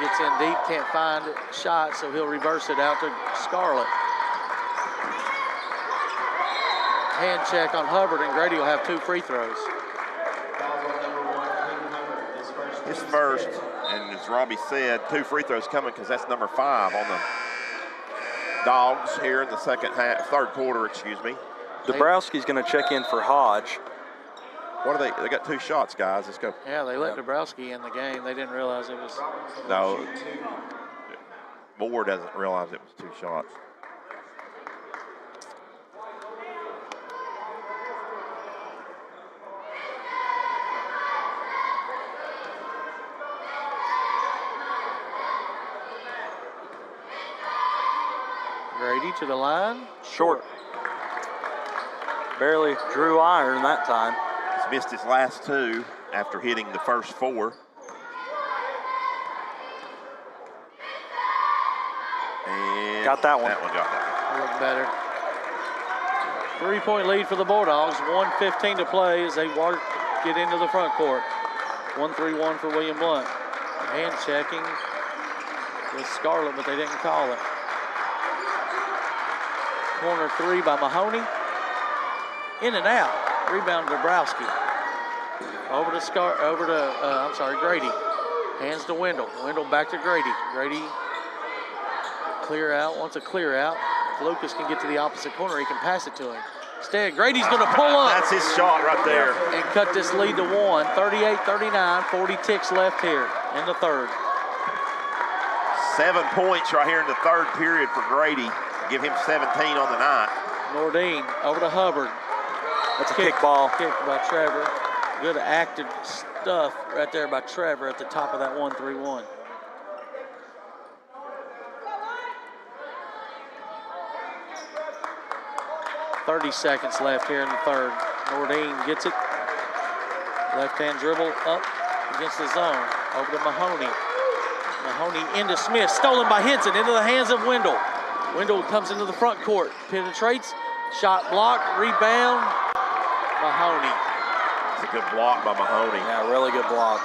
gets in deep, can't find a shot, so he'll reverse it out to Scarlett. Hand check on Hubbard, and Grady will have 2 free throws. His first, and as Robbie said, 2 free throws coming because that's number 5 on the Dogs here in the third quarter, excuse me. Dabrowski's going to check in for Hodge. What are they? They got 2 shots, guys. Let's go. Yeah, they let Dabrowski in the game. They didn't realize it was. No, Moore doesn't realize it was 2 shots. Grady to the line. Short. Barely drew iron that time. He's missed his last 2 after hitting the first 4. And Got that one. That one got that. Look better. 3-point lead for the Bulldogs. 1:15 to play as they get into the front court. 1-3-1 for William Blount. Hand checking with Scarlett, but they didn't call it. Corner 3 by Mahoney. In and out. Rebound Dabrowski. Over to Grady. Hands to Wendell. Wendell back to Grady. Grady Clear out, wants a clear out. If Lucas can get to the opposite corner, he can pass it to him. Instead, Grady's going to pull up. That's his shot right there. And cut this lead to 1. 38-39, 40 ticks left here in the third. 7 points right here in the third period for Grady. Give him 17 on the night. Nordine over to Hubbard. That's a kick ball. Kicked by Trevor. Good active stuff right there by Trevor at the top of that 1-3-1. .30 seconds left here in the third. Nordine gets it. Left-hand dribble up against the zone. Over to Mahoney. Mahoney into Smith. Stolen by Henson into the hands of Wendell. Wendell comes into the front court. Penetrates. Shot blocked. Rebound. Mahoney. It's a good block by Mahoney. Yeah, really good block.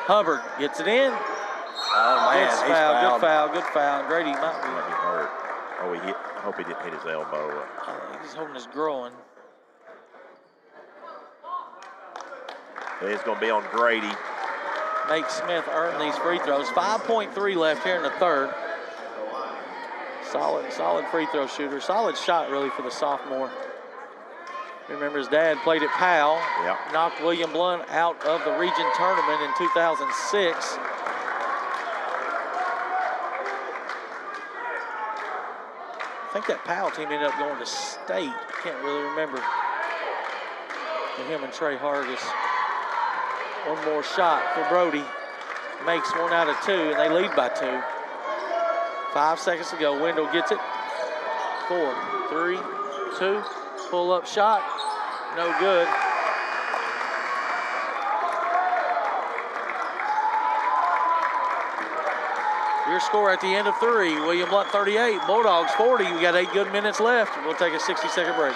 Hubbard gets it in. Oh, man, Good he's foul, fouled. good foul, good foul. Grady might be. Might be hurt. Oh, he hit. I hope he didn't hit his elbow. He's holding his groin. It's going to be on Grady. Nate Smith earned these free throws. 5.3 left here in the third. Solid free throw shooter. Solid shot, really, for the sophomore. Remember, his dad played at Powell. Yep. Knocked William Blount out of the region tournament in 2006. I think that Powell team ended up going to state. Can't really remember. For him and Trey Hargis. One more shot for Brody. Makes 1 out of 2, and they lead by 2. 5 seconds to go. Wendell gets it. 4, 3, 2. Pull up shot. No good. Your score at the end of 3. William Blount 38, Bulldogs 40. We got 8 good minutes left. We'll take a 60-second break.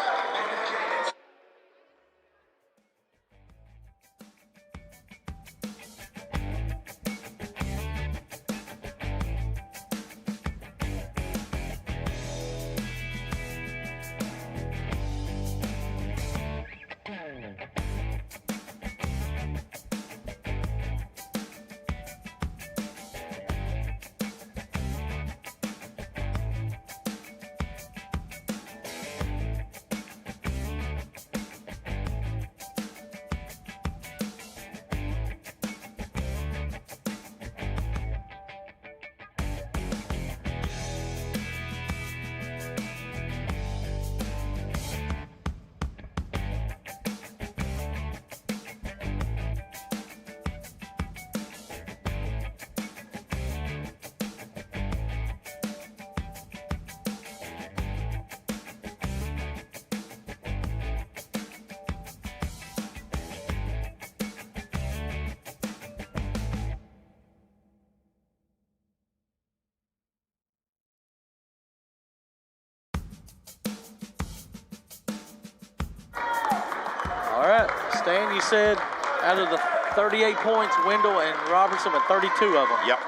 All right, Stan, you said out of the 38 points, Wendell and Robertson with 32 of them. Yep.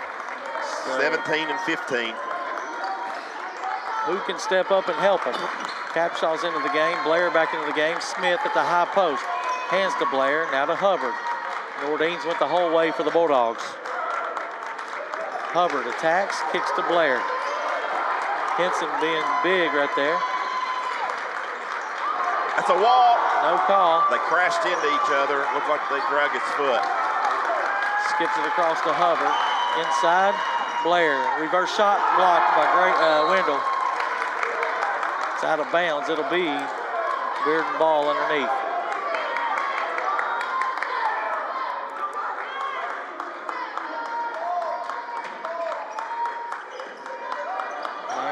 So 17 and 15. who can step up and help him? Capshaw's into the game, Blair back into the game, Smith at the high post. Hands to Blair, now to Hubbard. Nordine's went the whole way for the Bulldogs. Hubbard attacks, kicks to Blair. Henson being big right there. That's a walk. No call. They crashed into each other. Looked like they dragged his foot. Skips it across to Hubbard. Inside, Blair. Reverse shot blocked by Wendell. It's out of bounds. It'll be Bearden ball underneath.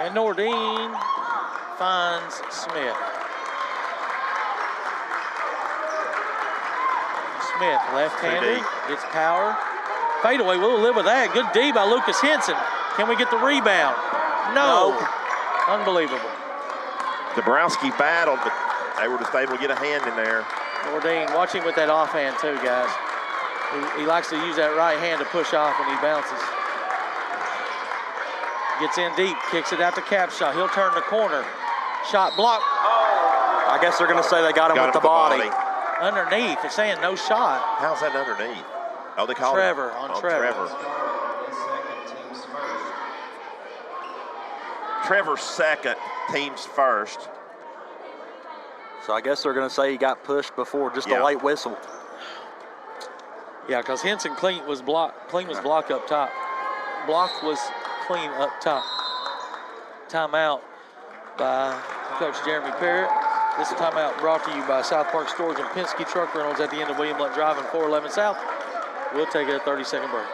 And Nordine finds Smith. Smith, left-handed, gets power. Fadeaway, we'll live with that. Good D by Lucas Henson. Can we get the rebound? No. Unbelievable. Dabrowski battled, but they were just able to get a hand in there. Nordine, watch him with that offhand too, guys. He likes to use that right hand to push off when he bounces. Gets in deep, kicks it out to Capshaw. He'll turn the corner. Shot blocked. I guess they're going to say they got him with the body. Underneath, they're saying no shot. How's that underneath? Oh, they called Trevor it. on Oh, Trevor. Second, team's first. Trevor's second, team's first. So I guess they're going to say he got pushed before, just Yeah. a late whistle. Yeah, because Henson Clean was blocked up top. Block was clean up top. Timeout by Coach Jeremy Parrott. This timeout brought to you by South Park Storage and Penske Truck Rentals at the end of William Blount Drive and 411 South. We'll take a 30-second break.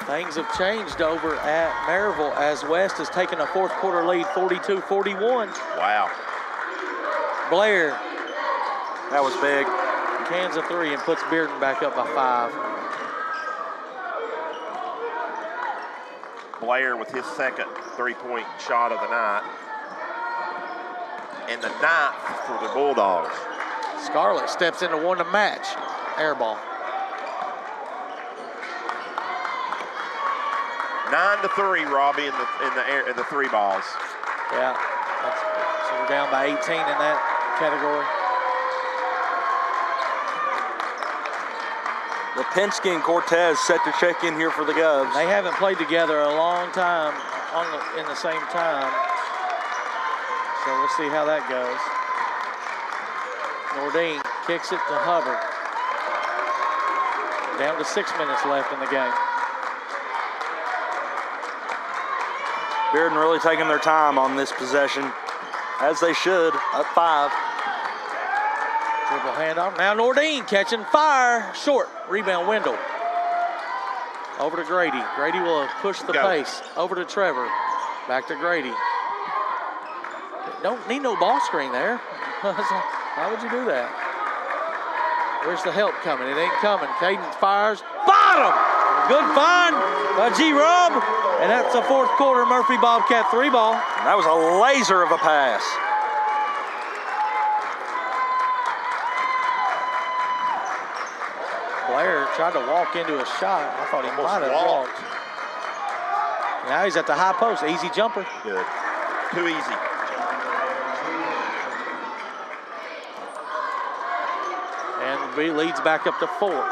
Things have changed over at Maryville as West has taken a fourth quarter lead, 42-41. Wow. Blair That was big. cans a three and puts Bearden back up by 5. Blair with his second three-point shot of the night. And the 9th for the Bulldogs. Scarlett steps into one to match. Air ball. 9-3, Robbie, in the three balls. Yeah, so we're down by 18 in that category. Lipinski and Cortez set to check in here for the Govs. They haven't played together a long time in the same time. So we'll see how that goes. Nordine kicks it to Hubbard. Down to 6 minutes left in the game. Bearden really taking their time on this possession, as they should, up 5. Dribble handoff. Now Nordine catching fire. Short. Rebound Wendell. Over to Grady. Grady will push the pace. Over to Trevor. Back to Grady. Don't need no ball screen there. Why would you do that? Where's the help coming? It ain't coming. Caden fires. Bottom! Good find by G-Rob. And that's a fourth quarter Murphy Bobcat 3 ball. That was a laser of a pass. Blair tried to walk into a shot. I thought he might have walked. Now he's at the high post. Easy jumper. Good. Too easy. And the leads back up to 4.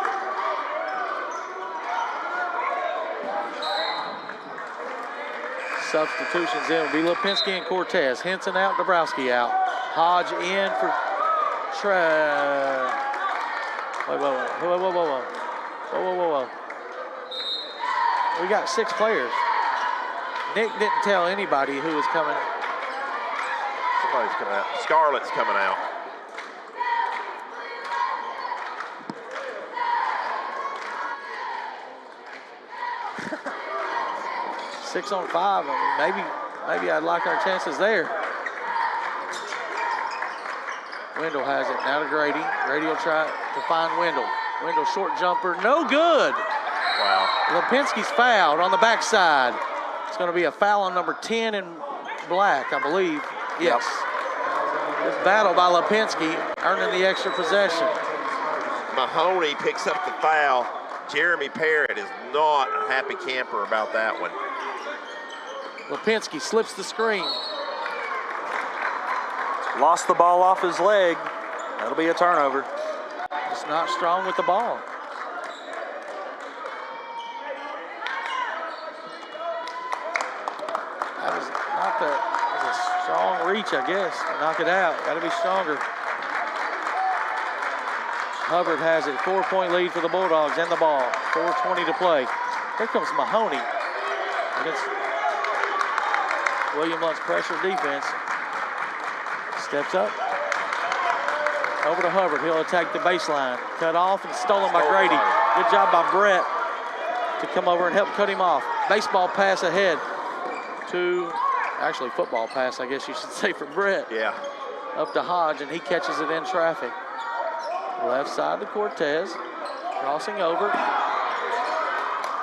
Substitutions in will be Lipinski and Cortez. Henson out, Dabrowski out. Hodge in for Whoa. We got 6 players. Nick didn't tell anybody who was coming. Somebody's coming out. Scarlett's coming out. Six on 5. I mean, maybe I'd like our chances there. Wendell has it now to Grady. Grady will try to find Wendell. Wendell short jumper, no good. Wow. Lipinski's fouled on the backside. It's going to be a foul on number 10 in black, I believe. Yes. This battle by Lipinski, earning the extra possession. Mahoney picks up the foul. Jeremy Parrott is not a happy camper about that one. Lipinski slips the screen. Lost the ball off his leg. That'll be a turnover. Just not strong with the ball. That was not the, that was a strong reach, I guess, to knock it out. Got to be stronger. Hubbard has it. 4-point lead for the Bulldogs and the ball. 4:20 to play. Here comes Mahoney against William Blount's pressure defense. Steps up. Over to Hubbard. He'll attack the baseline. Cut off and stolen by Grady. Good job by Brett to come over and help cut him off. Baseball pass ahead to actually football pass, I guess you should say, for Brett. Yeah. Up to Hodge, and he catches it in traffic. Left side to Cortez, crossing over.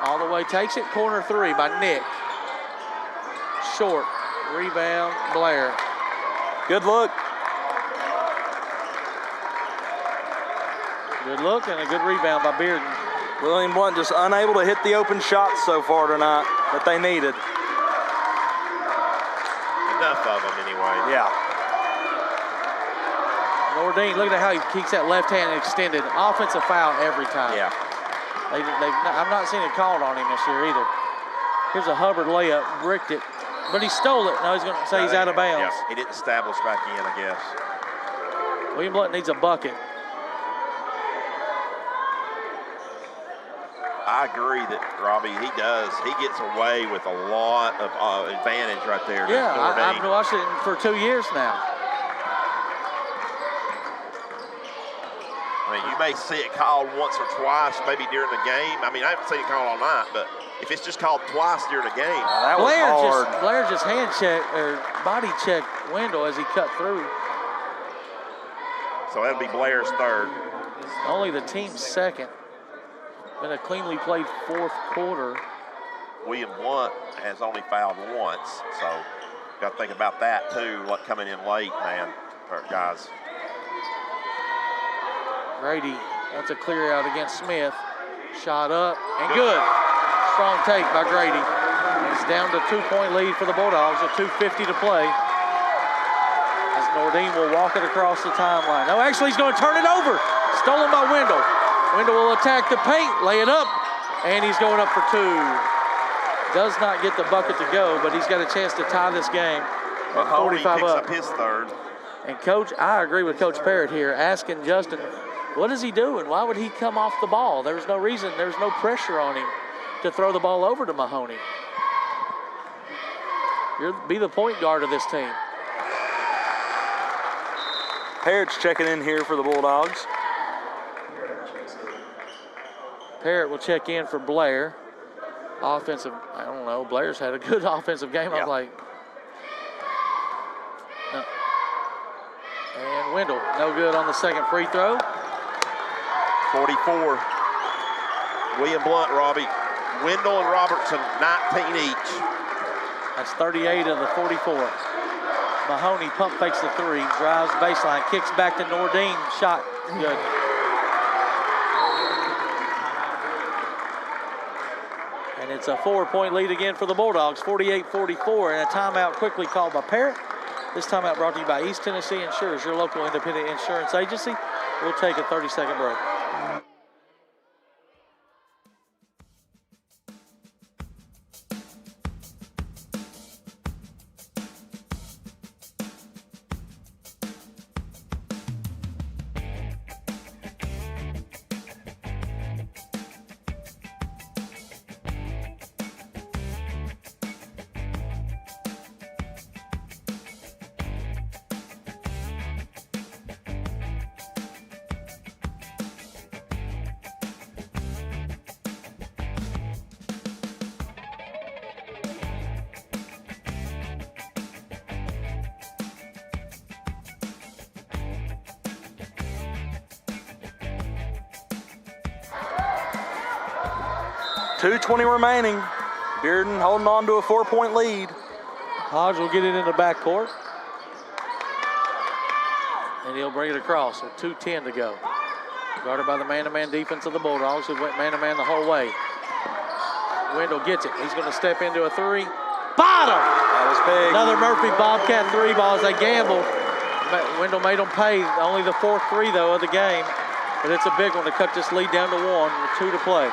All the way, takes it, corner 3 by Nick. Short, rebound, Blair. Good look. Good look and a good rebound by Bearden. William Blount just unable to hit the open shots so far tonight that they needed. Enough of them anyway. Yeah. Nordine, look at how he keeps that left hand extended. Offensive foul every time. Yeah. I've not seen it called on him this year either. Here's a Hubbard layup, bricked it, but he stole it. Now he's going to say he's out of bounds. Yeah, he didn't establish back in, I guess. William Blount needs a bucket. I agree that, Robbie, he does. He gets away with a lot of advantage right there. Yeah, I've watched it for 2 years now. I mean, you may see it called once or twice, maybe during the game. I mean, I haven't seen it called all night, but if it's just called twice during the game. That was hard. Blair just hand checked or body checked Wendell as he cut through. So that'll be Blair's third. Only the team's second. Been a cleanly played fourth quarter. William Blount has only fouled once, so got to think about that too, coming in late, man, guys. Grady wants a clear out against Smith. Shot up and good. Strong take by Grady. It's down to 2-point lead for the Bulldogs with 2:50 to play. As Nordine will walk it across the timeline. No, actually he's going to turn it over. Stolen by Wendell. Wendell will attack the paint, lay it up, and he's going up for 2. Does not get the bucket to go, but he's got a chance to tie this game. Mahoney 45 picks up. up his third. And Coach, I agree with Coach Parrott here, asking Justin, what is he doing? Why would he come off the ball? There's no reason, there's no pressure on him to throw the ball over to Mahoney. Be the point guard of this team. Parrott's checking in here for the Bulldogs. Parrott will check in for Blair. Offensive, I don't know, Blair's had a good offensive game. I was like, no. And Wendell, no good on the second free throw. 44. William Blount, Robbie. Wendell and Robertson, 19 each. That's 38 of the 44. Mahoney pump fakes the 3, drives baseline, kicks back to Nordine, shot good. And it's a 4-point lead again for the Bulldogs, 48-44, and a timeout quickly called by Parrott. This timeout brought to you by East Tennessee Insurance, your local independent insurance agency. We'll take a 30-second break. .220 remaining. Bearden holding on to a 4-point lead. Hodge will get it in the backcourt. And he'll bring it across with 2:10 to go. Guarded by the man-to-man defense of the Bulldogs, who went man-to-man the whole way. Wendell gets it. He's going to step into a 3. Bottom! That was big. Another Murphy Bobcat 3 ball as they gambled. Wendell made them pay. Only the 4th 3, though, of the game. But it's a big one to cut this lead down to 1 with 2 to play.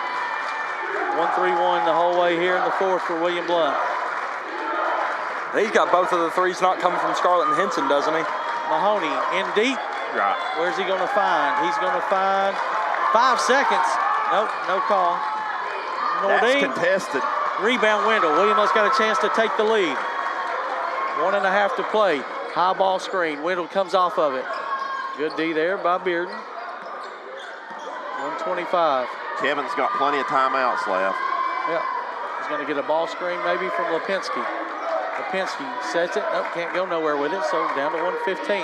1-3-1 the whole way here in the 4th for William Blount. He's got both of the 3s not coming from Scarlett and Henson, doesn't he? Mahoney in deep. Right. Where's he going to find? He's going to find 5 seconds. Nope, no call. That's Nordine, contested. rebound Wendell. Williams got a chance to take the lead. 1.5 to play. High ball screen. Wendell comes off of it. Good D there by Bearden. 125. Kevin's got plenty of timeouts left. Yep. He's going to get a ball screen maybe from Lipinski. Lipinski sets it. Nope, can't go nowhere with it, so down to 115.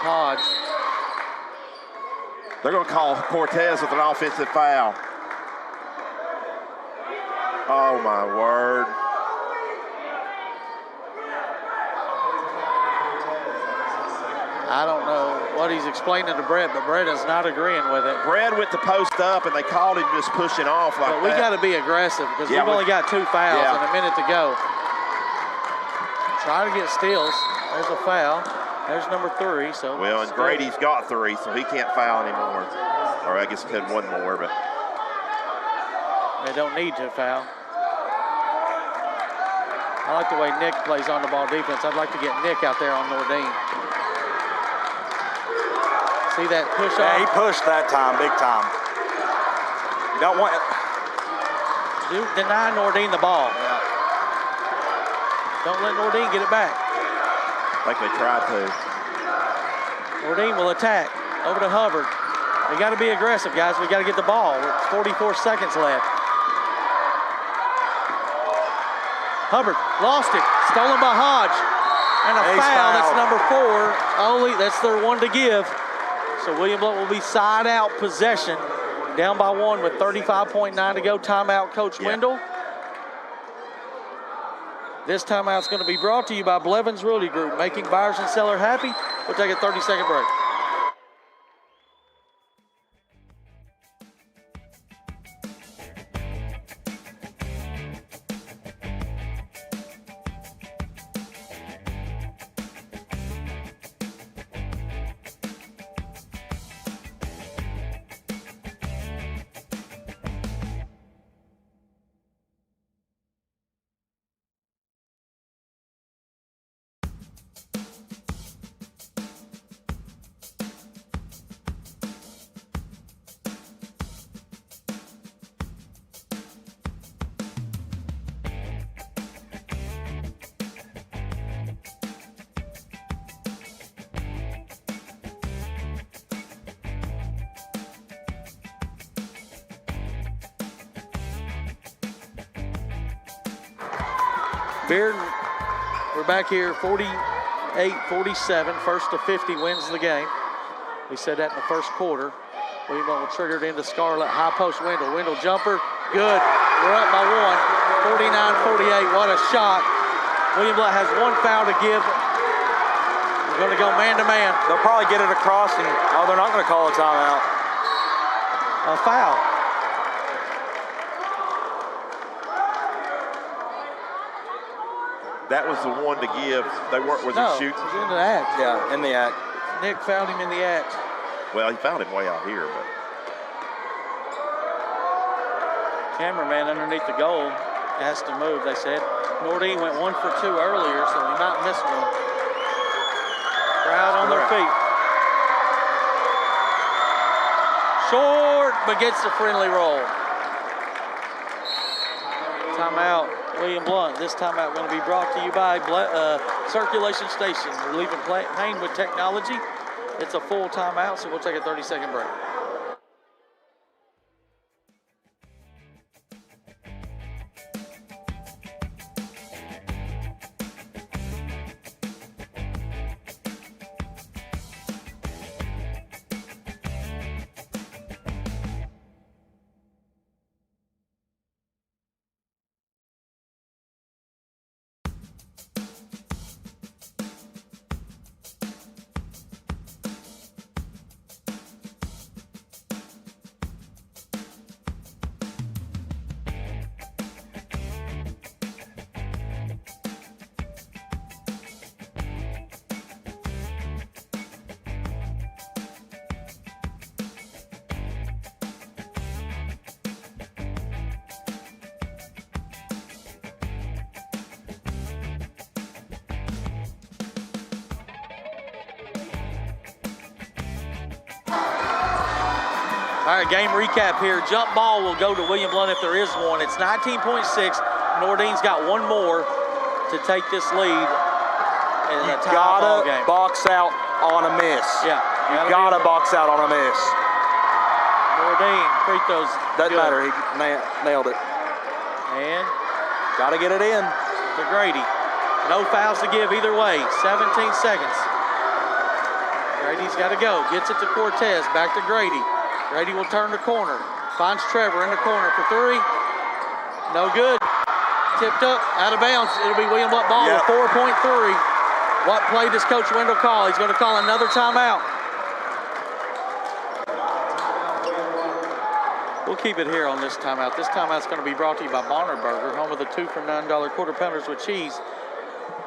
Hodge. They're going to call Cortez with an offensive foul. Oh, my word. I don't know what he's explaining to Brett, but Brett is not agreeing with it. Brett went to post up, and they called him just pushing off like But we got to be aggressive because we've only got 2 fouls and a minute to go. Try to get steals. There's a foul. There's number 3. So well, and Grady's got 3, so he can't foul anymore. Or I guess he had 1 more, but they don't need to foul. I like the way Nick plays on the ball defense. I'd like to get Nick out there on Nordine. See that push off? Yeah, he pushed that time, big time. You don't want it. Deny Nordine the ball. Yeah. Don't let Nordine get it back. like they tried to. Bearden will attack over to Hubbard. We got to be aggressive, guys. We got to get the ball. With 44 seconds left. Hubbard lost it. Stolen by Hodge. And a foul. That's number 4. Only that's their one to give. So William Blount will be side out possession. Down by 1 with 35.9 to go. Timeout, Coach Wendell. This timeout's going to be brought to you by Blevins Realty Group, making buyers and sellers happy. We'll take a 30-second break. Bearden, we're back here, 48-47. First to 50 wins the game. We said that in the first quarter. William Blount will trigger it into Scarlett. High post Wendell. Wendell jumper. Good. We're up by 1. 49-48. What a shot. William Blount has 1 foul to give. We're going to go man-to-man. They'll probably get it across, and they're not going to call a timeout. A foul. That was the one to give. They weren't, was no, he shooting? It was in the act. Yeah, in the act. Nick found him in the act. Well, he found him way out here, but. Cameraman underneath the goal has to move, they said. Nordine went 1 for 2 earlier, so he might miss one. Crowd on their feet. Short, but gets the friendly roll. Timeout, William Blount. This timeout going to be brought to you by Circulation Station. Relieving pain with technology. It's a full timeout, so we'll take a 30-second break. All right, game recap here. Jump ball will go to William Blount if there is one. It's 19.6. Nordine's got 1 more to take this lead in a tie ball game. Box out on a miss. Yeah. You gotta box out on a miss. Bourdain, free throws. Doesn't good. matter. He nailed it. And Got to get it in. to Grady. No fouls to give either way. 17 seconds. Grady's got to go. Gets it to Cortez. Back to Grady. Grady will turn the corner. Finds Trevor in the corner for three. No good. Tipped up, out of bounds. It'll be William Blount ball with 4.3. What play does Coach Wendell call? He's going to call another timeout. We'll keep it here on this timeout. This timeout's going to be brought to you by Bonner Burger, home of the 2 for $9 quarter pounders with cheese.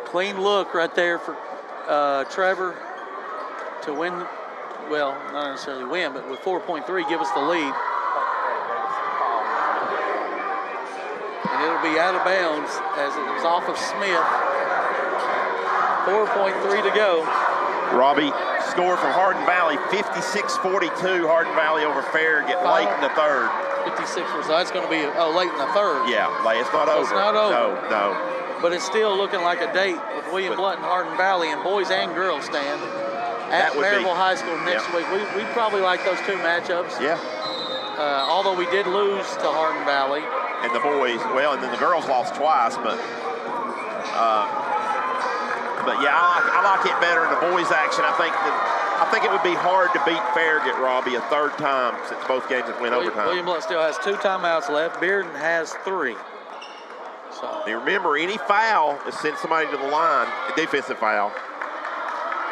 Clean look right there for Trevor to win. Well, not necessarily win, but with 4.3, give us the lead. And it'll be out of bounds as it was off of Smith. 4.3 to go. Robbie, score from Hardin Valley, 56-42. Hardin Valley over Farragut late in the third. 56 was, that's going to be, late in the third. Yeah, it's not over. It's not over. No. But it's still looking like a date with William Blount and Hardin Valley and boys and girls stand at Maryville High School next week. We'd probably like those two matchups. Yeah. Although we did lose to Hardin Valley. And the boys, and then the girls lost twice, but yeah, I like it better in the boys' action. I think it would be hard to beat Farragut, Robbie, a third time since both games have went overtime. William Blount still has 2 timeouts left. Bearden has 3. So. And remember, any foul is send somebody to the line, a defensive foul.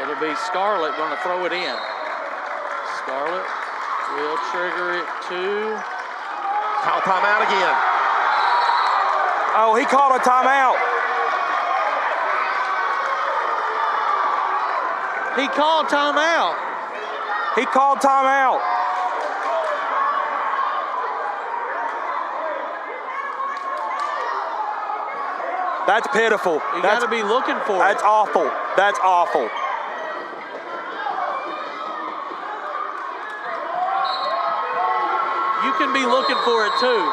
It'll be Scarlett going to throw it in. Scarlett will trigger it to. Call timeout again. Oh, he called a timeout. He called timeout. He called timeout. That's pitiful. You got to be looking for That's it. awful. That's awful. You can be looking for it too.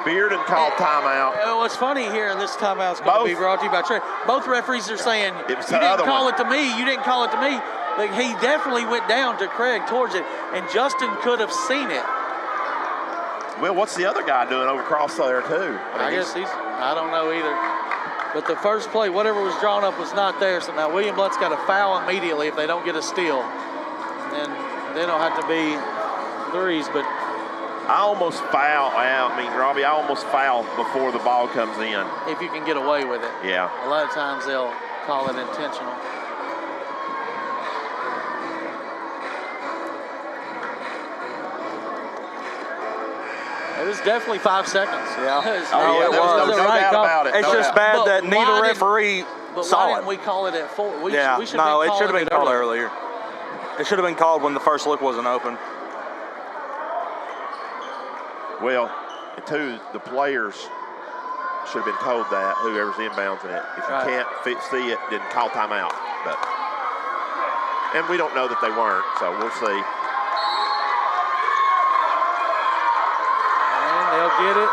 Bearden called timeout. What's funny here, and this timeout's going to be brought to you by Trey. Both referees are saying, It was you the didn't other call one. it to me, you didn't call it to me. Like, he definitely went down to Craig towards it, and Justin could have seen it. Well, what's the other guy doing over across there too? I guess I don't know either. But the first play, whatever was drawn up was not there, so now William Blount's got to foul immediately if they don't get a steal. And then it'll have to be threes, but I almost foul. Robbie, I almost foul before the ball comes in. if you can get away with it. Yeah. A lot of times they'll call it intentional. It was definitely 5 seconds. Yeah. It's- Oh, yeah, there was no doubt call. about it. It's No just doubt. bad that But neither why referee But saw why it. didn't we call it at 4? We Yeah, should no, have it should have been called earlier. earlier. It should have been called when the first look wasn't open. Well, and two, the players should have been told that, whoever's inbounds in it. If you Right. can't see it, then call timeout. And we don't know that they weren't, so we'll see. And they'll get it.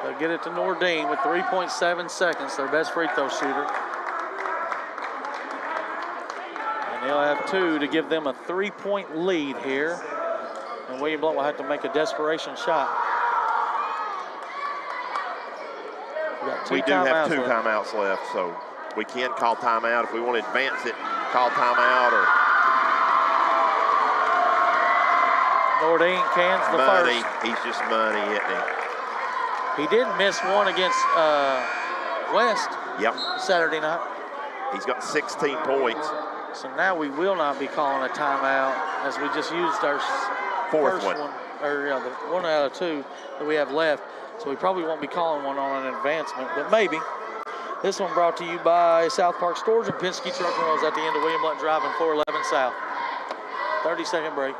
They'll get it to Nordine with 3.7 seconds, their best free throw shooter. And they'll have 2 to give them a 3-point lead here. And William Blount will have to make a desperation shot. We do have 2 left. timeouts left, so we can call timeout if we want to advance it. Call timeout or Nordine cans the money. first. He's just money, isn't he? He did miss one against West Yep. Saturday night. He's got 16 points. So now we will not be calling a timeout as we just used our Fourth first one. or the 1 out of 2 that we have left. So we probably won't be calling one on an advancement, but maybe. This one brought to you by South Park Storage and Penske Truck Rolls at the end of William Blount Drive and 411 South. 30-second break.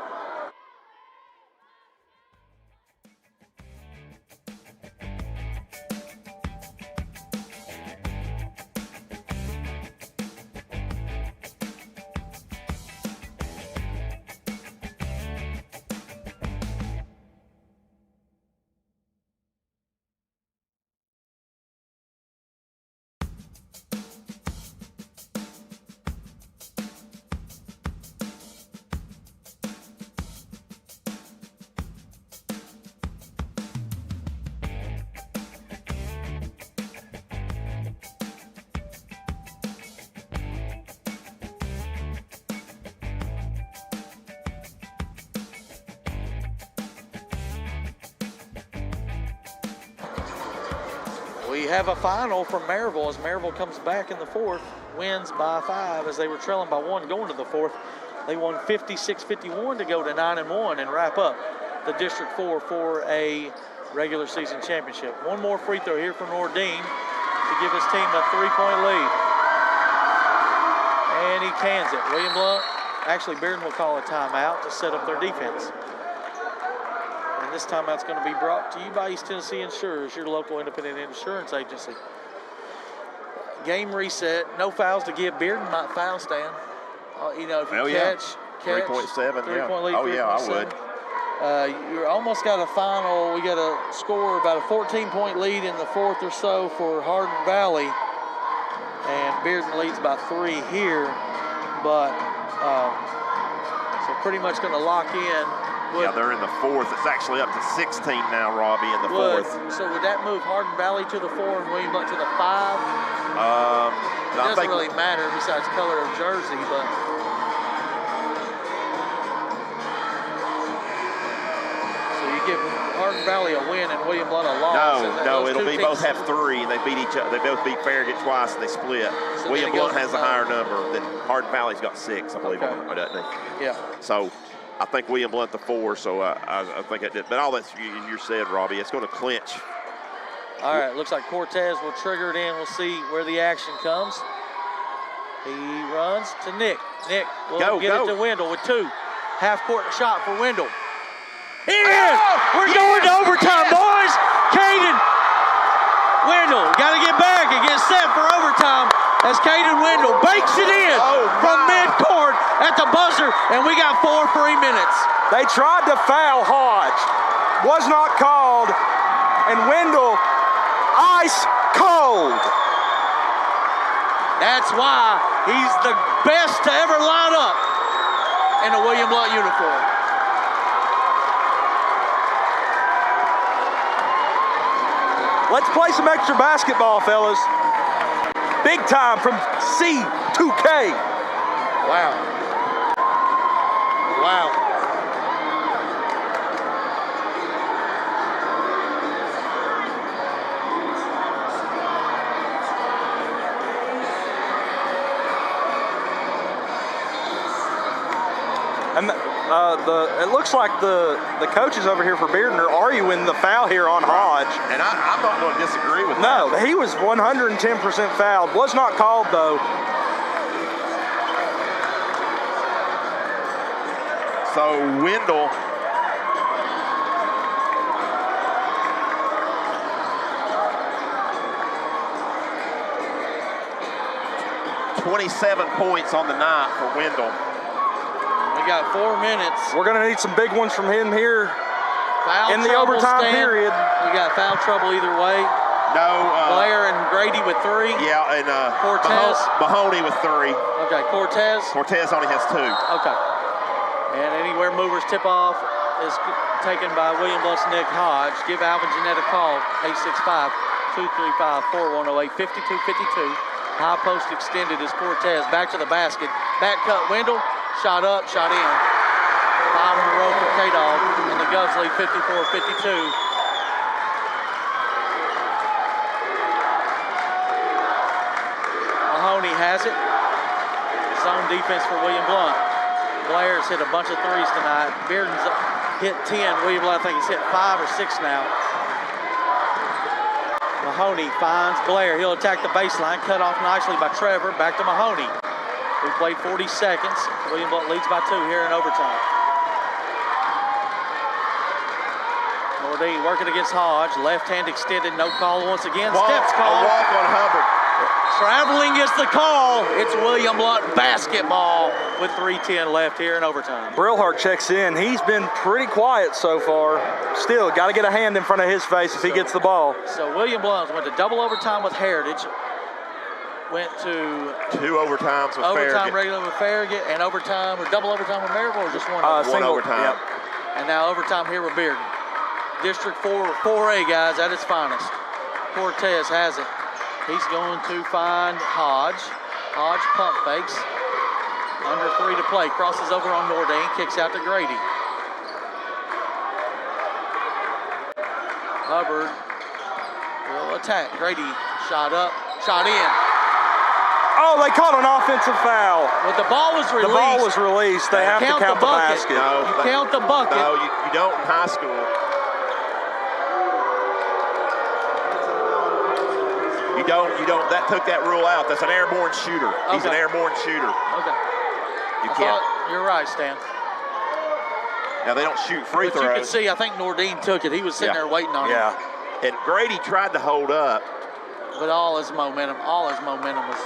We have a final from Maryville as Maryville comes back in the fourth, wins by 5 as they were trailing by 1 going to the fourth. They won 56-51 to go to 9-1 and wrap up the District 4 for a regular season championship. One more free throw here for Nordine to give his team a 3-point lead. And he cans it. William Blount, actually Bearden will call a timeout to set up their defense. And this timeout's going to be brought to you by East Tennessee Insurers, your local independent insurance agency. Game reset, no fouls to give. Bearden might foul, Stan. You know, if you catch 3.7, 3-point lead, oh, yeah, I would. You almost got a final. We got a score about a 14-point lead in the fourth or so for Hardin Valley. And Bearden leads by 3 here. But so pretty much going to lock in. Yeah, they're in the fourth. It's actually up to 16 now, Robbie, in the fourth. So would that move Hardin Valley to the 4 and William Blount to the 5? It doesn't really matter besides color of jersey, but. So you give Hardin Valley a win and William Blount a loss. No, it'll be both have 3 and they beat each other. They both beat Farragut twice and they split. So William Blount has a higher number than Hardin Valley's got 6, I believe, doesn't he? Yeah. So I think William Blount the 4, so I think it did. But all that you said, Robbie, it's going to clinch. All right, looks like Cortez will trigger it in. We'll see where the action comes. He runs to Nick. Nick will get it to Wendell with 2. Half-court shot for Wendell. We're going to overtime, boys. Caden Wendell got to get back and get set for overtime as Caden Wendell bakes it in from midcourt at the buzzer, and we got 4 free minutes. They tried to foul Hodge. Was not called, and Wendell ice cold. That's why he's the best to ever line up in a William Blount uniform. Let's play some extra basketball, fellas. Big time from C2K. Wow. And it looks like the coaches over here for Bearden are arguing the foul here on Hodge. And I'm not going to disagree with that. No, he was 110% fouled. Was not called, though. So Wendell (27 points on the night for Wendell. We got 4 minutes. We're going to need some big ones from him here Foul in the overtime period. We got foul trouble either way. No. Blair and Grady with 3. Yeah, and Cortez. Mahoney with 3. Okay, Cortez. Cortez only has 2. Okay. And anywhere movers tip off is taken by William Blount's Nick Hodge. Give Alvin Jeanette a call, 865-235-4108, 5252. High post extended is Cortez. Back to the basket. Back cut Wendell. Shot up, shot in. 5 in a row for K-Dog. And the Govs lead 54-52. Mahoney has it. Zone defense for William Blount. Blair's hit a bunch of threes tonight. Bearden's hit 10. William Blount, I think he's hit 5 or 6 now. Mahoney finds Blair. He'll attack the baseline. Cut off nicely by Trevor. Back to Mahoney. We played 40 seconds. William Blount leads by 2 here in overtime. Nordine working against Hodge. Left hand extended. No call once again. Steps call. A walk on Hubbard. Traveling gets the call. It's William Blount basketball with 3:10 left here in overtime. Brillhart checks in. He's been pretty quiet so far. Still, got to get a hand in front of his face if he gets the ball. So William Blount went to double overtime with Heritage. Went to 2 overtimes with overtime Farragut. regular with Farragut and overtime or double overtime with Maryville or just one? One overtime. Yep. And now overtime here with Bearden. District 4A, guys, at its finest. Cortez has it. He's going to find Hodge. Hodge pump fakes. Under 3 to play. Crosses over on Nordine. Kicks out to Grady. Hubbard will will attack. Grady shot up, shot in. Oh, they caught an offensive foul. But the ball was released. The ball was released. They have to count the basket. No, You count the bucket. No, you don't in high school. You don't. That took that rule out. That's an airborne shooter. He's an airborne shooter. Okay. You can't. You're right, Stan. Now, they don't shoot free But throws. you can see, I think Nordine took it. He was sitting there waiting on him. And Grady tried to hold up. But all his momentum was.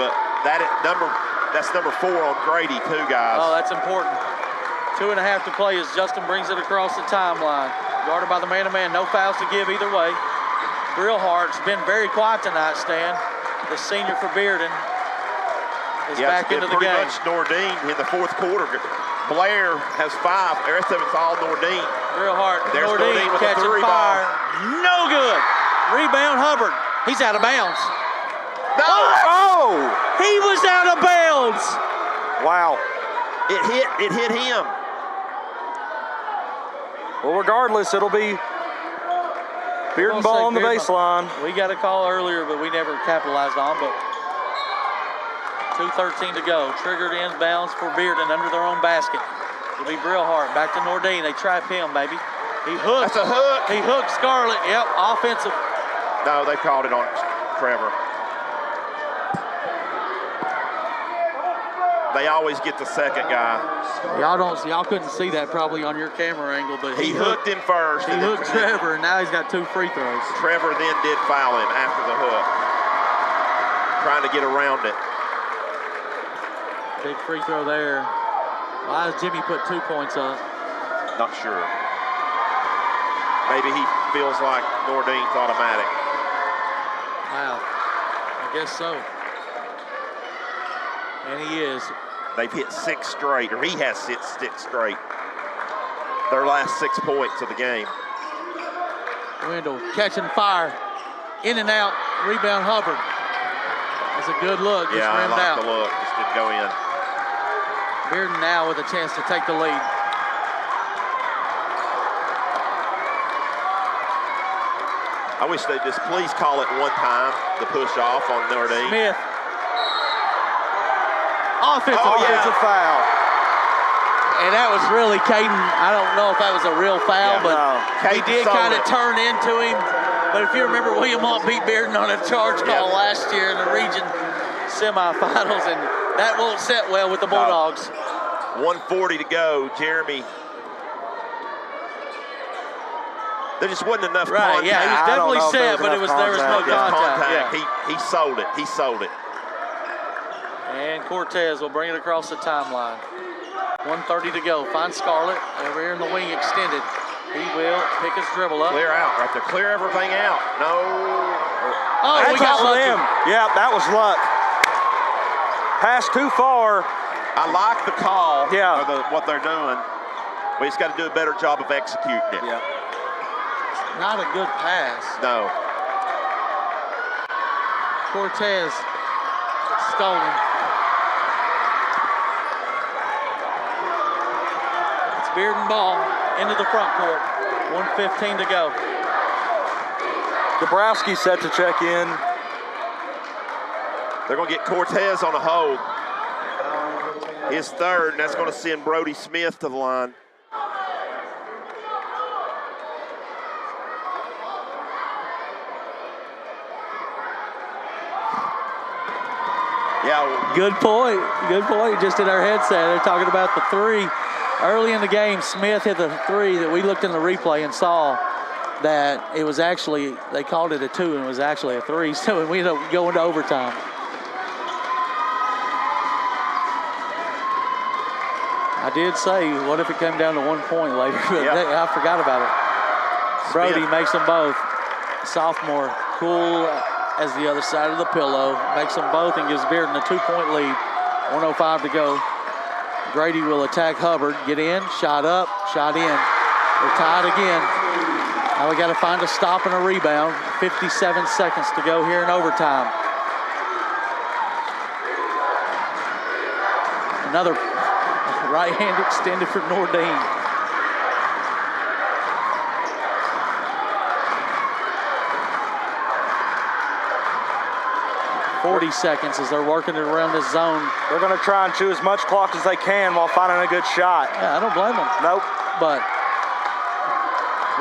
But that's number 4 on Grady, too, guys. Oh, that's important. 2.5 to play as Justin brings it across the timeline. Guarded by the man-to-man. No fouls to give either way. Brillhart's been very quiet tonight, Stan. The senior for Bearden is back into the game. Pretty much Nordine in the fourth quarter. Blair has 5. The rest of it's all Nordine. Brillhart, There's Nordine with the catching 3 fire. ball. No good. Rebound Hubbard. He's out of bounds. No! Oh! He was out of bounds. Wow. It hit him. Well, regardless, it'll be Bearden ball on the baseline. We got a call earlier, but we never capitalized on. But 2:13 to go. Triggered inbounds for Bearden under their own basket. It'll be Brillhart back to Nordine. They trap him, baby. He hooked. That's a hook. He hooked Scarlett. Yep, offensive. No, they called it on Trevor. They always get the second guy. Y'all couldn't see that probably on your camera angle, but He hooked him first. He hooked Trevor, and now he's got 2 free throws. Trevor then did foul him after the hook, trying to get around it. Big free throw there. Why does Jimmy put 2 points up? Not sure. Maybe he feels like Nordine's automatic. Wow, I guess so. And he is. They've hit 6 straight, or he has 6 straight. Their last 6 points of the game. Wendell catching fire. In and out. Rebound Hubbard. That's a good look. Just Yeah, I rimmed like out. the look. Just didn't go in. Bearden now with a chance to take the lead. I wish they'd just please call it one time, the push off on Nordine. Smith. Offensive foul. And that was really Caden. I don't know if that was a real foul, but he did kind of turn into him. But if you remember, William Mont beat Bearden on a charge call last year in the region semifinals, and that won't set well with the Bulldogs. 1:40 to go. Jeremy. There just wasn't enough contact. Yeah, he was definitely set, but there was no contact. Yeah. He sold it. He sold it. And Cortez will bring it across the timeline. 1:30 to go. Finds Scarlett over here in the wing extended. He will pick his dribble up. Clear out right there. Clear everything out. No. Oh, we got lucky. Yeah, that was luck. Pass too far. I like the call. Yeah. Or what they're doing. We just got to do a better job of executing it. Yeah. Not a good pass. No. Cortez stolen. It's Bearden ball into the front court. 1:15 to go. Dabrowski set to check in. They're going to get Cortez on a hold. His third, and that's going to send Brody Smith to the line. Yeah. Good point. Good point. Just in our headset, they're talking about the 3. Early in the game, Smith hit the 3 that we looked in the replay and saw that it was actually, they called it a 2 and it was actually a 3. So we ended up going to overtime. I did say, what if it came down to 1 point later? But I forgot about it. Brody makes them both. Sophomore, cool as the other side of the pillow. Makes them both and gives Bearden a 2-point lead. 1:05 to go. Grady will attack Hubbard. Get in, shot up, shot in. We're tied again. Now we got to find a stop and a rebound. 57 seconds to go here in overtime. Another right hand extended for Nordine. 40 seconds as they're working it around this zone. They're going to try and chew as much clock as they can while finding a good shot. Yeah, I don't blame them. Nope. But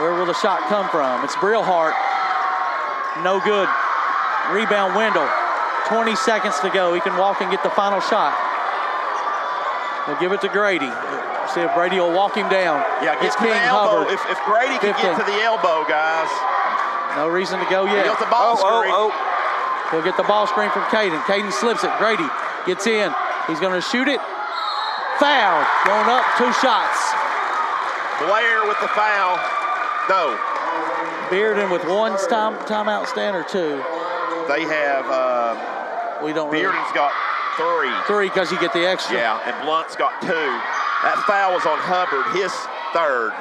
where will the shot come from? It's Brillhart. No good. Rebound Wendell. 20 seconds to go. He can walk and get the final shot. He'll give it to Grady. See if Brady will walk him down. Yeah, get it's to the King elbow. Hubbard. If Grady can 15. get to the elbow, guys. No reason to go yet. He gets the ball screen. He'll get the ball screen from Caden. Caden slips it. Grady gets in. He's going to shoot it. Foul. Going up 2 shots. Blair with the foul. No. Bearden with one timeout stand or 2. They have, We don't really. Bearden's got 3. 3 because you get the extra. Yeah, and Blount's got 2. That foul was on Hubbard, his 3rd.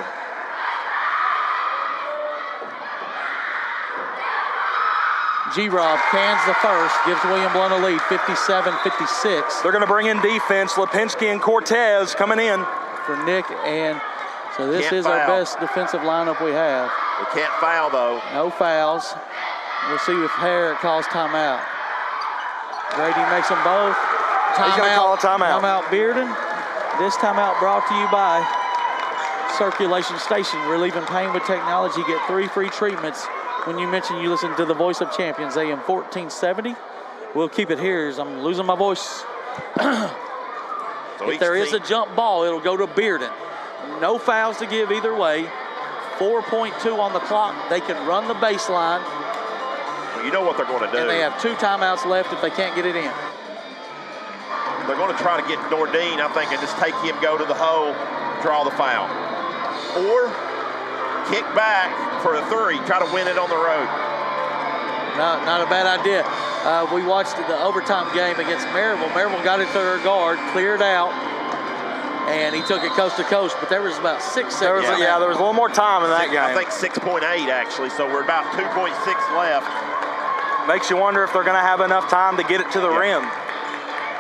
G-Rob cans the first, gives William Blount a lead, 57-56. They're going to bring in defense. Lipinski and Cortez coming in. For Nick, and so this Can't is our foul. best defensive lineup we have. We can't foul, though. No fouls. We'll see if Harrod calls timeout. Grady makes them both. He's going to call a timeout. Timeout Bearden. This timeout brought to you by Circulation Station. Relieving pain with technology. Get 3 free treatments when you mention you listen to the Voice of Champions, AM 1470. We'll keep it here as I'm losing my voice. So If there is a jump ball, it'll go to Bearden. No fouls to give either way. 4.2 on the clock. They can run the baseline. Well, you know what they're going to do. And they have 2 timeouts left if they can't get it in. They're going to try to get Nordine, I think, and just take him, go to the hole, draw the foul. Or kick back for a 3, try to win it on the road. No, not a bad idea. We watched the overtime game against Maryville. Maryville got it to their guard, cleared out, and he took it coast to coast. But there was about 6 seconds. There was a little more time in that game. I think 6.8 actually, so we're about 2.6 left. Makes you wonder if they're going to have enough time to get it to the rim.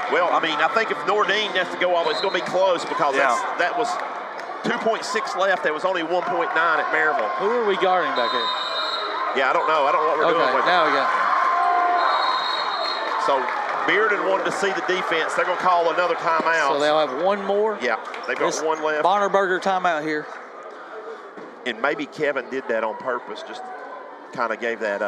Well, I mean, I think if Nordine has to go all the way, it's going to be close because that was 2.6 left. There was only 1.9 at Maryville. Who are we guarding back here? Yeah, I don't know. I don't know what we're doing with it. Now we got. So Bearden wanted to see the defense. They're going to call another timeout. So they'll have 1 more. Yeah, they've got 1 left. Bonnerberger timeout here. And maybe Kevin did that on purpose, just kind of gave that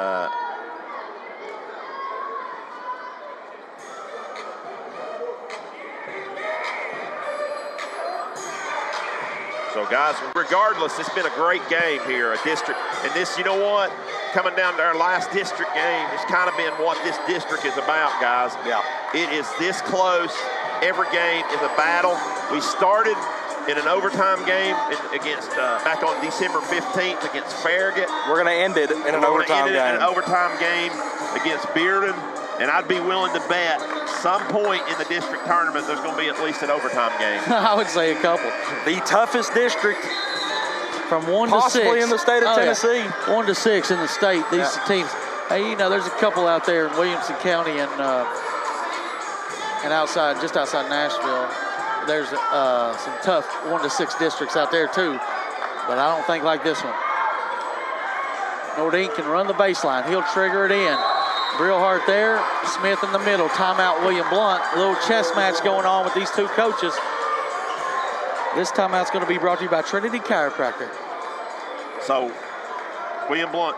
So, guys, regardless, it's been a great game here, a district. And this, you know what? Coming down to our last district game, it's kind of been what this district is about, guys. Yeah. It is this close. Every game is a battle. We started in an overtime game against back on December 15th against Farragut. We're going to end it in an overtime game. In an overtime game against Bearden. And I'd be willing to bet some point in the district tournament there's going to be at least an overtime game. I would say a couple. The toughest district from 1 to 6. possibly in the state of Tennessee. Yeah. 1 to 6 in the state. These teams. Hey, you know, there's a couple out there in Williamson County and outside, just outside Nashville. There's some tough 1 to 6 districts out there too, but I don't think like this one. Nordine can run the baseline. He'll trigger it in. Brillhart there, Smith in the middle, timeout William Blount. A little chess match going on with these 2 coaches. This timeout's going to be brought to you by Trinity Chiropractor. So, William Blount,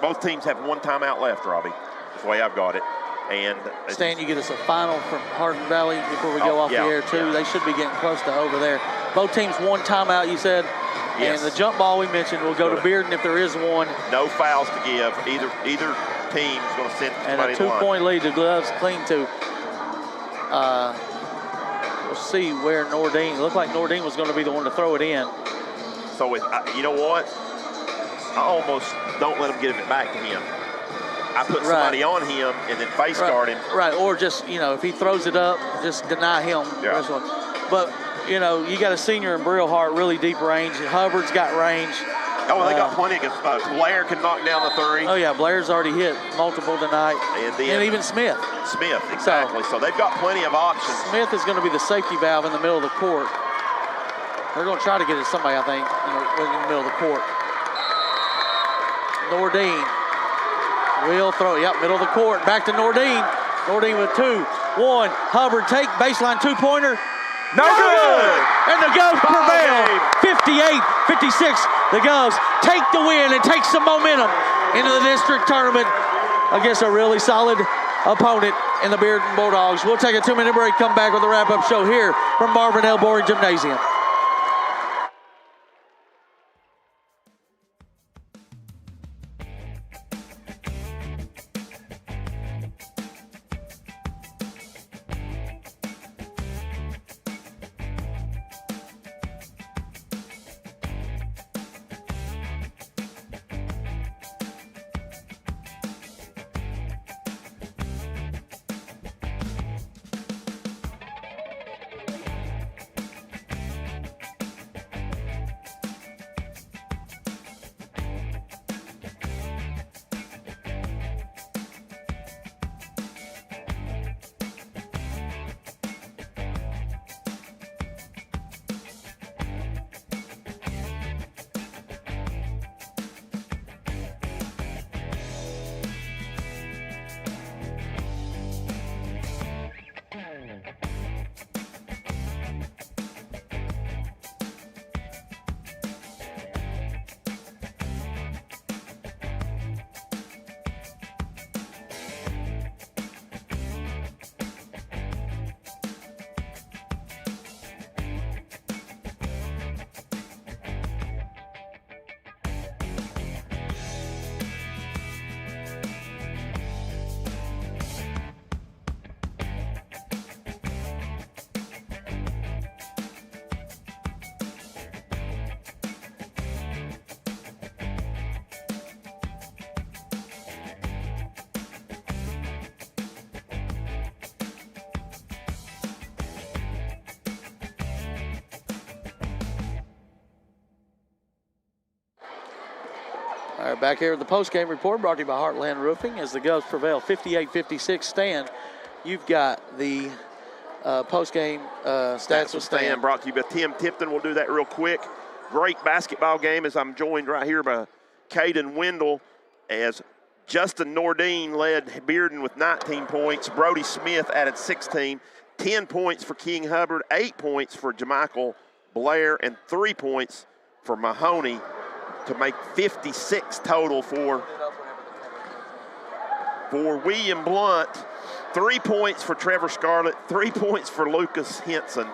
both teams have 1 timeout left, Robbie. That's the way I've got it. And Stan, you get us a final from Hardin Valley before we go off the air too. They should be getting close to over there. Both teams 1 timeout, you said. Yes. And the jump ball we mentioned will go to Bearden if there is one. No fouls to give. Either team's going to send somebody and a 2-point lead. The gloves clean to. We'll see where Nordine. It looked like Nordine was going to be the one to throw it in. So you know what? I almost don't let him get it back to him. I put somebody on him and then face guard him. Right, or just, you know, if he throws it up, just deny him. Yeah. But, you know, you got a senior in Brillhart, really deep range. Hubbard's got range. Oh, they got plenty against Blair can knock down the 3. Oh, yeah, Blair's already hit multiple tonight. And even Smith. Smith, exactly. So they've got plenty of options. Smith is going to be the safety valve in the middle of the court. They're going to try to get it to somebody, I think, in the middle of the court. Nordine will throw it. Yep, middle of the court. Back to Nordine. Nordine with 2, 1. Hubbard take baseline 2-pointer. No good! And the Govs prevail. 58-56. The Govs take the win and take some momentum into the district tournament against a really solid opponent in the Bearden Bulldogs. We'll take a 2-minute break, come back with a wrap-up show here from Marvin L. Boring Gymnasium. All right, back here at the postgame report brought to you by Heartland Roofing as the Govs prevail 58-56. Stan, you've got the postgame stats with Stan. Brought to you by Tim Tipton. We'll do that real quick. Great basketball game as I'm joined right here by Caden Wendell as Justin Nordine led Bearden with 19 points. Brody Smith added 16. 10 points for King Hubbard, 8 points for Jamichael Blair, and 3 points for Mahoney to make 56 total for William Blount. 3 points for Trevor Scarlett, 3 points for Lucas Henson,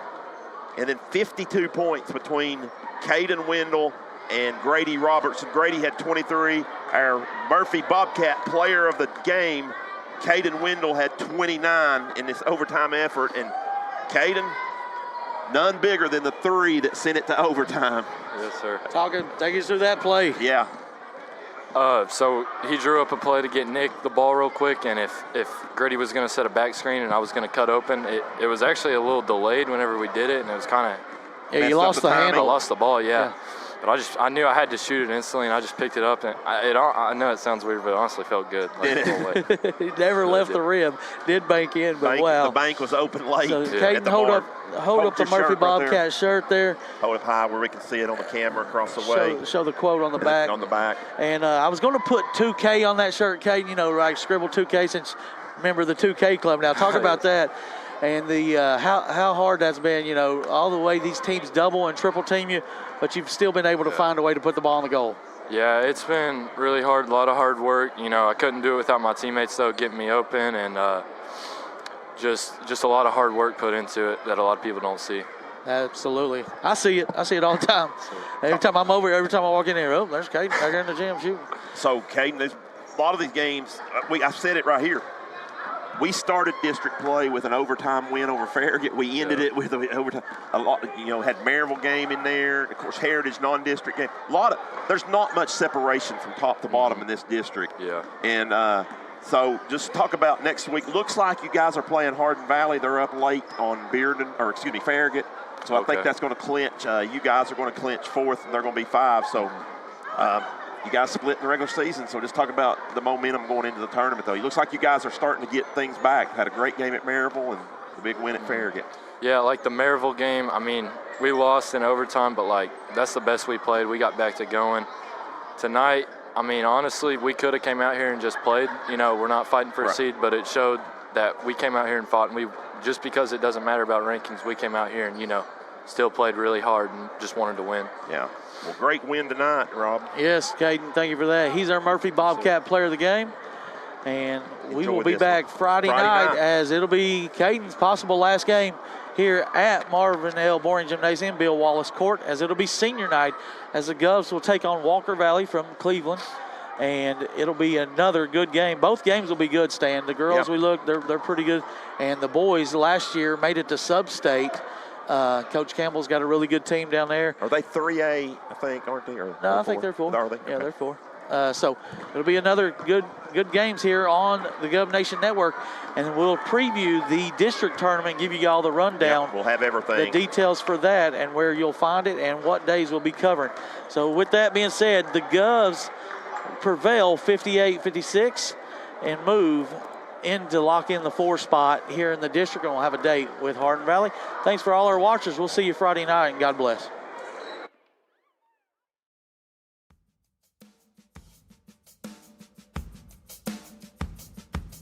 and then 52 points between Caden Wendell and Grady Robertson. Grady had 23. Our Murphy Bobcat player of the game, Caden Wendell, had 29 in this overtime effort, and Caden, none bigger than the 3 that sent it to overtime. Yes, sir. Take us through that play. Yeah. So he drew up a play to get Nick the ball real quick, and if Grady was going to set a back screen and I was going to cut open, it was actually a little delayed whenever we did it, and it was kind of Yeah, you lost the handle. I lost the ball, yeah. But I knew I had to shoot it instantly, and I just picked it up. And I know it sounds weird, but it honestly felt good. Like, the whole way. He never left the rim. Did bank in, but wow. The bank was open late. So Caden, hold up the Murphy Bobcat shirt there. Hold it high where we can see it on the camera across the way. Show the quote on the back. On the back. And I was going to put 2K on that shirt, Caden. You know, like scribble 2K since member of the 2K club. Now talk about that. And the how hard that's been, you know, all the way these teams double and triple team you, but you've still been able to find a way to put the ball in the goal. Yeah, it's been really hard, a lot of hard work. You know, I couldn't do it without my teammates, though, getting me open, and just a lot of hard work put into it that a lot of people don't see. I see it all the time. Every time I'm over here, every time I walk in here, oh, there's Caden back here in the gym shooting. So, Caden, there's a lot of these games, I said it right here. We started district play with an overtime win over Farragut. We ended it with an overtime. A lot, you know, had Maryville game in there. Of course, Heritage non-district game. There's not much separation from top to bottom in this district. Yeah. And so just talk about next week. Looks like you guys are playing Hardin Valley. They're up late on Farragut. So I think that's going to clinch. You guys are going to clinch 4th, and they're going to be 5. So. You guys split in the regular season, so just talk about the momentum going into the tournament, though. It looks like you guys are starting to get things back. Had a great game at Maryville and the big win at Farragut. Yeah, like the Maryville game, I mean, we lost in overtime, but, like, that's the best we played. We got back to going. Tonight, I mean, honestly, we could have came out here and just played. You know, we're not fighting for a seed, but it showed that we came out here and fought, and we just because it doesn't matter about rankings, we came out here and still played really hard and just wanted to win. Yeah. Well, great win tonight, Rob. Yes, Caden, thank you for that. He's our Murphy Bobcat player of the game. And we will be back Friday night as it'll be Caden's possible last game here at Marvin L. Boring Gymnasium, Bill Wallace Court, as it'll be senior night as the Govs will take on Walker Valley from Cleveland. And it'll be another good game. Both games will be good, Stan. The girls, we look, they're pretty good. And the boys last year made it to sub-state. Coach Campbell's got a really good team down there. Are they 3A, I think, aren't they? Or no, I think they're 4. Are they? Yeah, Okay. they're 4. So it'll be another good games here on the Gov Nation Network. And we'll preview the district tournament, give you all the rundown. We'll have everything. The details for that and where you'll find it and what days we'll be covering. So with that being said, the Govs prevail 58-56 and move in to lock in the 4 spot here in the district, and we'll have a date with Hardin Valley. Thanks for all our watchers. We'll see you Friday night, and God bless.